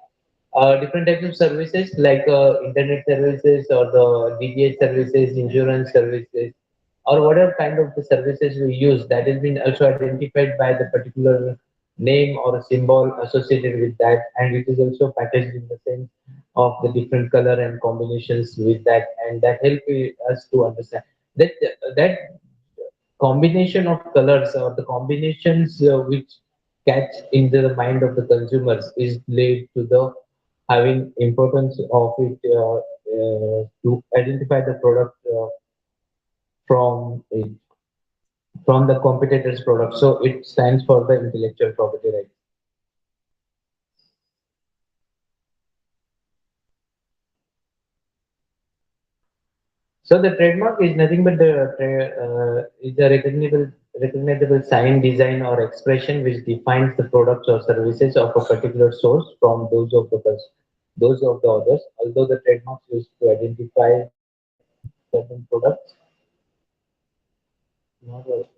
Different types of services like internet services or the DTH services, insurance services, or whatever kind of the services we use, that has been also identified by the particular name or a symbol associated with that, and it is also packaged in the sense of the different color and combinations with that, and that help us to understand that that combination of colors or the combinations which catch into the mind of the consumers is laid to the having importance of it to identify the product from it, from the competitor's product. So it stands for the intellectual property right. So the trademark is nothing but is a recognizable sign, design, or expression which defines the products or services of a particular source from those of the others. Although the trademarks used to identify certain products, not all.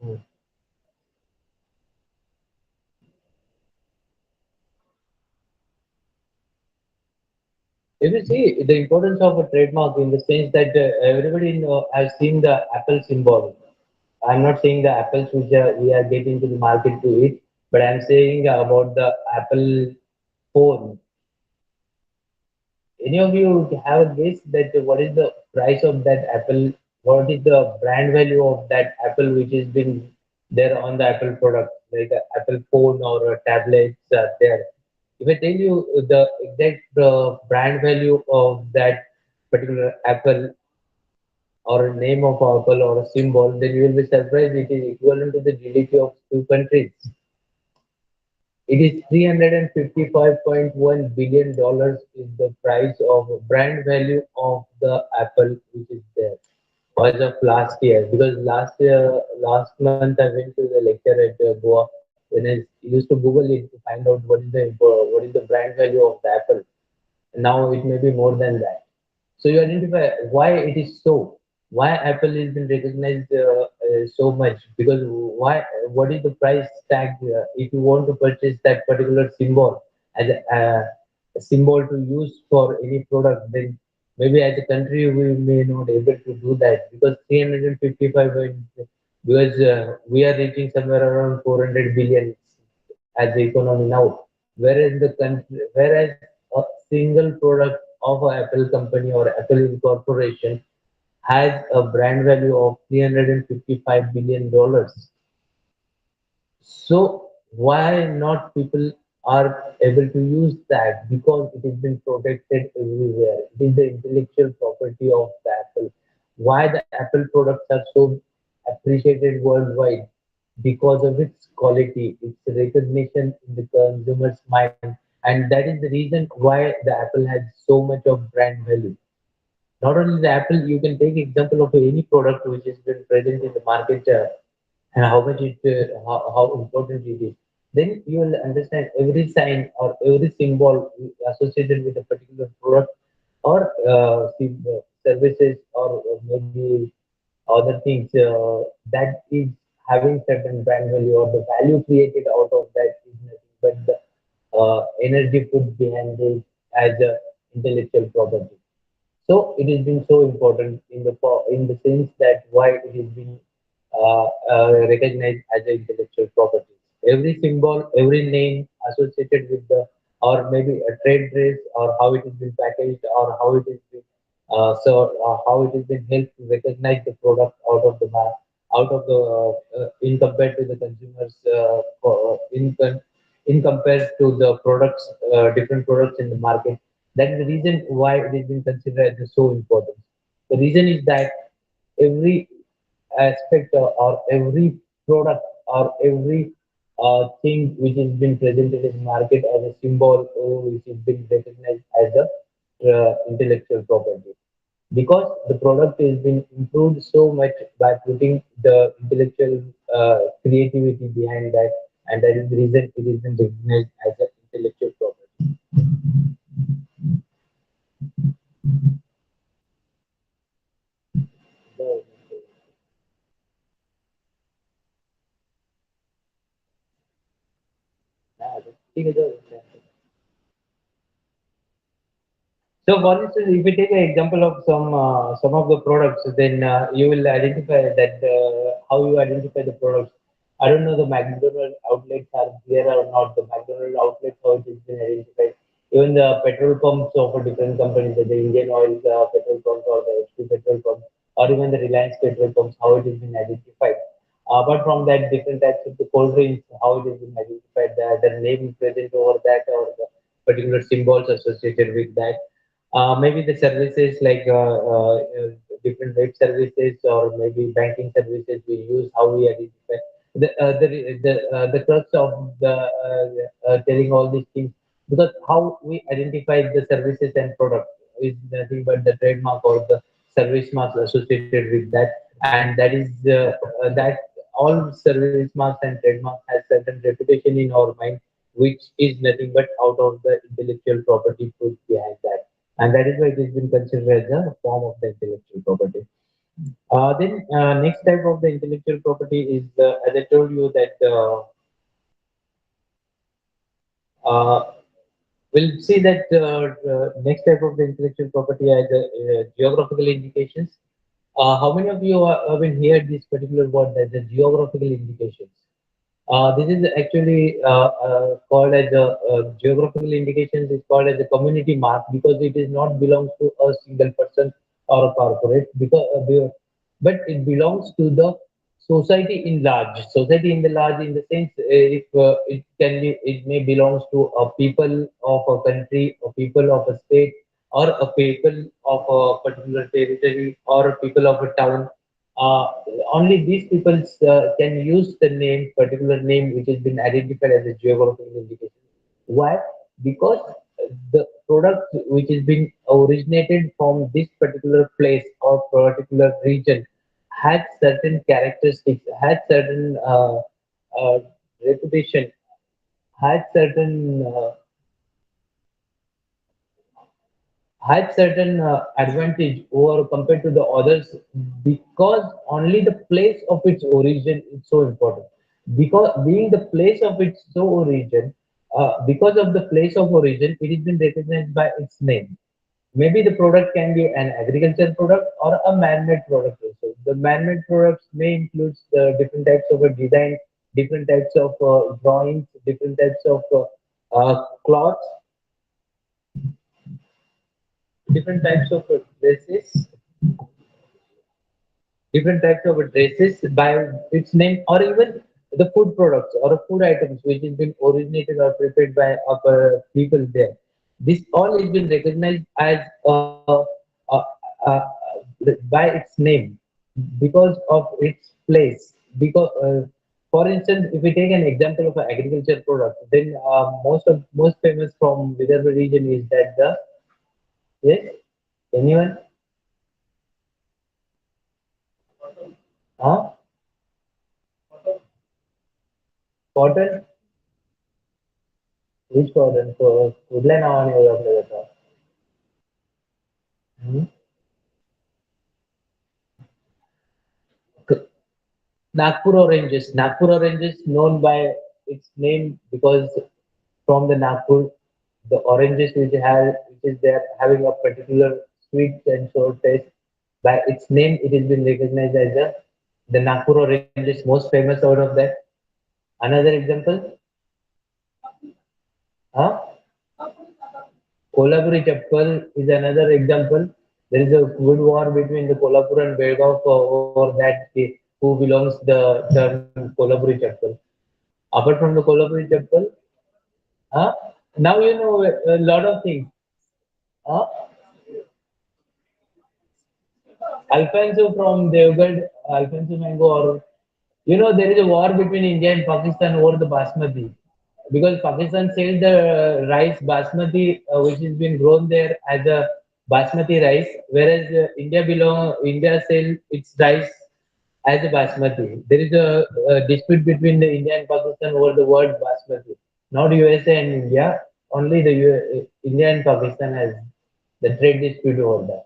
Hmm. If you see the importance of a trademark in the sense that everybody has seen the Apple symbol. I'm not saying the apples which we are getting to the market to eat, but I'm saying about the Apple phone. Any of you have a guess that what is the price of that Apple? What is the brand value of that Apple which has been there on the Apple product, like a Apple phone or a tablet there? If I tell you the exact brand value of that particular Apple or a name of Apple or a symbol, then you will be surprised it is equivalent to the GDP of two countries. It is $355.1 billion is the price of brand value of the Apple which is there as of last year. Because last month I went to the lecture at Goa when I used to Google it to find out what is the brand value of the Apple. Now it may be more than that. So you identify why it is so. Why Apple has been recognized so much? Because why? What is the price tag if you want to purchase that particular symbol as a symbol to use for any product? Then maybe as a country we may not able to do that because 355 because we are reaching somewhere around 400 billion as the economy now. Whereas a single product of a Apple company or Apple Corporation has a brand value of $355 billion. So why not people are able to use that? Because it has been protected everywhere. It is the intellectual property of the Apple. Why the Apple products are so appreciated worldwide? Because of its quality, its recognition in the consumer's mind, and that is the reason why the Apple has so much of brand value. Not only the Apple, you can take example of any product which has been present in the market and how important it is. Then you will understand every sign or every symbol associated with a particular product or services or maybe other things that is having certain brand value or the value created out of that is nothing but the energy put behind it as a intellectual property. So it has been so important in the sense that why it has been recognized as an intellectual property. Every symbol, every name associated with the or maybe a trade dress or how it has been packaged or how it has been how it has been helped to recognize the product out of the in compared to the consumers in compared to the products different products in the market That is the reason why it has been considered as so important. The reason is that every aspect or every product or every thing which has been presented in the market as a symbol or which has been recognized as a intellectual property, because the product has been improved so much by putting the intellectual creativity behind that, and that is the reason it has been recognized as an intellectual property. So, for instance, if we take an example of some of the products, then you will identify that how you identify the products. I don't know the McDonald's outlets are there or not. The McDonald's outlets how it has been identified. Even the petrol pumps of a different companies, the Indian Oil petrol pumps or the HP petrol pumps, or even the Reliance petrol pumps, how it has been identified. Apart from that, different types of the cold drinks, how it has been identified, the name present over that or the particular symbols associated with that. Maybe the services like different web services or maybe banking services we use, how we identify the crux of the telling all these things, because how we identify the services and product is nothing but the trademark or the service marks associated with that, and that is that all service marks and trademarks has certain reputation in our mind, which is nothing but out of the intellectual property put behind that, and that is why it has been considered as a form of the intellectual property. Then next type of the intellectual property is as I told you that uh, we'll see that next type of the intellectual property are the geographical indications. How many of you have been heard this particular word as the geographical indications? This is actually called as a geographical indications is called as a community mark because it is not belongs to a single person or a corporate because but it belongs to the society in large. Society in the large in the sense if it can be it may belongs to a people of a country, a people of a state, or a people of a particular territory, or a people of a town. uh, Only these people can use the name, particular name, which has been identified as a geographical indication. Why? Because the product which has been originated from this particular place or particular region had certain characteristics, had certain uh, reputation, had certain advantage over compared to the others, because only the place of its origin is so important, because being the place of its so origin, because of the place of origin it has been recognized by its name. Maybe the product can be an agriculture product or a man-made product also. The man-made products may include the different types of design, different types of drawings, different types of cloths, different types of dresses, different types of dresses by its name, or even the food products or food items which has been originated or prepared by people there. This all has been recognized as uh, uh, by its name because of its place. Because, for instance, if we take an example of an agriculture product, then most famous from Vidarbha region is that the yes, anyone, huh? Cotton. Which cotton? So कुठल्या नावाने ओळखलं जातं? Hmm? Nagpur oranges. Nagpur oranges known by its name because from the Nagpur, the oranges which is there having a particular sweet and sour taste. By its name, it has been recognized as the Nagpur oranges most famous out of that. Another example, huh? Kolhapuri chappal is another example. There is a good war between the Kolhapur and Belgaum over that who belongs the term Kolhapuri chappal. Apart from the Kolhapuri chappal, huh? Now you know a lot of things. Uh, Alfonso from Devgad, Alfonso Mango, or there is a war between India and Pakistan over the basmati because Pakistan sells the rice basmati, which has been grown there as a basmati rice, whereas India sell its rice as a basmati. There is a dispute between the India and Pakistan over the word basmati, not USA and India. Only India and Pakistan has the trade dispute over that.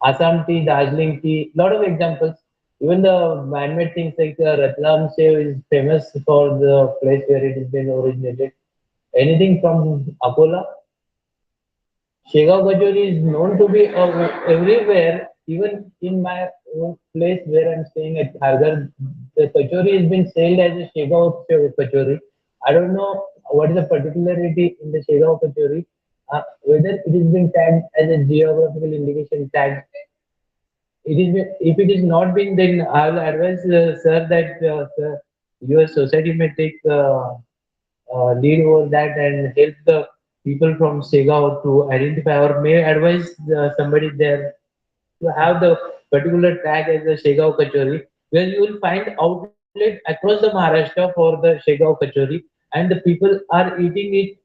Assam tea, Darjeeling tea, lot of examples. Even the man-made things like Ratlam Sev is famous for the place where it has been originated. Anything from Akola, Shega Kachori is known to be everywhere. Even in my own place where I'm staying at Kharghar, the kachori has been sold as a Shega Kachori. I don't know what is the particularity in the Shega Kachori, whether it has been tagged as a geographical indication tag. If it is not been, then I'll advise sir that sir, your society may take lead over that and help the people from Segaon to identify or may advise somebody there to have the particular tag as a Segaon Kachori, where you will find outlet across the Maharashtra for the Segaon Kachori, and the people are eating it.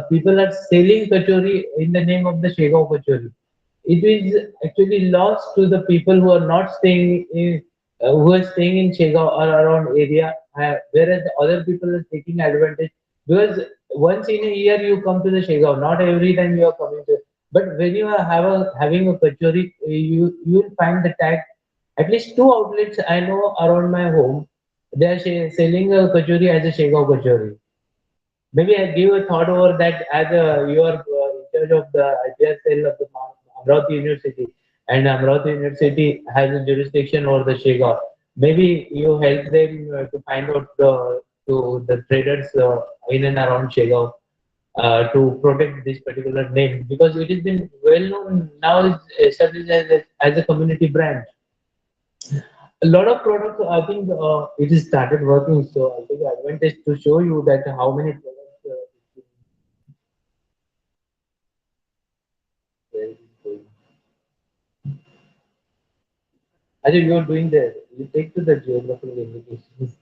People are selling Kachori in the name of the Segaon Kachori. It is actually lost to the people who are not staying in, who are staying in Shega or around area, whereas the other people are taking advantage because once in a year you come to the Shega, not every time you are coming to. But when you are having a kachori, you will find the tag. At least two outlets I know around my home, they are selling a kachori as a Shega kachori. Maybe I give a thought over that as you are in charge of the IPR cell of the Amravati University, and Amravati University has a jurisdiction over the Shega. Maybe you help them to find out to the traders in and around Shega to protect this particular name because it has been well known now it's established as a community brand. A lot of products, I think it is started working. So I think the advantage to show you that how many products I think you're doing this. You take to the geographical indications.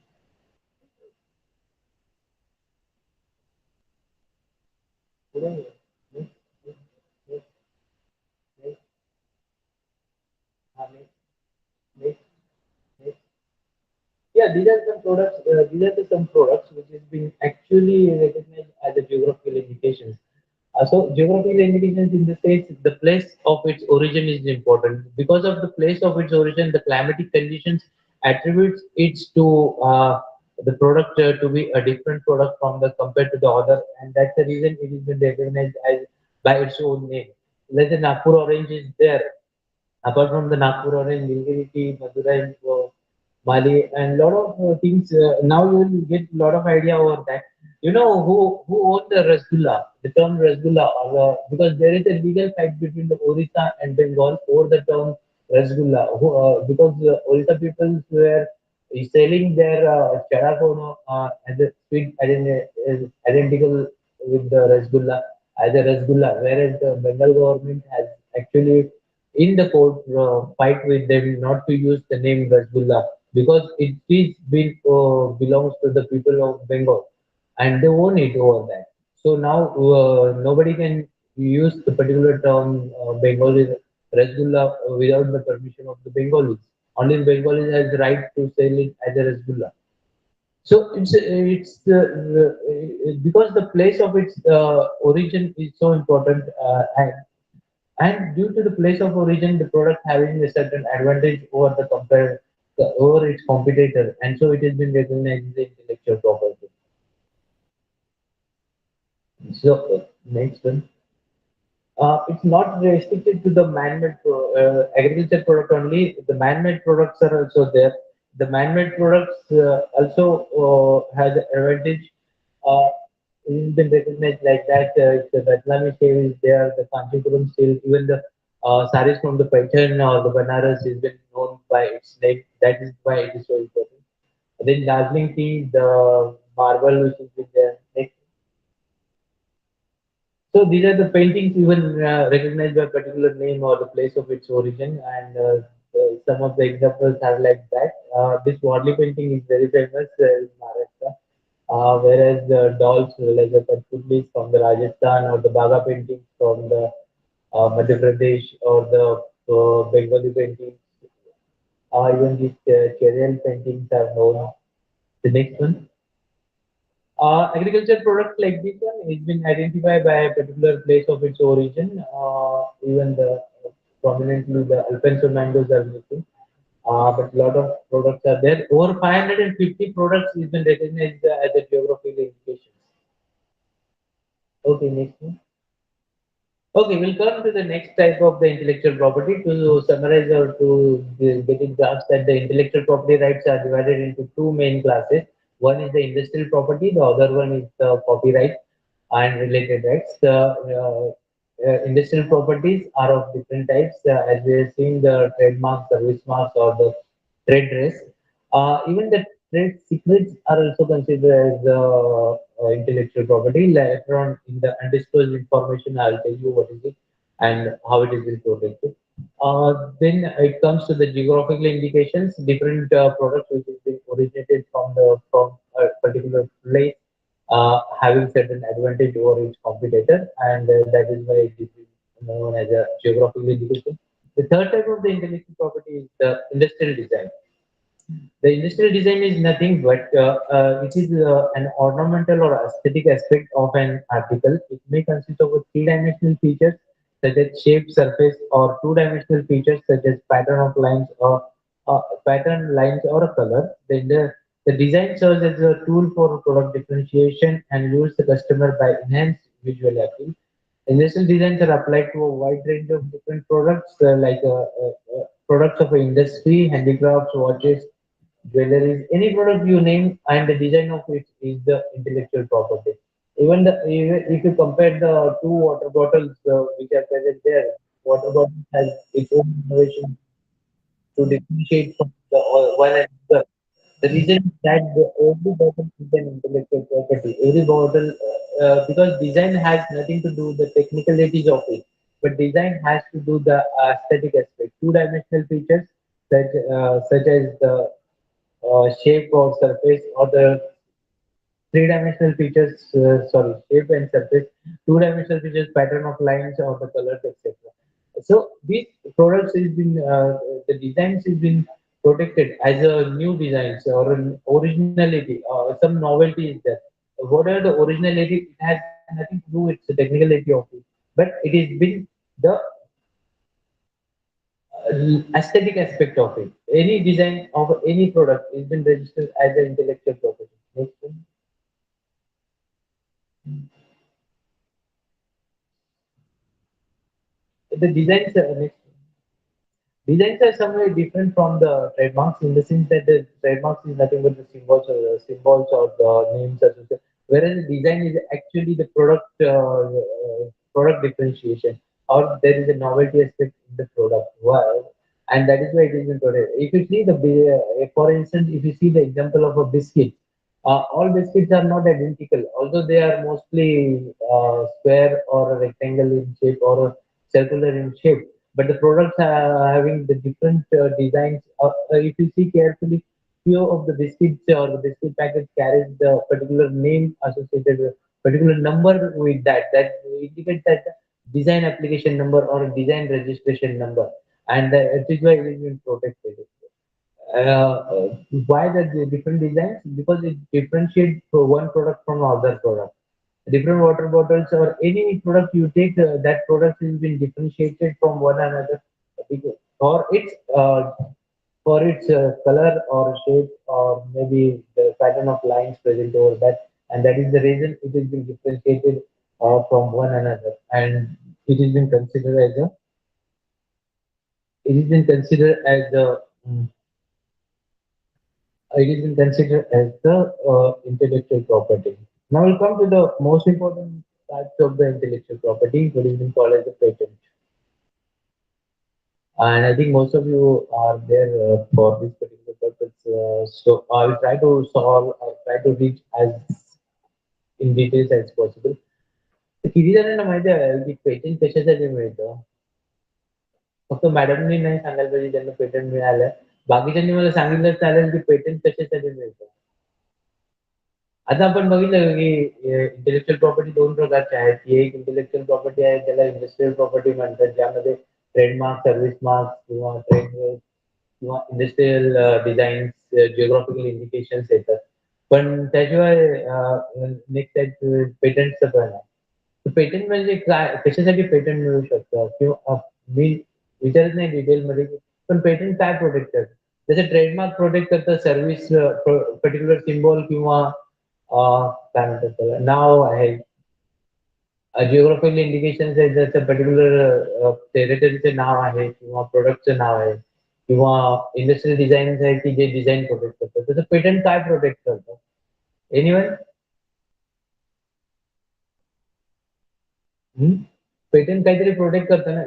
Next, next, next, next, next, next, next. Yeah, these are some products. These are the some products which has been actually recognized as a geographical indications. So geographical indications in the states, the place of its origin is important. Because of the place of its origin, the climatic conditions attributes it to the product to be a different product from the compared to the other, and that's the reason it has been recognized as by its own name. Let's say Nagpur orange is there. Apart from the Nagpur orange, Nilgiri tea, Madurai, Mali, and lot of things. Now you will get a lot of idea over that. You know who owns the Rasgulla, the term Rasgulla, because there is a legal fight between the Orissa and Bengal over the term Rasgulla. Because Orissa people were selling their charakono as a sweet identical with the Rasgulla as a Rasgulla, whereas the Bengal government has actually in the court fight with them not to use the name Rasgulla because it is been belongs to the people of Bengal and they own it over that. So now nobody can use the particular term Bengali Rasgulla without the permission of the Bengalis. Only the Bengalis has the right to sell it as a Rasgulla. So it's because the place of its origin is so important, and due to the place of origin, the product having a certain advantage over over its competitor, and so it has been recognized as intellectual property. So next one. It's not restricted to the man-made agriculture product only. The man-made products are also there. The man-made products also has an advantage. It's been recognized like that. The Vietnamese steel is there. The Kanchipuram steel, even the saris from the Paitan or the Banaras is been known by its name. That is why it is so important. Then Darjeeling tea, the marble which is been there. Next. So these are the paintings even recognized by a particular name or the place of its origin, and some of the examples are like that. This Wadli painting is very famous in Maharashtra, whereas the dolls like the Kathpulis from the Rajasthan or the Baga paintings from the Madhya Pradesh or the Bengali paintings, even these Cheryl paintings are known. The next one. Agriculture products like this one has been identified by a particular place of its origin. Even the prominently the Alfonso mangoes are missing, but a lot of products are there. Over 550 products has been recognized as a geographical indication. Okay, next one. Okay, we'll come to the next type of the intellectual property. To summarize or to get it grasp that the intellectual property rights are divided into two main classes. One is the industrial property, the other one is the copyright and related rights. The industrial properties are of different types, as we have seen the trademarks, service marks, or the trade dress. Even the trade secrets are also considered as intellectual property. Later on in the undisclosed information, I'll tell you what is it and how it is been protected. Then it comes to the geographical indications, different products which has been originated from a particular place, having certain advantage over its competitor, and that is why it is known as a geographical indication. The third type of the intellectual property is the industrial design. The industrial design is nothing but it is an ornamental or aesthetic aspect of an article. It may consist of a three-dimensional features such as shape, surface, or two-dimensional features such as pattern lines or a color. Then the design serves as a tool for product differentiation and lures the customer by enhanced visual appeal. Industrial designs are applied to a wide range of different products, products of industry, handicrafts, watches, jewelry, any product you name, and the design of it is the intellectual property. Even if you compare the two water bottles which are present there, water bottle has its own innovation to differentiate from the one another. The reason is that every bottle is an intellectual property. Every bottle, because design has nothing to do with the technicalities of it, but design has to do the aesthetic aspect. Two-dimensional features such as the shape or surface or the three-dimensional features, shape and surface, two-dimensional features, pattern of lines or the colors, etc. So these products has been the designs has been protected as a new designs or an originality or some novelty is there. Whatever the originality, it has nothing to do with the technicality of it, but it has been the aesthetic aspect of it. Any design of any product has been registered as an intellectual property. Next one. The designs next. Designs are somewhat different from the trademarks in the sense that the trademarks is nothing but the symbols or the names associated, whereas the design is actually the product differentiation or there is a novelty aspect in the product. Wow. And that is why it is important. If you see for instance, if you see the example of a biscuit, all biscuits are not identical, although they are mostly square or a rectangle in shape or a circular in shape, but the products are having the different designs. If you see carefully, few of the biscuits or the biscuit packets carries the particular name associated with particular number with that. That indicates that design application number or design registration number, and it is why it is being protected. Why the different designs? Because it differentiates one product from other product. Different water bottles or any product you take, that product has been differentiated from one another for its color or shape or maybe the pattern of lines present over that, and that is the reason it has been differentiated from one another, and it has been considered as a it has been considered as a it is been considered as the intellectual property. Now we'll come to the most important types of the intellectual property, what is been called as the patent. And I think most of you are there for this particular purpose. So I'll try to solve, I'll try to reach as in details as possible. किती जणांना माहिती आहे की patent कशासाठी मिळतं? फक्त मॅडमनी नाही सांगायला पाहिजे ज्यांना पेटंट मिळालं. बाकीच्यांनी मला सांगितलं चालेल की पेटंट कशासाठी मिळतं. आता आपण बघितलं की इंटेलेक्च्युअल प्रॉपर्टी दोन प्रकारच्या आहेत. ही एक इंटेलेक्च्युअल प्रॉपर्टी आहे त्याला इंडस्ट्रियल प्रॉपर्टी म्हणतात, ज्यामध्ये ट्रेडमार्क, सर्व्हिस मार्क किंवा ट्रेड किंवा इंडस्ट्रियल डिझाईन्स, जिओग्राफिकल इंडिकेशन्स येतात. पण त्याशिवाय नेक्स्ट आहे पेटंटचं पण आहे. पेटंट म्हणजे काय, कशासाठी पेटंट मिळू शकतं किंवा मी विचारत नाही डिटेलमध्ये, पण पेटंट काय प्रोटेक्ट करतं? जसं ट्रेडमार्क प्रोटेक्ट करतं सर्व्हिस, पर्टिक्युलर सिम्बॉल किंवा काय म्हणतात त्याला नाव आहे. जिओग्राफिकल इंडिकेशन्स आहे, जसं पर्टिक्युलर टेरिटरीचं नाव आहे किंवा प्रोडक्टचं नाव आहे किंवा इंडस्ट्रियल डिझाईन्स आहे की जे डिझाईन प्रोटेक्ट करतं. तसं पेटंट काय प्रोटेक्ट करतं? एनिवन? पेटंट काहीतरी प्रोटेक्ट करतं ना.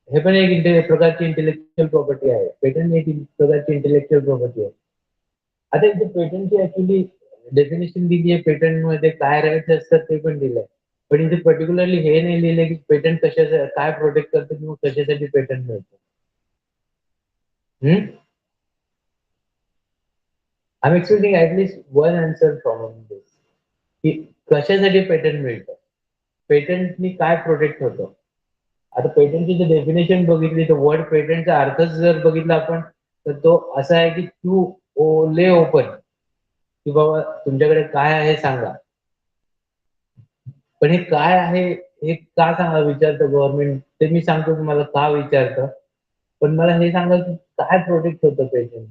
हे पण एक प्रकारची इंटेलेक्च्युअल प्रॉपर्टी आहे. पेटंट एक प्रकारची इंटेलेक्च्युअल प्रॉपर्टी आहे. आता इथे पेटंटची ऍक्च्युली डेफिनेशन दिली आहे, पेटंट मध्ये काय राईट्स असतात ते पण दिलंय. पण इथे पर्टिक्युलरली हे नाही लिहिलंय की पेटंट कशाचं काय प्रोटेक्ट करतं किंवा कशासाठी पेटंट मिळतं. I am expecting at least one answer from this की कशासाठी पेटंट मिळतं, पेटंटनी काय प्रोटेक्ट होतं. आता पेटंटची जर डेफिनेशन बघितली तर वर्ड पेटंटचा अर्थच जर बघितला आपण तर तो असा आहे की टू ले ओपन, की बाबा तुमच्याकडे काय आहे सांगा. पण हे काय आहे हे का सांगा विचारतं गव्हर्नमेंट, ते मी सांगतो तुम्हाला का विचारतं. पण मला हे सांगा की काय प्रोटेक्ट होतं पेटंट.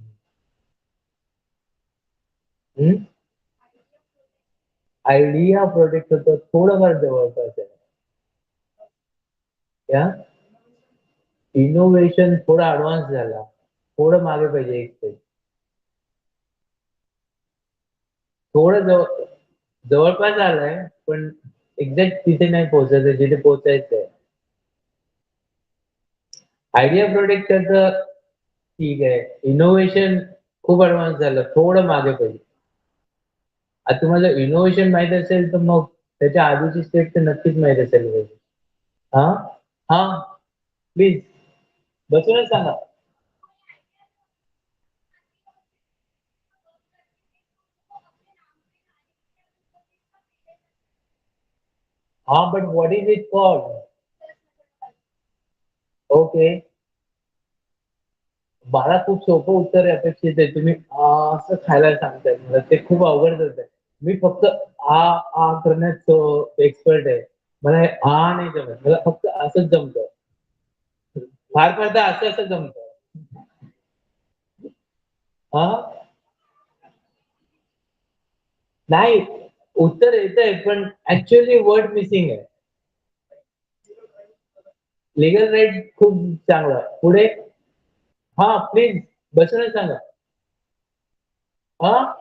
आयडिया प्रोटेक्ट होतं, थोडंफार जवळपास आहे. या इनोव्हेशन थोडा ऍडव्हान्स झाला, थोडं मागे पाहिजे एक स्टेप, थोडं जवळपास आलंय पण एक्झॅक्ट तिथे नाही पोहोचायचं जिथे पोहोचायचंय. आयडिया प्रोटेक्ट करतं, ठीक आहे. इनोव्हेशन खूप ऍडव्हान्स झालं, थोडं मागे पाहिजे. आता तुम्हाला इनोव्हेशन माहित असेल तर मग त्याच्या आधीची स्टेप तर नक्कीच माहित असेल पाहिजे. हा हा प्लीज बसूनच सांगा. हा but what is it called? Okay, मला खूप सोपं उत्तर अपेक्षित आहे. तुम्ही असं खायला सांगताय मला, ते खूप अवघड जात आहे. मी फक्त आ करण्यात एक्सपर्ट आहे. मला हे नाही जमत, मला फक्त असंच जमतं. फार फार तर असं असं जमतं. हा नाही, उत्तर येत आहे पण ऍक्च्युअली वर्ड मिसिंग आहे. लिगल राईट खूप चांगलं. पुढे हा प्लीज बसूनच सांगा. हा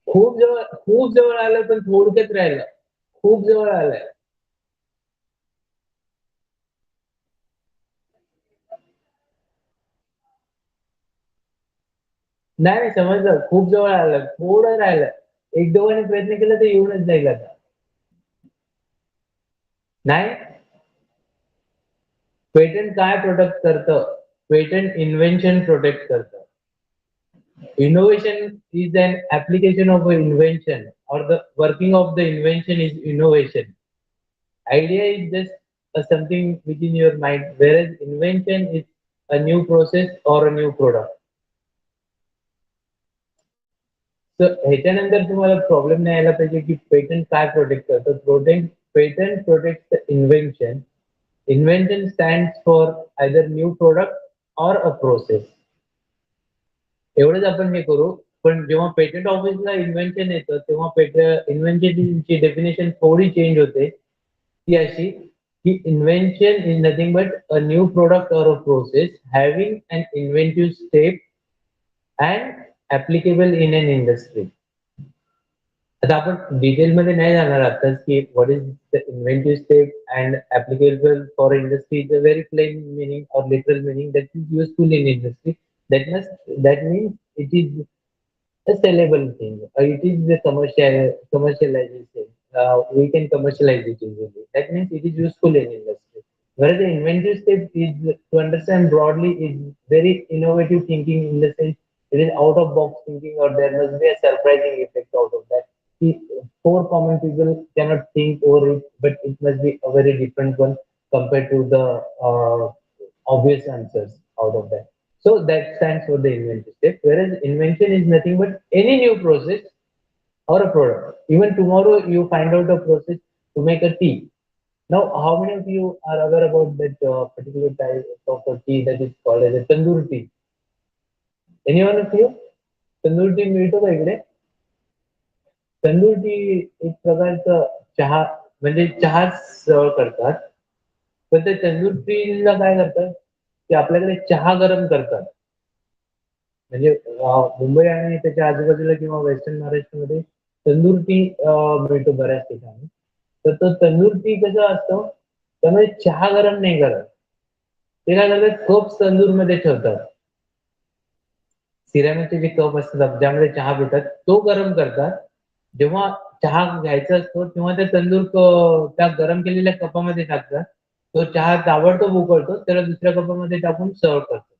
खूप जवळ आलं पण थोडक्यात राहिलं. खूप जवळ आलंय. नाही समजलं, खूप जवळ आलं, थोडं राहिलं. एक दोघांनी प्रयत्न केला तर येऊनच जाईल आता. नाही, पेटंट काय प्रोटेक्ट करतं? पेटंट इन्व्हेन्शन प्रोटेक्ट करतं. Innovation is an application of an invention or the working of the invention is innovation. Idea is just something within your mind, whereas invention is a new process or a new product. So ह्याच्यानंतर तुम्हाला problem नाही यायला पाहिजे की patent काय protect करतं. Patent protect the invention. Invention stands for either new product or a process. एवढंच आपण हे करू. पण जेव्हा पेटंट ऑफिसला इन्व्हेन्शन येतं तेव्हा इन्व्हेन्शनची डेफिनेशन थोडी चेंज होते. ती अशी की invention is nothing but a new product or a process having an inventive step and applicable in an industry. आता आपण डिटेलमध्ये नाही जाणार आताच की what is the inventive step and applicable for industry is a very plain meaning और literal meaning that is useful in industry. That means it is a sellable thing. It is the commercialization. We can commercialize it easily. That means it is useful in industry. Whereas the inventive step is to understand broadly is very innovative thinking in the sense it is out of box thinking or there must be a surprising effect out of that. If four common people cannot think over it, but it must be a very different one compared to the obvious answers out of that. So that stands for the inventive step. Whereas invention is nothing but any new process or a product. Even tomorrow you find out a process to make a tea. Now, how many of you are aware about that particular type of a tea that is called as a tandoor tea? Any one of you? Tandoor T मिळतो का इकडे? तंदूर T एक प्रकारचं चहा म्हणजे चहा सर्व करतात. पण ते तंदूर टीला काय करतात की आपल्याकडे चहा गरम करतात. म्हणजे मुंबई आणि त्याच्या आजूबाजूला किंवा वेस्टर्न महाराष्ट्रामध्ये तंदूर टी मिळतो बऱ्याच ठिकाणी. तर तो तंदूर टी कसं असतं त्यामध्ये चहा गरम नाही करत. ते काय करतात कप तंदूर मध्ये ठेवतात. सिरामिकचे जे कप असतात ज्यामध्ये चहा पितात तो गरम करतात. जेव्हा चहा घ्यायचा असतो तेव्हा ते तंदूर त्या गरम केलेल्या कपामध्ये टाकतात. तो चहा ताबडतोब उकळतो त्याला दुसऱ्या कपामध्ये टाकून सर्व करतात.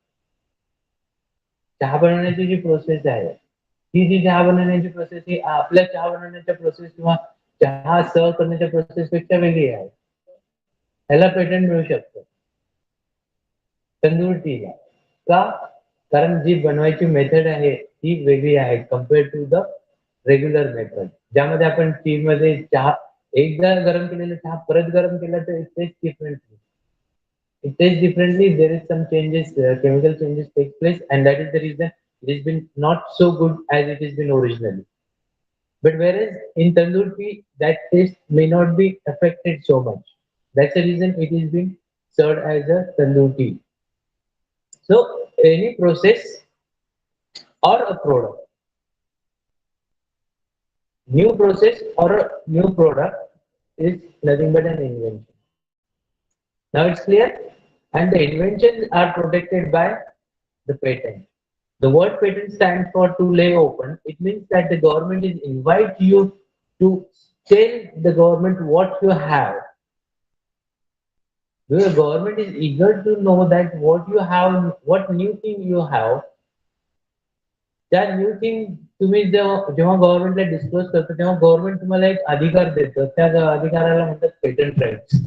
चहा बनवण्याची जी प्रोसेस आहे ही जी चहा बनवण्याची प्रोसेस ही आपल्या चहा बनवण्याच्या प्रोसेस किंवा चहा सर्व करण्याच्या प्रोसेस पेक्षा वेगळी आहे. ह्याला पेटंट मिळू शकतं तंदूर टीला. का? कारण जी बनवायची मेथड आहे ती वेगळी आहे compared to the regular method. ज्यामध्ये आपण टी मध्ये चहा एकदा गरम केलेला चहा परत गरम केला तर it taste differently. It tastes differently. There is some changes, chemical changes take place, and that is the reason it has been not so good as it has been originally. But whereas in tandoor tea, that taste may not be affected so much. That's the reason it is being served as a tandoor tea. So any process or a product, new process or a new product is nothing but an invention. Now it's clear, and the inventions are protected by the patent. The word patent stands for to lay open. It means that the government is invite you to tell the government what you have. The government is eager to know that what you have, what new thing you have. त्या new thing तुम्ही जेव्हा गव्हर्नमेंटला disclose करतो तेव्हा government तुम्हाला एक अधिकार देतं. त्या अधिकाराला म्हणतात पेटंट राईट्स.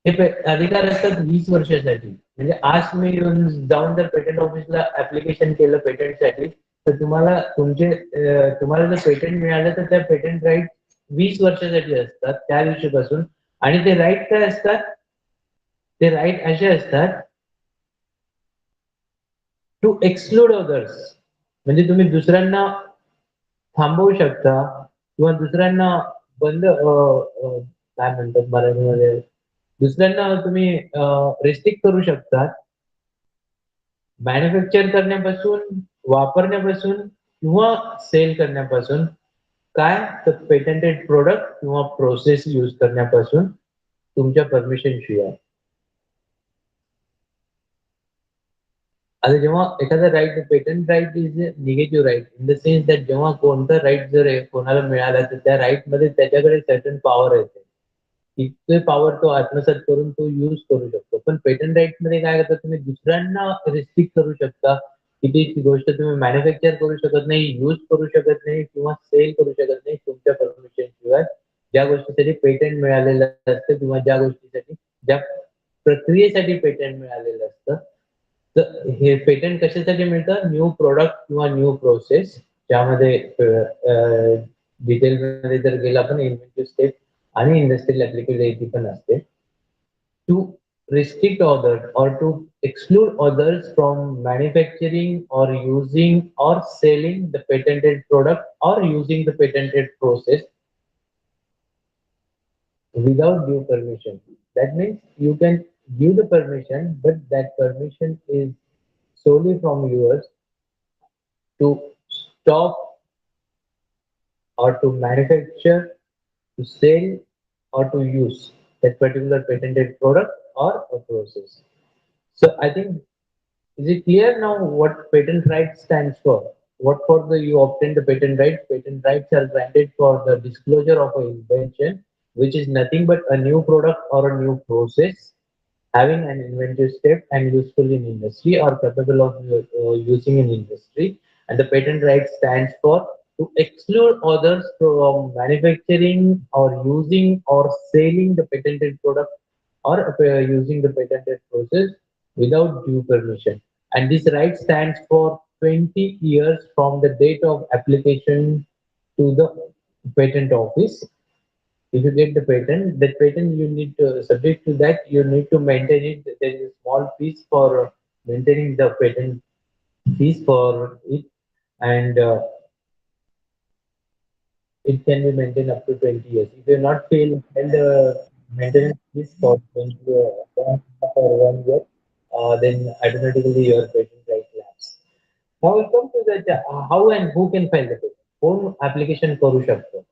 हे अधिकार असतात 20 वर्षासाठी. म्हणजे आज मी येऊन जाऊन जर पेटंट ऑफिसला ऍप्लिकेशन केलं पेटंटसाठी तर तुम्हाला जर पेटंट मिळालं तर त्या पेटंट राईट 20 वर्षासाठी असतात त्या दिवशीपासून. आणि ते राईट काय असतात? ते राईट असे असतात टू एक्सक्लूड अदर्स. म्हणजे तुम्ही दुसऱ्यांना थांबवू शकता किंवा दुसऱ्यांना बंद काय म्हणतात मराठीमध्ये दुसऱ्यांना तुम्ही रेस्ट्रिक्ट करू शकता मॅन्युफॅक्चर करण्यापासून, वापरण्यापासून किंवा सेल करण्यापासून. काय तर पेटंटेड प्रोडक्ट किंवा प्रोसेस यूज करण्यापासून तुमच्या परमिशन शिवाय. आता जेव्हा एखादा right patent right is negative right in the sense that जेव्हा कोणता राईट जर कोणाला मिळाला तर त्या राईट मध्ये त्याच्याकडे सर्टन पॉवर येते. इतके पॉवर तो आत्मसात करून तो यूज करू शकतो. पण पेटंट राईट मध्ये काय करतात तुम्ही दुसऱ्यांना रिस्ट्रिक्ट करू शकता. किती गोष्ट तुम्ही मॅन्युफॅक्चर करू शकत नाही, यूज करू शकत नाही किंवा सेल करू शकत नाही तुमच्या परमिशन शिवाय. ज्या गोष्टीसाठी पेटंट मिळालेलं असतं किंवा ज्या गोष्टीसाठी ज्या प्रक्रियेसाठी पेटंट मिळालेलं असतं. तर हे पेटंट कशासाठी मिळतं? न्यू प्रोडक्ट किंवा न्यू प्रोसेस. ज्यामध्ये डिटेलमध्ये जर गेला आपण इन्व्हेंटिव्ह स्टेप आणि इंडस्ट्रियल ऍप्लिकेबिलिटी पण असते. To restrict others or to exclude others from manufacturing or using or selling the patented product or using the patented process without due permission. That means you can give the permission, but that permission is solely from yours to stop or to manufacture, to sell or to use that particular patented product or a process. So I think, is it clear now what patent right stands for? what for the you obtain the patent rights? Patent rights are granted for the disclosure of an invention, which is nothing but a new product or a new process having an inventive step and useful in industry or capable of using in industry. And the patent right stands for to exclude others from manufacturing or using or selling the patented product or using the patented process without due permission. And this right stands for 20 years from the date of application to the patent office. If you get the patent, that patent you need to subject to that you need to maintain it. There is a small fees for maintaining the patent fees for it, and it can be maintained up to 20 years. If you not fail and the maintenance fees for 20 for 1 year, then automatically your patent right lapse. Now we come to the how and who can file the patent. कोण application करू शकतो?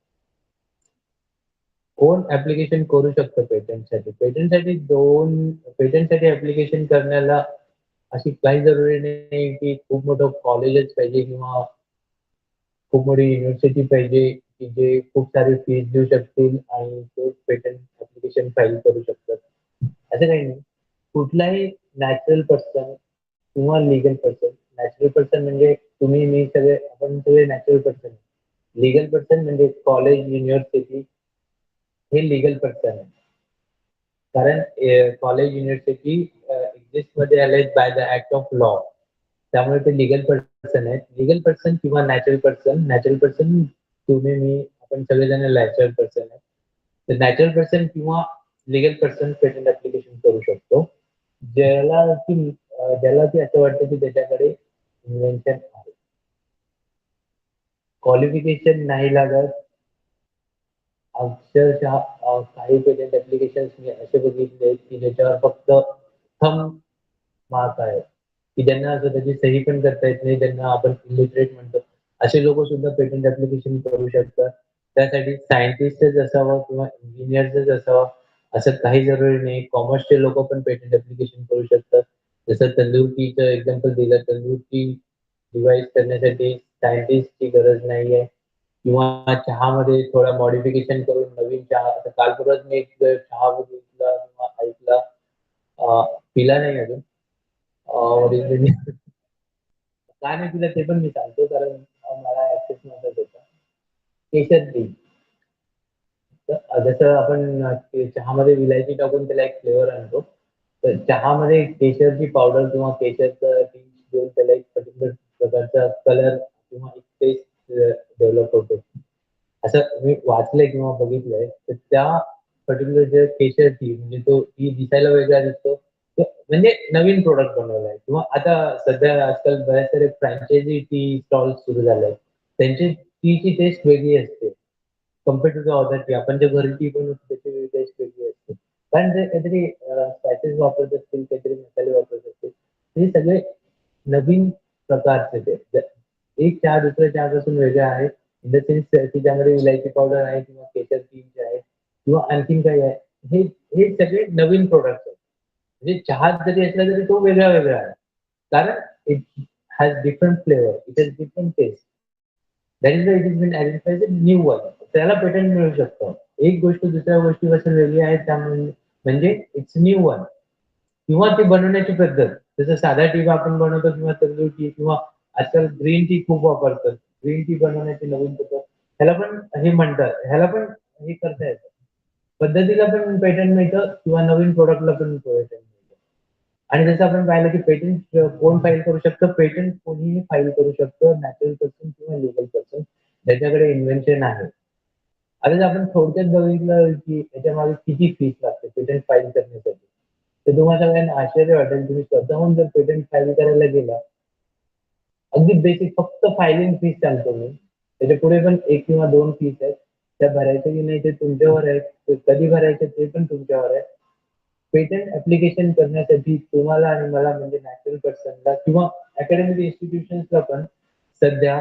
कोण application करू शकतो पेटंटसाठी? पेटंटसाठी पेटंटसाठी application करण्याला अशी काही जरुरी नाही की खूप मोठं कॉलेजच पाहिजे किंवा खूप मोठी युनिव्हर्सिटी पाहिजे की जे खूप सारे फीज देऊ शकतील आणि ते पेटंट ऍप्लिकेशन फाईल करू शकतात. असं काही नाही. कुठलाही नॅचरल पर्सन किंवा लिगल पर्सन, नॅचरल पर्सन म्हणजे तुम्ही मी सगळे आपण सगळे नॅचरल पर्सन. लिगल पर्सन म्हणजे कॉलेज युनिव्हर्सिटी हे लीगल पर्सन आहे. कारण कॉलेज युनिव्हर्सिटी एक्झिस्ट मध्ये आले by the act of law, त्यामुळे ते लीगल पर्सन आहेत. लीगल पर्सन किंवा नॅचरल पर्सन तुम्ही मी आपण सगळेजण नॅचरल पर्सन आहे. तर नॅचरल पर्सन किंवा लीगल पर्सन पेटंट ऍप्लिकेशन करू शकतो ज्याला की असं वाटतं की त्याच्याकडे इन्व्हेन्शन आहे. क्वालिफिकेशन नाही लागत. अक्षरशः काही पेटंट ऍप्लिकेशन मी असे बघितले की ज्याच्यावर फक्त थंब मार्क आहे की ज्यांना असं त्याची सही पण करता येत नाही, ज्यांना आपण इलिटरेट म्हणतो, असे लोक सुद्धा पेटंट ऍप्लिकेशन करू शकतात. त्यासाठी सायंटिस्टच असावं किंवा इंजिनियरच असावं असं काही जरुरी नाही. कॉमर्सचे लोक पण पेटंट ऍप्लिकेशन करू शकतात. जसं तंदुरुकीचं एक्झाम्पल दिलं, तंदुरुकी डिवाइस करण्यासाठी सायंटिस्टची गरज नाहीये किंवा चहामध्ये थोडं मॉडिफिकेशन करून नवीन चहा. आता काल परवाच मी एक चहा बघितला किंवा ऐकला, पिला नाही अजून. काय नाही पिला ते पण मी सांगतो कारण मला ऍक्सेस नव्हता त्याचा. केशर टी. जसं आपण चहामध्ये विलायची टाकून त्याला एक फ्लेवर आणतो, तर चहामध्ये केशरची पावडर किंवा केशरचं टी देऊन त्याला एक पर्टिक्युलर प्रकारचा कलर किंवा एक टेस्ट डेव्हलप होतो. असं मी वाचलंय किंवा बघितलंय. तर त्या पर्टिक्युलर जे केशर टी म्हणजे तो टी दिसायला वेगळा दिसतो, म्हणजे नवीन प्रोडक्ट बनवलाय. किंवा आता सध्या आजकाल बऱ्याच सारे फ्रँचायझी टी स्टॉल सुरू झाले. त्यांची टीची टेस्ट वेगळी असते compare to the other tea. आपण जे घरी टी बनवतो त्याची टेस्ट वेगळी असते, कारण ते काहीतरी स्पायसेस वापरत असतील, काहीतरी मसाले वापरत असतील. हे सगळे नवीन प्रकारचे ते एक चहा दुसऱ्या चहापासून वेगळा आहे. इन द सेन्स की त्यामध्ये इलायची पावडर आहे किंवा केशर टी आहे किंवा आणखीन काही आहे. हे हे सगळे नवीन प्रोडक्ट आहेत. म्हणजे चहात जरी असला तरी तो वेगळा वेगळा आहे, कारण it has different flavour, it has different taste. That is it is been identified new one. त्याला पेटंट मिळू शकतं. एक गोष्ट दुसऱ्या गोष्टीपासून वेगळी आहे त्यामुळे म्हणजे इट्स न्यू वन. किंवा ती बनवण्याची पद्धत, जसं साधा टी आपण बनवतो किंवा तंदूर टी किंवा आजकाल ग्रीन टी खूप वापरतात. ग्रीन टी बनवण्याची नवीन पद्धत, ह्याला पण हे म्हणतात, ह्याला पण हे करता येतं. पद्धतीला पण पेटंट मिळतं किंवा नवीन प्रोडक्टला पण पेटंट मिळतं. आणि जसं आपण पाहिलं की पेटंट कोण फाईल करू शकतं? पेटंट कोणीही फाईल करू शकतं, नॅचरल पर्सन किंवा लिगल पर्सन ज्याच्याकडे इन्व्हेन्शन आहे. आता जर आपण थोडक्यात बघितलं की याच्या मागे किती फीस लागते पेटंट फाईल करण्यासाठी, तर तुम्हाला सगळ्यांना आश्चर्य वाटेल. तुम्ही स्वतःहून जर पेटंट फाईल करायला गेला, अगदी बेसिक फक्त फायलिंग फीस सांगतो मी, त्याच्या पुढे पण एक किंवा दोन फीस आहेत. त्या भरायच्या की नाही ते तुमच्यावर आहे, ते कधी भरायचे ते पण तुमच्यावर आहे. पेटंट ऍप्लिकेशन करण्यासाठी तुम्हाला आणि मला म्हणजे नॅचरल पर्सनला किंवा अकॅडमिक इन्स्टिट्यूशन्सला पण सध्या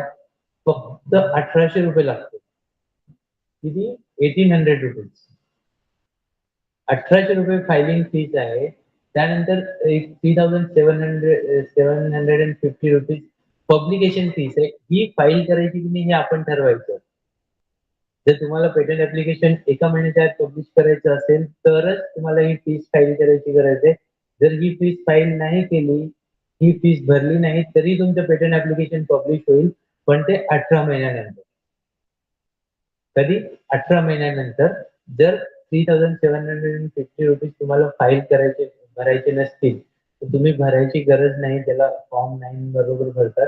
फक्त 1800 रुपये लागतो. किती? 1800 रुपीज. 1800 रुपये फायलिंग फीस आहे. त्यानंतर एक 3750 रुपीज पब्लिकेशन फीस आहे ही फाईल करायची की नाही हे आपण ठरवायचं. जर तुम्हाला पेटंट ऍप्लिकेशन एका महिन्याच्या आत पब्लिश करायचं असेल तरच तुम्हाला ही फीस फाईल करायची गरज आहे. जर ही फीस फाईल नाही केली, ही फीस भरली नाही तरी तुमचं पेटंट ऍप्लिकेशन पब्लिश होईल, पण ते 18 महिन्यानंतर. कधी? 18 महिन्यानंतर. जर 3,750 रुपीज तुम्हाला फाईल करायचे भरायचे नसतील तर तुम्ही भरायची गरज नाही. त्याला फॉर्म 9 बरोबर भरतात.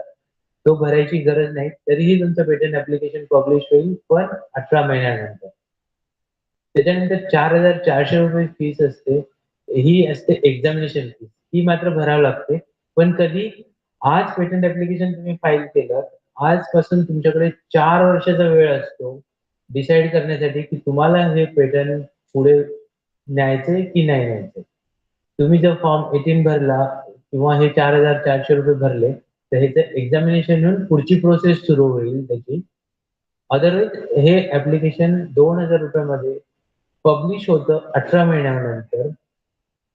तो भरायची गरज नाही तरीही तुमचं पेटंट ऍप्लिकेशन पब्लिश होईल, पण 18 महिन्यानंतर. त्याच्यानंतर 4,400 रुपये फीस असते. ही असते एक्झामिनेशन फीस. ही मात्र भरावी लागते. पण कधी? आज पेटंट ऍप्लिकेशन तुम्ही फाईल केलं, आजपासून तुमच्याकडे 4 वर्षाचा वेळ असतो डिसाईड करण्यासाठी की तुम्हाला हे पेटंट पुढे न्यायचंय की नाही न्यायचंय. तुम्ही जर फॉर्म 18 भरला किंवा हे 4,400 रुपये भरले तर ह्याचं एक्झामिनेशन होऊन पुढची प्रोसेस सुरू होईल त्याची. अदरवाईज हे ऍप्लिकेशन 2,000 रुपयामध्ये पब्लिश होतं 18 महिन्यानंतर.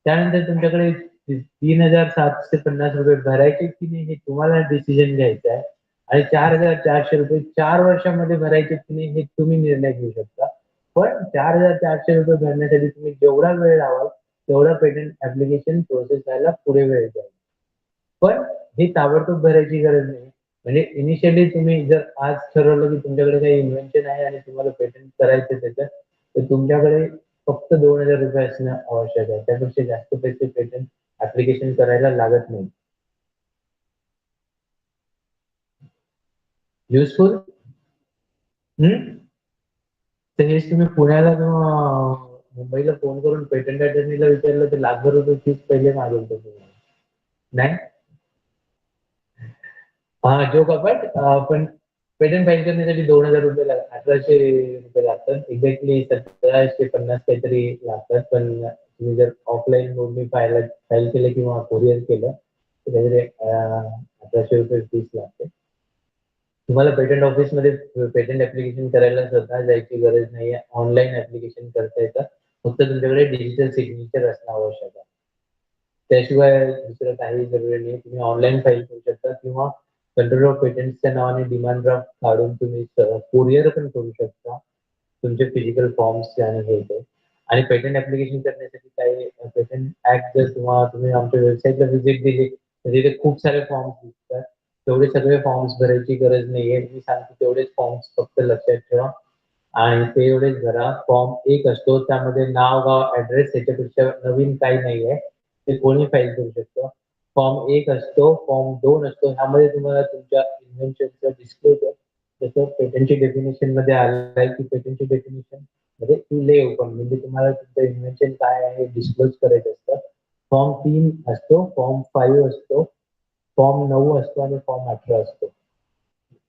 त्यानंतर तुमच्याकडे 3,750 रुपये भरायचे की नाही हे तुम्हाला डिसिजन घ्यायचा आहे. आणि 4,400 रुपये 4 वर्षामध्ये भरायचे की नाही हे तुम्ही निर्णय घेऊ शकता. पण 4,400 रुपये भरण्यासाठी तुम्ही जेवढा वेळ लावाल तेवढा पेटंट ऍप्लिकेशन प्रोसेस व्हायला पुढे वेळ जाईल. पण हे ताबडतोब भरायची गरज नाही. म्हणजे इनिशियली तुम्ही जर आज ठरवलं की तुमच्याकडे काही इन्व्हेन्शन आहे आणि तुम्हाला पेटंट करायचं त्याचं, तर तुमच्याकडे फक्त 2,000 रुपये असणं आवश्यक आहे. त्यापेक्षा जास्त पैसे पेटंट ऍप्लिकेशन करायला लागत नाही. युजफुल? तर हेच तुम्ही पुण्याला किंवा मुंबईला फोन करून पेटंट अटर्नीला विचारलं तर लाखभर रुपये फीस पहिले मागेल तो तुम्हाला. नाही? हा जोक अपार्ट, पण पेटंट फाईल करण्यासाठी 2,000 रुपये 1,800 रुपये लागतात. एक्झॅक्टली 1,750 काहीतरी लागतात. पण तुम्ही जर ऑफलाईन मोडनी फाईल केलं किंवा कोरिअर केलं तर काहीतरी 1,800 रुपये फीस लागते. तुम्हाला पेटंट ऑफिसमध्ये पेटंट ऍप्लिकेशन करायला स्वतः जायची गरज नाहीये. ऑनलाईन ऍप्लिकेशन करता येतं. फक्त तुमच्याकडे डिजिटल सिग्नेचर असणं आवश्यक आहे. त्याशिवाय दुसरं काही जरुरी नाही. तुम्ही ऑनलाईन फाईल करू शकता किंवा कंट्रोल ऑफ पेटंट्सच्या नावाने डिमांड ड्राफ्ट काढून तुम्ही कोरिअर पण करू शकता तुमचे फिजिकल फॉर्म्स आणि हे ते. आणि पेटंट ऍप्लिकेशन करण्यासाठी काही पेटंट ऍक्ट जर तुम्ही आमच्या वेबसाईटला व्हिजिट दिली तर तिथे खूप सारे फॉर्म्स दिसतात. तेवढे सगळे फॉर्म्स भरायची गरज नाहीये. मी सांगतो तेवढेच फॉर्म्स फक्त लक्षात ठेवा आणि ते एवढेच भरा. फॉर्म 1 असतो त्यामध्ये नाव, गाव, ऍड्रेस, त्याच्यापेक्षा नवीन काही नाहीये. ते कोणी फाईल करू शकतं. फॉर्म 1 असतो, फॉर्म 2 असतो. ह्यामध्ये तुम्हाला तुमच्या इन्व्हेन्शनचं डिस्क्लोजर, जसं पेटंटची डेफिनेशन मध्ये आलेलं आहे की पेटंटची डेफिनेशन मध्ये टू ले ओपन म्हणजे तुम्हाला तुमचं इन्व्हेन्शन काय आहे डिस्क्लोज करायचं असतं. फॉर्म 3 असतो, फॉर्म 5 असतो, फॉर्म 9 असतो आणि फॉर्म 18 असतो.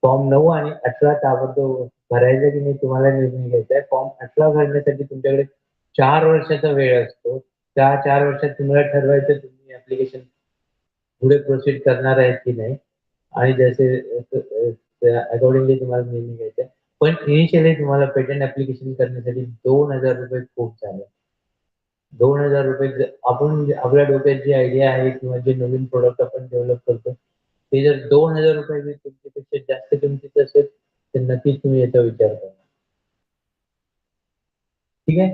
फॉर्म 9 आणि 18 ताबडतोब भरायचं की नाही तुम्हाला निर्णय घ्यायचा आहे. फॉर्म 18 भरण्यासाठी तुमच्याकडे 4 वर्षाचा वेळ असतो. त्या 4 वर्षात तुम्हाला ठरवायचं तुम्ही ऍप्लिकेशन पुढे प्रोसीड करणार आहेत की नाही आणि जसे अकॉर्डिंगली तुम्हाला निर्णय घ्यायचा आहे. पण इनिशियली तुम्हाला पेटंट ऍप्लिकेशन करण्यासाठी 2,000 रुपये खूप झाले. 2,000 रुपये आपण आपल्या डोक्यात जी आयडिया आहे किंवा जे नवीन प्रोडक्ट आपण डेव्हलप करतो ते जर 2,000 रुपये तुमच्यापेक्षा जास्त किमतीचं असेल तर नक्कीच तुम्ही याचा विचार करा. ठीक आहे?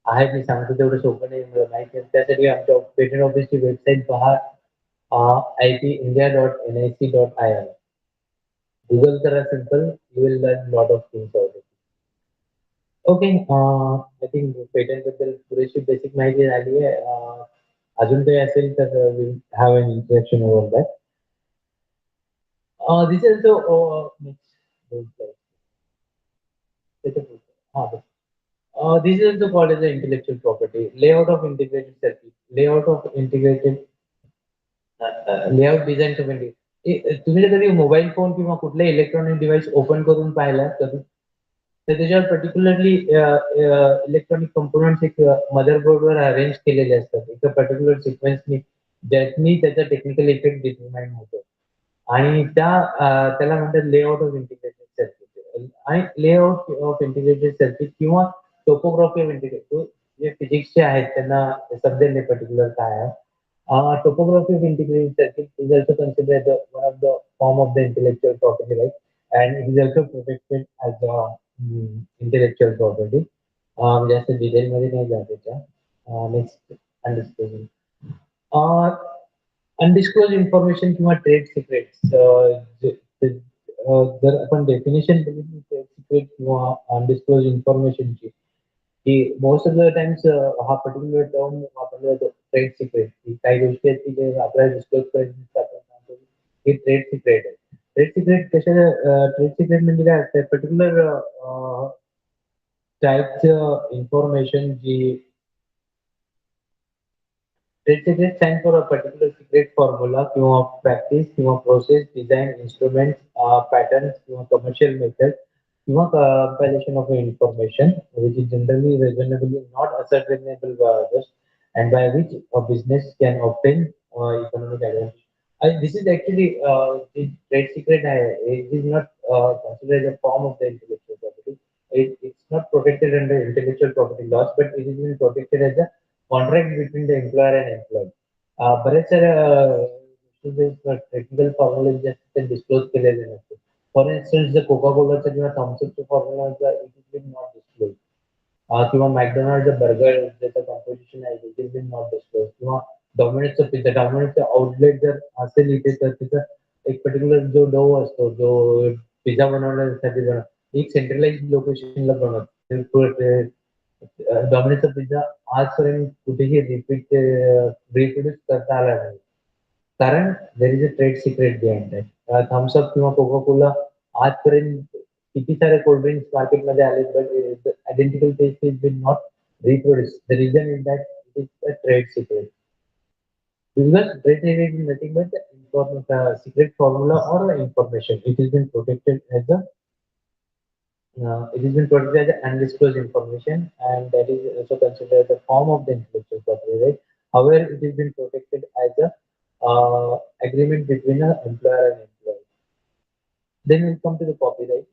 आहे मी सांगतो तेवढं सोपं नाही मला माहिती आहे. त्यासाठी आमच्या पेटंट ऑफिसची वेबसाईट पहा, ipindia.nic.in. गुगल करा simple, you will learn lot of things of it. Okay, I think patent बद्दल पुरेशी बेसिक माहिती झाली आहे. अजून काही असेल तर will have N interaction over that. This is this is also called as the intellectual property. Layout of integrated circuit. Layout of integrated layout design of integrated. तुम्ही जर कधी मोबाईल फोन किंवा कुठले इलेक्ट्रॉनिक डिव्हाइस ओपन करून पाहिला कधी तर त्याच्यावर पर्टिक्युलरली इलेक्ट्रॉनिक कंपोनंट्स एक मदरबोर्डवर अरेंज केलेले असतात एका पर्टिक्युलर सिक्वेन्सनी ज्यानी त्याचा टेक्निकल इफेक्ट डिटरमाइन होतो आणि त्याला म्हणतात लेआउट ऑफ इंटिग्रेटेड सर्किट. आणि लेआउट ऑफ इंटिग्रेटेड सर्किट किंवा टोपोग्राफी ऑफ इंटिग्रेटेड जे फिजिक्सचे आहेत त्यांना समजेल पर्टिक्युलर काय आहे. Topography of integrated circuit is also considered one of the form of the intellectual property right, and it is also protected as a intellectual property. जास्त detail मध्ये नाही जात त्याच्या. Next understanding. Uh, undisclosed information किंवा trade secrets. जर आपण definition बघितली trade secrete किंवा अनडिस्क्लोज इन्फॉर्मेशनची, की मोस्ट ऑफ द टाइम्स हा पर्टिक्युलर टर्म वापरला जातो ट्रेड सिक्रेट. की काही गोष्टी आहेत की जे आपल्याला डिस्क्लोज करायची आपण सांगतो की ट्रेड सिक्रेट आहे. ट्रेड सिक्रेट कशा ट्रेड सिक्रेट म्हणजे काय असतं पर्टिक्युलर टाईपचं information ji trade secret stands for a particular secret formula किंवा practice किंवा process, design, instruments, patterns किंवा commercial methods किंवा compilation of information which is generally reasonably not ascertainable by others and by which a business can obtain economic advantage. This is actually the trade secret. It is not considered as a form of the intellectual property. It's not protected under intellectual property laws, but it is been protected as a contract between the employer and employee. बरेच सारे technical formula जे असतात ते disclose केलेले नसते. For instance जर Coca कोलाचा किंवा थॉम्सअपचा formula it is been not disclose, किंवा मॅकडोनाल्डचा बर्गर ज्याचं कॉम्पोजिशन आहे it is been not disclose, किंवा डॉमिनोजचा पिझ्झा डॉमिनोजचा आउटलेट जर असेल इथे तर तिथं एक पर्टिक्युलर जो डो असतो जो पिझ्झा बनवण्यासाठी एक सेंट्रलाइज लोकेशनला बनवतो. डॉमिनोजचा पिझ्झा आजपर्यंत कुठेही रिप्रोड्यूस करता आला नाही, कारण there is a trade secret behind that. Thums Up किंवा कोका कोला आजपर्यंत किती सारे कोल्ड ड्रिंक्स मार्केटमध्ये आले but identical taste is been not reproduce. The reason is that it is a trade secret. Because trade secret is nothing but the secret formula or the information. It has been protected as a it has been protected as undisclosed information, and that is also considered the form of the intellectual property right. However, it has been protected as a agreement between an employer and employee. Then we come to the copyright.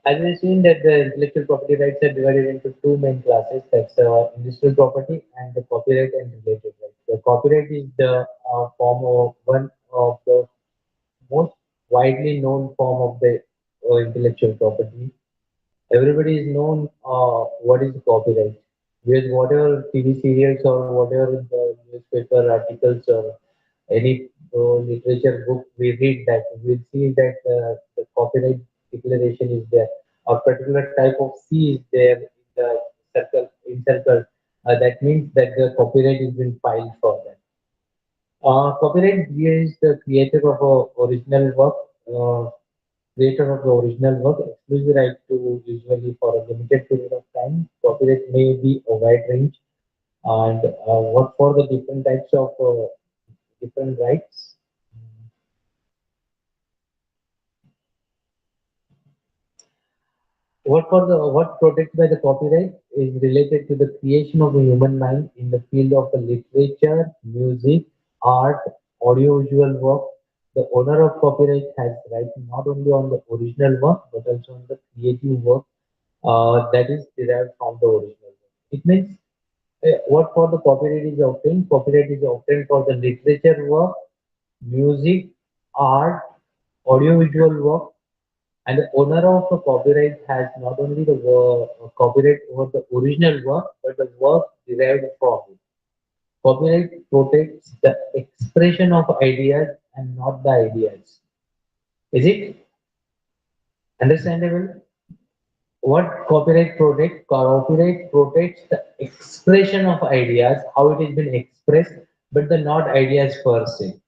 As we've seen that the intellectual property rights are divided into two main classes, that's industrial property and the copyright and related rights. The copyright is the form of one of the most widely known form of the intellectual property. Everybody is known what is copyright. Because whatever TV serials or whatever the newspaper articles or any literature book we read, that we'll see that the copyright declaration is there. A particular type of C is there in the circle in circle. That means that the copyright has been filed for that. Copyright is the creator of a original work. Creator of the original work, exclusive right to usually for a limited period of time. Copyright may be a wide range, and what for the different types of different rights. What protected by the copyright is related to the creation of the human mind in the field of the literature, music, art, audiovisual work. The owner of copyright has right not only on the original work but also on the creative work that is derived from the original work. It means what for the copyright is obtained? Copyright is obtained for the literature work, music, art, audiovisual work, and the owner of the copyright has not only the copyright over the original work but the work derived from it. Copyright protects the expression of ideas and not the ideas. Is it understandable? What copyright protects? Copyright protects the expression of ideas, how it has been expressed, but the not ideas per se.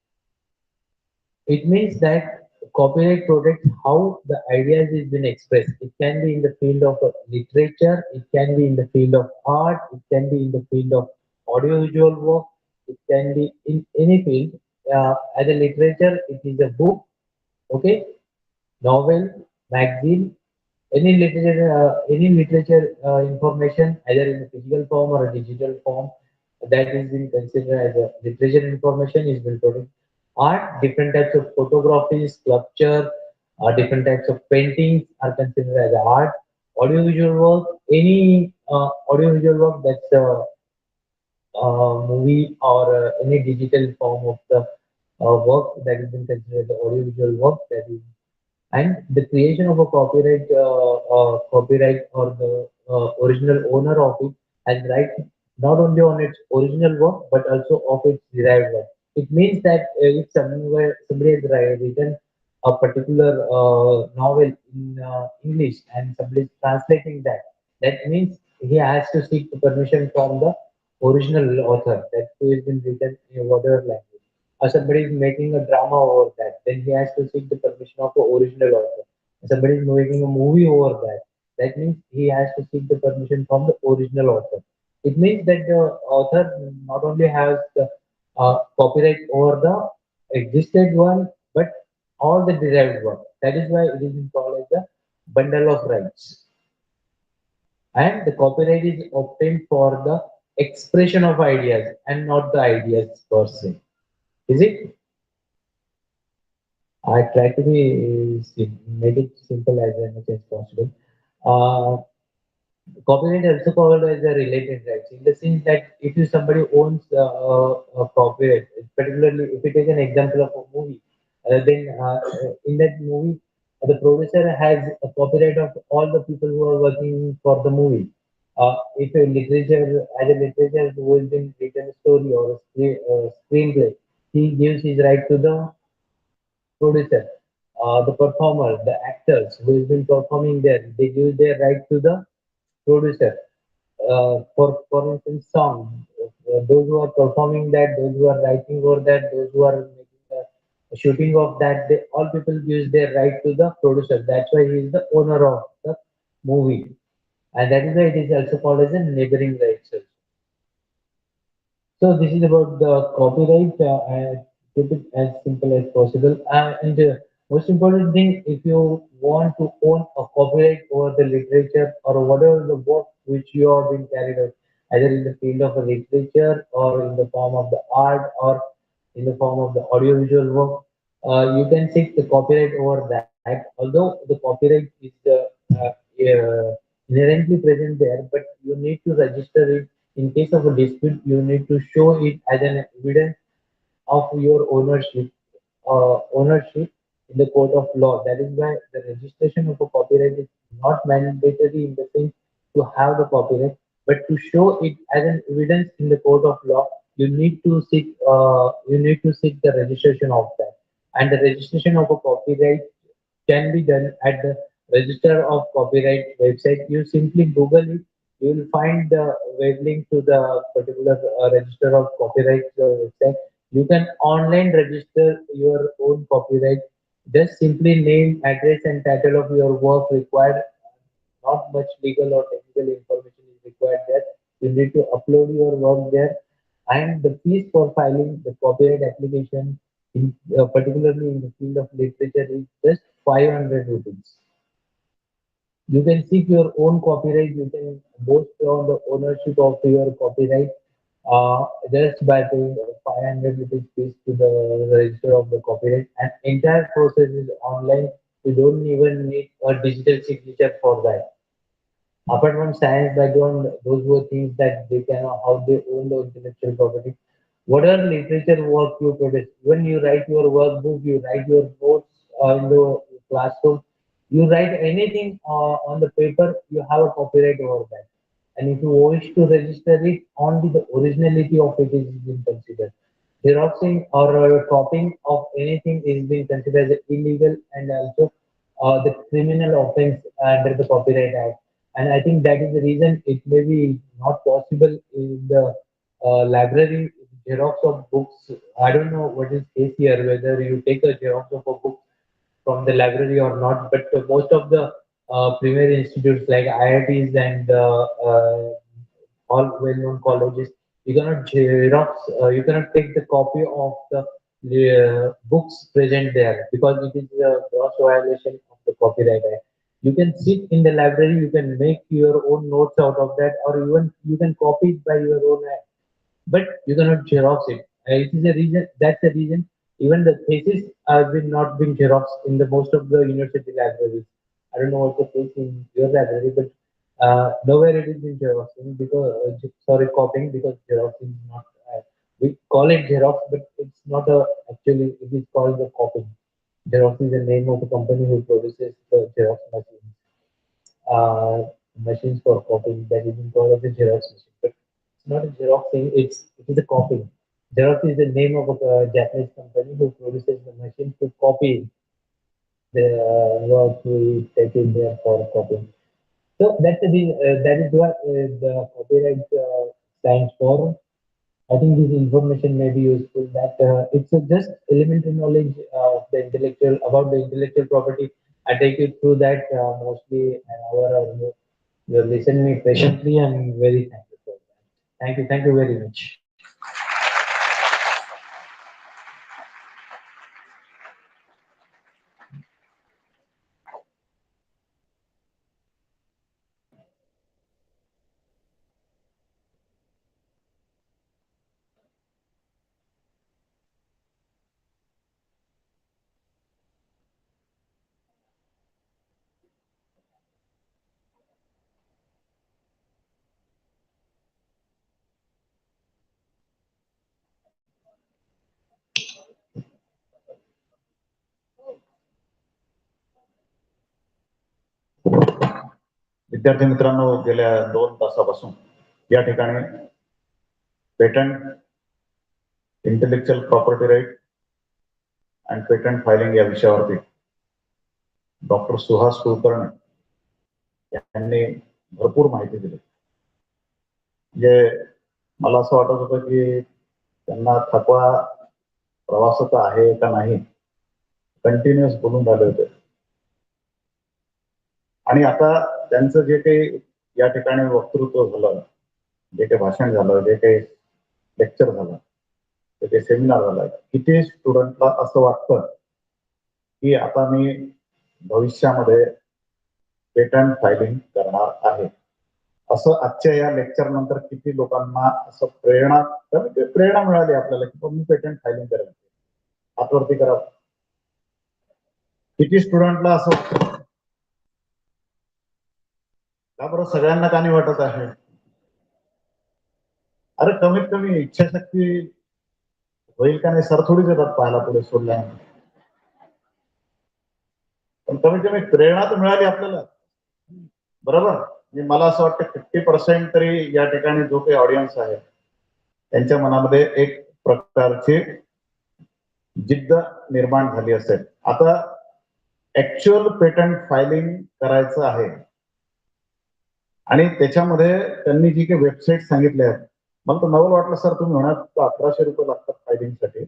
It means that copyright protects how the ideas is been expressed. It can be in the field of literature, it can be in the field of art, it can be in the field of audiovisual work, it can be in any field. As a literature, it is a book, okay, novel, magazine, any literature information, either in a physical form or a digital form, that is being considered as a literature information is being produced. Art, different types of photography, sculpture, different types of paintings are considered as art. Audiovisual work, any audiovisual work that's a movie or any digital form of the work that is been considered the audiovisual work that is, and the creation of a copyright or the original owner of it has right not only on its original work but also of its derived work. It means that if somebody has written a particular novel in English and somebody is translating that, that means he has to seek the permission from the original author that who has been written in whatever language. Or somebody is making a drama over that, then he has to seek the permission of the original author. If somebody is making a movie over that, that means he has to seek the permission from the original author. It means that the author not only has the copyright over the existed one, but all the derived one. That is why it is called as the bundle of rights. And the copyright is obtained for the expression of ideas and not the ideas per se. Is it? I try to be make it simple as much as possible. Uh, Copyright also called as a related rights in the sense that if you somebody owns a copyright, particularly if you take an example of a movie, then in that movie, the producer has a copyright of all the people who are working for the movie. If a literature, as a literature who has been written a story or a screenplay, he gives his right to the producer. The performer, the actors who has been performing there, they give their right to the producer. For instance, song, those who are performing that, those who are writing for that, those who are making the shooting of that, they, all people gives their right to the producer. That's why he is the owner of the movie, and that is why it is also called as a neighboring rights. So this is about the copyright. And keep it as simple as possible. And most important thing, if you want to own a copyright over the literature or whatever the work which you have been carried out, either in the field of a literature or in the form of the art or in the form of the audiovisual work, you can seek the copyright over that. Although the copyright is inherently present there, but you need to register it in case of a dispute. You need to show it as an evidence of your ownership in the court of law. That is why the registration of a copyright is not mandatory in the sense to have the copyright, but to show it as an evidence in the court of law, you need to seek the registration of that. And the registration of a copyright can be done at the Register of Copyright website. You simply Google it. You will find the web link to the particular Register of Copyright website. You can online register your own copyright. Just simply name, address, and title of your work required. Not much legal or technical information is required there. You need to upload your work there, and the fees for filing the copyright application, particularly in the field of literature, is just 500 rupees. You can seek your own copyright. You can boast on the ownership of your copyright just by paying 500 rupees fees to the register of the copyright. And entire process is online. You don't even need a digital signature for that. Apart from science background, those were things that they can how they own the intellectual property. Whatever literature work you produce, when you write your workbook, you write your notes in the classroom, you write anything on the paper, you have a copyright over that. And if you wish to register it, only the originality of it is being considered. Xeroxing or copying of anything is being considered as illegal and also the criminal offense under the Copyright Act. And I think that is the reason it may be not possible in the library xerox of books. I don't know what is case here, whether you take a xerox of a book from the library or not, but most of the premier institutes like IITs and all well-known colleges, you cannot xerox, you cannot take the copy of the books present there because it is a gross violation of the Copyright Act. You can sit in the library, you can make your own notes out of that, or even you can copy it by your own hand, but you cannot Xerox it. It is a reason. That's the reason. Even the thesis have been not been Xerox in the most of the university libraries. I don't know what the case in your library, but nowhere it is in Xerox because sorry copying because Xerox is not we call it Xerox, but it's not a, actually it is called the copying. Xerox is the name of a company who produces the Xerox machines. Machines for copying, that is called as a Xerox machine. But it's not a Xerox thing, it is a copying. Xerox is the name of a Japanese company who produces the machine to copy the work we take in there for copying. So that's the thing, that is what the copyright stands for. I think this information may be useful. That it's just elementary knowledge of the intellectual about the intellectual property. I take you through that mostly an hour or more. You listen me patiently. I'm very thankful for that. Thank you very much. विद्यार्थी मित्रांनो, गेल्या 2 तासापासून या ठिकाणी patent, intellectual property right and patent filing या विषयावरती doctor Suhas Kulkarni यांनी भरपूर माहिती दिली. म्हणजे मला असं वाटत होतं की त्यांना थकवा प्रवासाचा आहे का नाही, कंटिन्युअस बोलून राहिले होते. आणि आता त्यांचं जे काही या ठिकाणी वक्तृत्व झालं, जे काही भाषण झालं, जे काही लेक्चर झालं, जे काही सेमिनार झालं, किती स्टुडंटला असं वाटतं की आता मी भविष्यामध्ये पेटंट फायलिंग करणार आहे. असं आजच्या या लेक्चर नंतर किती लोकांना असं प्रेरणा मिळाली आपल्याला की मी पेटंट फायलिंग करेन, हातवरती करा. किती स्टुडंटला असं का बरं सगळ्यांना का नाही वाटत आहे? अरे कमीत कमी इच्छाशक्ती होईल का नाही, सर थोडीच येतात पाहायला पुढे सोडल्यानंतर. पण कमीत कमी प्रेरणा तर मिळाली आपल्याला, बरोबर. म्हणजे मला असं वाटतं 50% तरी या ठिकाणी जो काही ऑडियन्स आहे त्यांच्या मनामध्ये एक प्रकारची जिद्द निर्माण झाली असेल. आता ऍक्च्युअल पेटंट फायलिंग करायचं आहे आणि त्याच्यामध्ये त्यांनी जी काही वेबसाईट सांगितल्या आहेत, मला तर नवल वाटलं सर तुम्ही म्हणाल 1100 रुपये लागतात फायलिंगसाठी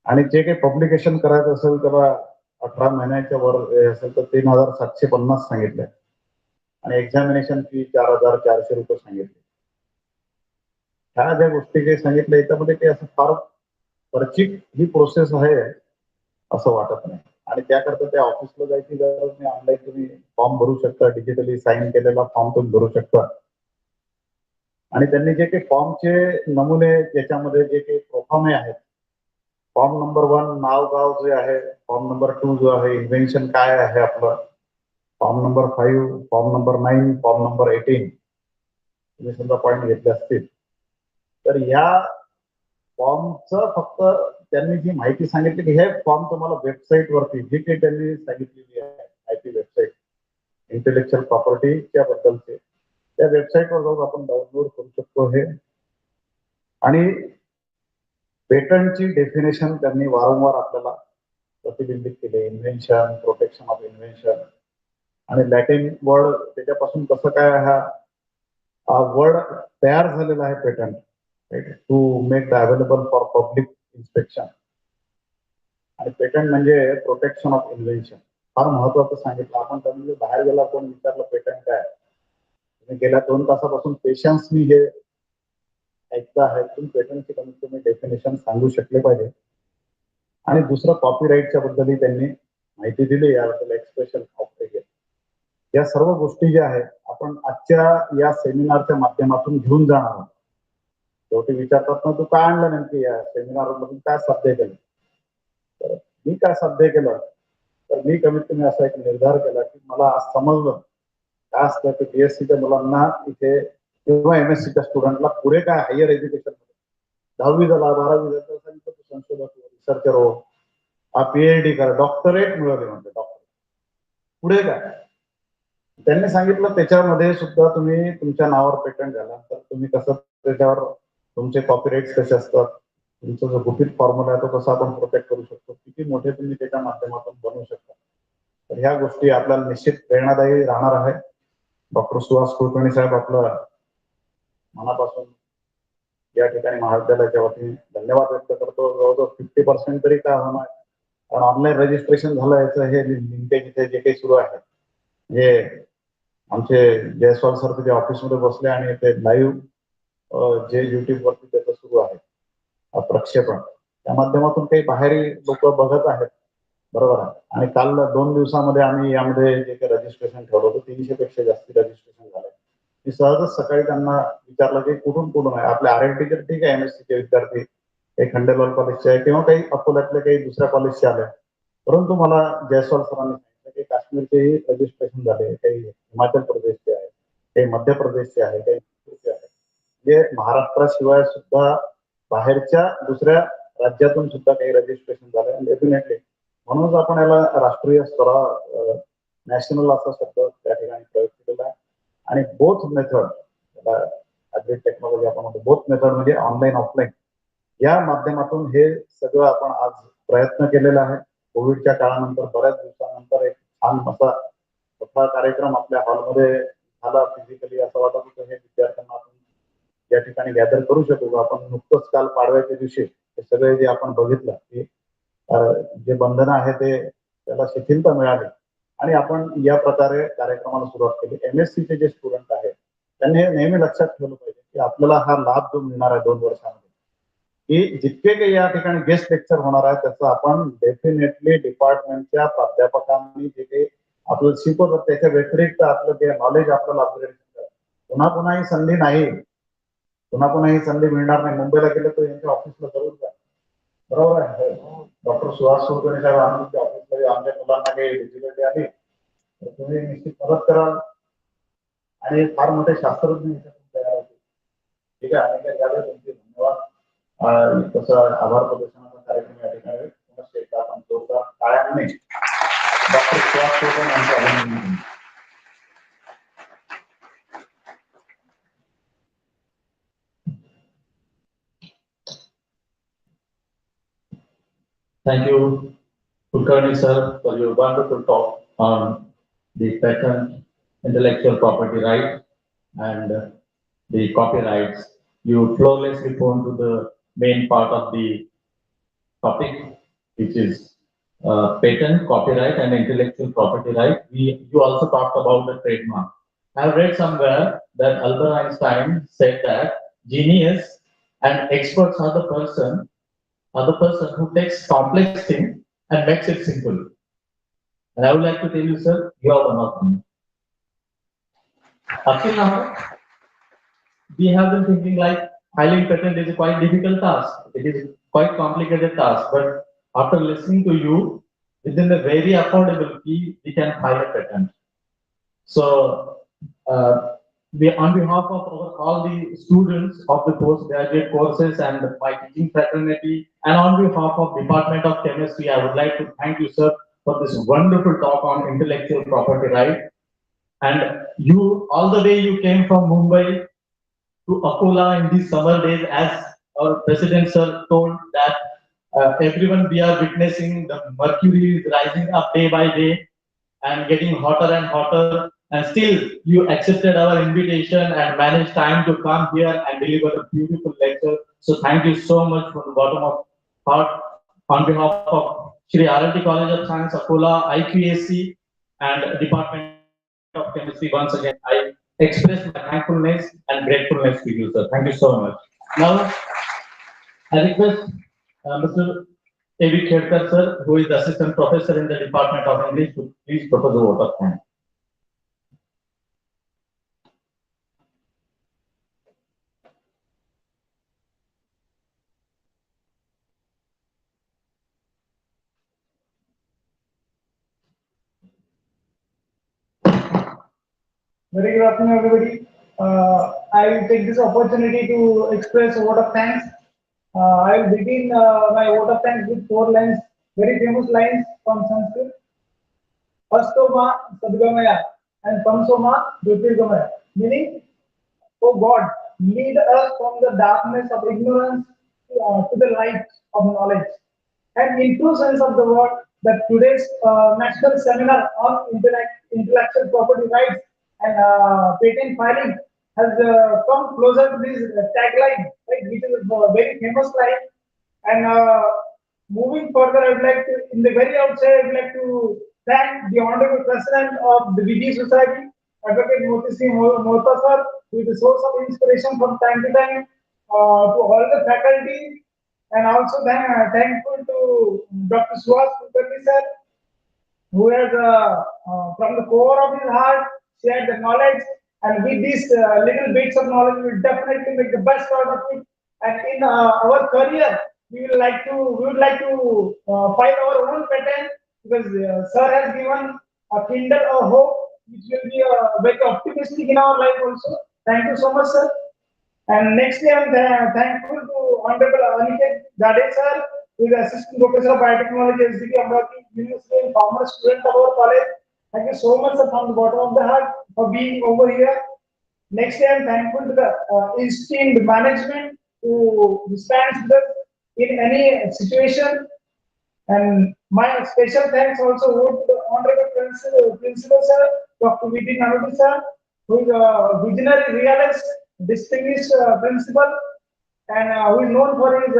आणि जे काही पब्लिकेशन करायचं असेल त्याला 18 महिन्याच्या वर असेल तर 3750 सांगितले आणि एक्झामिनेशन फी 4400 रुपये सांगितले. ह्या ज्या गोष्टी काही सांगितल्या याच्यामध्ये काही असं फार खर्चिक ही प्रोसेस आहे असं वाटत नाही. आणि त्याकरता त्या ऑफिसला जायची गरज नाही. ऑनलाईन तुम्ही फॉर्म भरू शकता, डिजिटली साईन केलेला फॉर्म तुम्ही भरू शकता. आणि त्यांनी जे काही फॉर्मचे नमुने ज्याच्यामध्ये जे काही प्रोफॉर्मे आहेत, फॉर्म नंबर 1 नाव गाव जे आहे, फॉर्म नंबर 2 जो आहे इन्व्हेन्शन काय आहे आपलं, form number 5, form number 9, form number 18 तुम्ही समजा पॉईंट घेतले असतील तर या फॉर्मचं फक्त त्यांनी जी माहिती सांगितली की हे फॉर्म तुम्हाला वेबसाईट वरती जी काही त्यांनी सांगितलेली आहे आयपी वेबसाईट इंटेलेक्च्युअल प्रॉपर्टीच्या बद्दलचे, त्या वेबसाईटवर जाऊन आपण डाउनलोड करू शकतो हे. आणि पेटंटची डेफिनेशन त्यांनी वारंवार आपल्याला प्रतिबिंबित केले. इन्व्हेन्शन, प्रोटेक्शन ऑफ इन्व्हेन्शन आणि लॅटिन वर्ड त्याच्यापासून कसं काय हा वर्ड तयार झालेला आहे patent, to make the available for public inspection. आणि पेटंट म्हणजे प्रोटेक्शन ऑफ इन्व्हेन्शन, फार महत्वाचं सांगितलं. आपण कधी बाहेर गेला कोण विचारलं पेटंट काय, तुम्ही गेल्या 2 तासापासून पेशन्सनी हे ऐकता आहे, तुम्ही पेटंटची कमीत कमी डेफिनेशन सांगू शकले पाहिजे. आणि दुसरं कॉपीराईटच्या बद्दलही त्यांनी माहिती दिली, याबद्दल एक्सप्रेशन ऑफ या सर्व गोष्टी ज्या आहेत आपण आजच्या या सेमिनारच्या माध्यमातून घेऊन जाणार आहोत. शेवटी विचारतात ना तू काय आणलं नेमकी या सेमिनार मधून, काय साध्य केलं. तर मी काय साध्य केलं तर मी कमीत कमी असा एक निर्धार केला की मला आज समजलं काय असतं की बीएससीच्या मुलांना इथे किंवा एमएससीच्या स्टुडंटला पुढे काय हायर एज्युकेशन 10वी झाला 12वी झाला तर सांगितलं तू संशोधक रिसर्चर हो, हा PhD करा, डॉक्टरेट मिळवले म्हणते डॉक्टर. पुढे काय त्यांनी सांगितलं त्याच्यामध्ये सुद्धा तुम्ही तुमच्या नावावर पेटंट झाला तर तुम्ही कसं त्याच्यावर तुमचे कॉपीराइट्स कसे असतात, तुमचा जो गुपित फॉर्म्युला आहे तो कसा आपण प्रोटेक्ट करू शकतो, किती मोठे तुम्ही त्याच्या माध्यमातून बनवू शकता. तर ह्या गोष्टी आपल्याला निश्चित प्रेरणादायी राहणार आहे. डॉक्टर सुहास कुलकर्णी साहेब आपलं मनापासून या ठिकाणी महाविद्यालयाच्या वतीने धन्यवाद व्यक्त करतो. जवळजवळ 50% तरी काय होणार, कारण ऑनलाईन रजिस्ट्रेशन झालं याचं हे लिंकेज इथे जे काही सुरू आहे, हे आमचे जयस्वाल सर तिथे ऑफिसमध्ये बसले आणि ते लाईव्ह जे युट्यूबवरती त्याचं सुरू आहे प्रक्षेपण, त्या माध्यमातून काही बाहेरील लोक बघत आहेत. बरोबर आहे. आणि काल 2 दिवसामध्ये आम्ही यामध्ये जे काही रजिस्ट्रेशन ठेवलं होतं 300 पेक्षा जास्त रजिस्ट्रेशन झालं. मी सहजच सकाळी त्यांना विचारलं की कुठून आहे आपले RLT तर ठीक आहे, MSc चे विद्यार्थी काही खंडेलवाल कॉलेजचे आहे किंवा काही अकोल्यातले काही दुसऱ्या कॉलेजचे आले, परंतु मला जयस्वाल सरांनी सांगितलं की काश्मीरचेही रजिस्ट्रेशन झाले, काही हिमाचल प्रदेशचे आहे, काही मध्य प्रदेशचे आहे, काही नागपूरचे आहे, म्हणजे महाराष्ट्राशिवाय सुद्धा बाहेरच्या दुसऱ्या राज्यातून सुद्धा काही रजिस्ट्रेशन झालं. डेफिनेटली म्हणूनच आपण याला राष्ट्रीय स्तरावर नॅशनल असा शब्द त्या ठिकाणी प्रयोग केलेला आहे. आणि बोथ मेथड टेक्नॉलॉजी आपण म्हणतो, बोथ मेथड म्हणजे ऑनलाईन ऑफलाईन या माध्यमातून हे सगळं आपण आज प्रयत्न केलेला आहे. कोविडच्या काळानंतर बऱ्याच दिवसानंतर एक छान असा मोठा कार्यक्रम आपल्या हॉलमध्ये झाला. फिजिकली असं वाटत होतं हे विद्यार्थ्यांना आपण या ठिकाणी गॅदर करू शकू. आपण नुकतंच काल पाडव्याच्या दिवशी हे सगळे जे आपण बघितलं की जे बंधनं आहे ते त्याला शिथिलता मिळाली आणि आपण या प्रकारे कार्यक्रमाला सुरुवात केली. MSc चे जे स्टुडंट आहेत त्यांनी हे नेहमी लक्षात ठेवलं पाहिजे की आपल्याला हा लाभ जो मिळणार आहे 2 वर्षामध्ये, की जितके काही या ठिकाणी गेस्ट लेक्चर होणार आहे त्याचं आपण डेफिनेटली डिपार्टमेंटच्या प्राध्यापकांनी जे काही आपल्याला शिकवतात त्याच्या व्यतिरिक्त आपलं जे नॉलेज आपल्याला अपग्रेड करतात. पुन्हा ही संधी नाही, पुन्हा ही संधी मिळणार नाही. मुंबईला गेलं तर यांच्या ऑफिसला जरूर जा. बरोबर आहे. डॉक्टर सुहास कुलकर्णी साहेब आमच्या ऑफिसमध्ये आमच्या मुलांना काही डिफिकल्टी आली तर तुम्ही निश्चित मदत कराल आणि फार मोठे शास्त्रज्ञ तयार होतील. ठीक आहे. आणि त्याच्याकडे तुमचे धन्यवाद. तसं आभार प्रदर्शनाचा कार्यक्रम या ठिकाणी पुनश्च एकदा आपण जोरदार टाळ्यांनी डॉक्टर सुहास कुलकर्णी यांचे अभिनंदन. Thank you, Kulkarni sir, for your wonderful talk on the patent, intellectual property right, and the copyrights. You flawlessly phoned to the main part of the topic, which is patent, copyright, and intellectual property right. You also talked about the trademark. I've read somewhere that Albert Einstein said that genius and experts are the person who takes complex thing and makes it simple. And I would like to tell you, sir, you are one of them. Up till now, we have been thinking like filing patent is a quite difficult task. It is quite complicated task, but after listening to you, within a very affordable fee, we can file a patent. So, on behalf of all the students of the postgraduate courses and my teaching fraternity, and on behalf of Department of Chemistry, I would like to thank you, sir, for this wonderful talk on intellectual property right. And you, all the way you came from Mumbai to Akola in these summer days, as our President sir told that everyone we are witnessing the mercury is rising up day by day and getting hotter and hotter, and still you accepted our invitation and managed time to come here and deliver a beautiful lecture. So thank you so much from the bottom of heart on behalf of Shri RLT College of Science, Akola, IPAC, and Department of Chemistry. Once again, I express my thankfulness and gratefulness to you, sir. Thank you so much. Now, I request Mr. A.B. Khedkar, sir, who is the Assistant Professor in the Department of English, to please propose a vote of thanks. Very good afternoon, everybody. I will take this opportunity to express a vote of thanks I will begin my vote of thanks with four lines, very famous lines from Sanskrit. Astoma Sadgamaya and Pansoma Jyotirgamaya. Meaning, oh God, lead us from the darkness of ignorance to the light of knowledge. And in true sense of the word, that today's national seminar on intellectual property rights and patent filing has come closer to this tagline, right, which is a very famous line. And moving further, I would like to, in the very outset, I would like to thank the Honorable President of the VG Society, Advocate Moti Singh Mohta sir, who is a source of inspiration from time to time to all the faculty, and also thankful to Dr. Suhas Kulkarni sir, who has from the core of his heart shared the knowledge, and with these little bits of knowledge we will definitely make the best out of it. And in our career we would like to file our own patent, because sir has given a kindle of hope which will be very optimistic in our life also. Thank you so much, sir. And next year, I'm thankful to Honorable Aniket Gade sir, who is Assistant Professor of Biotechnology, SDT Amrati University, and former student of our college. Thank you so much, sir, from the bottom of the heart for being over here. Next year, I'm thankful to the esteemed management who stands with us in any situation. And my special thanks also go to the Honorable Principal Sir, Dr. V.T. Narudi Sir, who is a visionary realist, distinguished principal, and who is known for his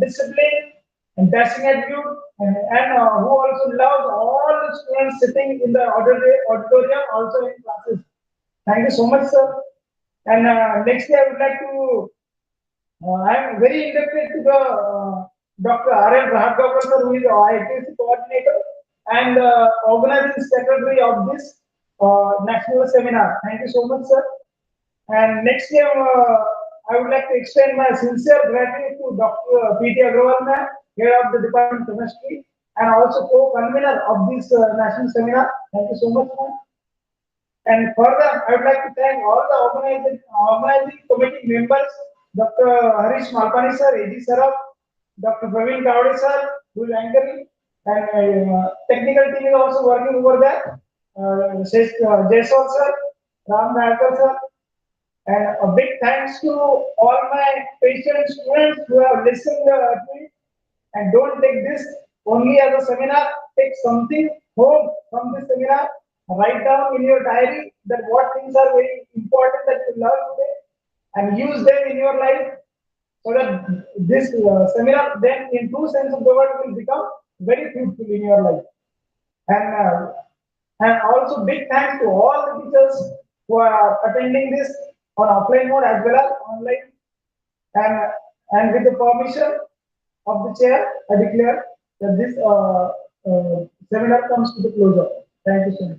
discipline and dashing attitude, and who also loves all the students sitting in the auditorium, also in classes. Thank you so much, sir. And next year, I would like to I am very indebted to the Dr. R.L. Rahagavkar sir, who is IPC coordinator and organizing secretary of this national seminar. Thank you so much, sir. And next year, I would like to extend my sincere gratitude to Dr. P.T. Agrawal, ma'am, head of the Department of Chemistry, and also co-convener of this national seminar. Thank you so much, ma'am. And further, I would like to thank all the organizing committee members, Dr. Harish Malpani sir, AG Saraf, Dr. Praveen Kavade sir, who is anchoring, and technical team is also working over there. Jaiswal sir, Ram Nayakar sir, and a big thanks to all my patient students who have listened to me. And don't take this only as a seminar. Take something home from this seminar. Write down in your diary that what things are very important that you learn today, and use them in your life, so that this seminar then in true sense of the word will become very fruitful in your life. And also big thanks to all the teachers who are attending this on offline mode as well as online. And with the permission of the chair, I declare that this seminar comes to the closure. Thank you so much.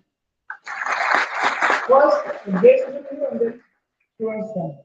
First, guest review and then students come.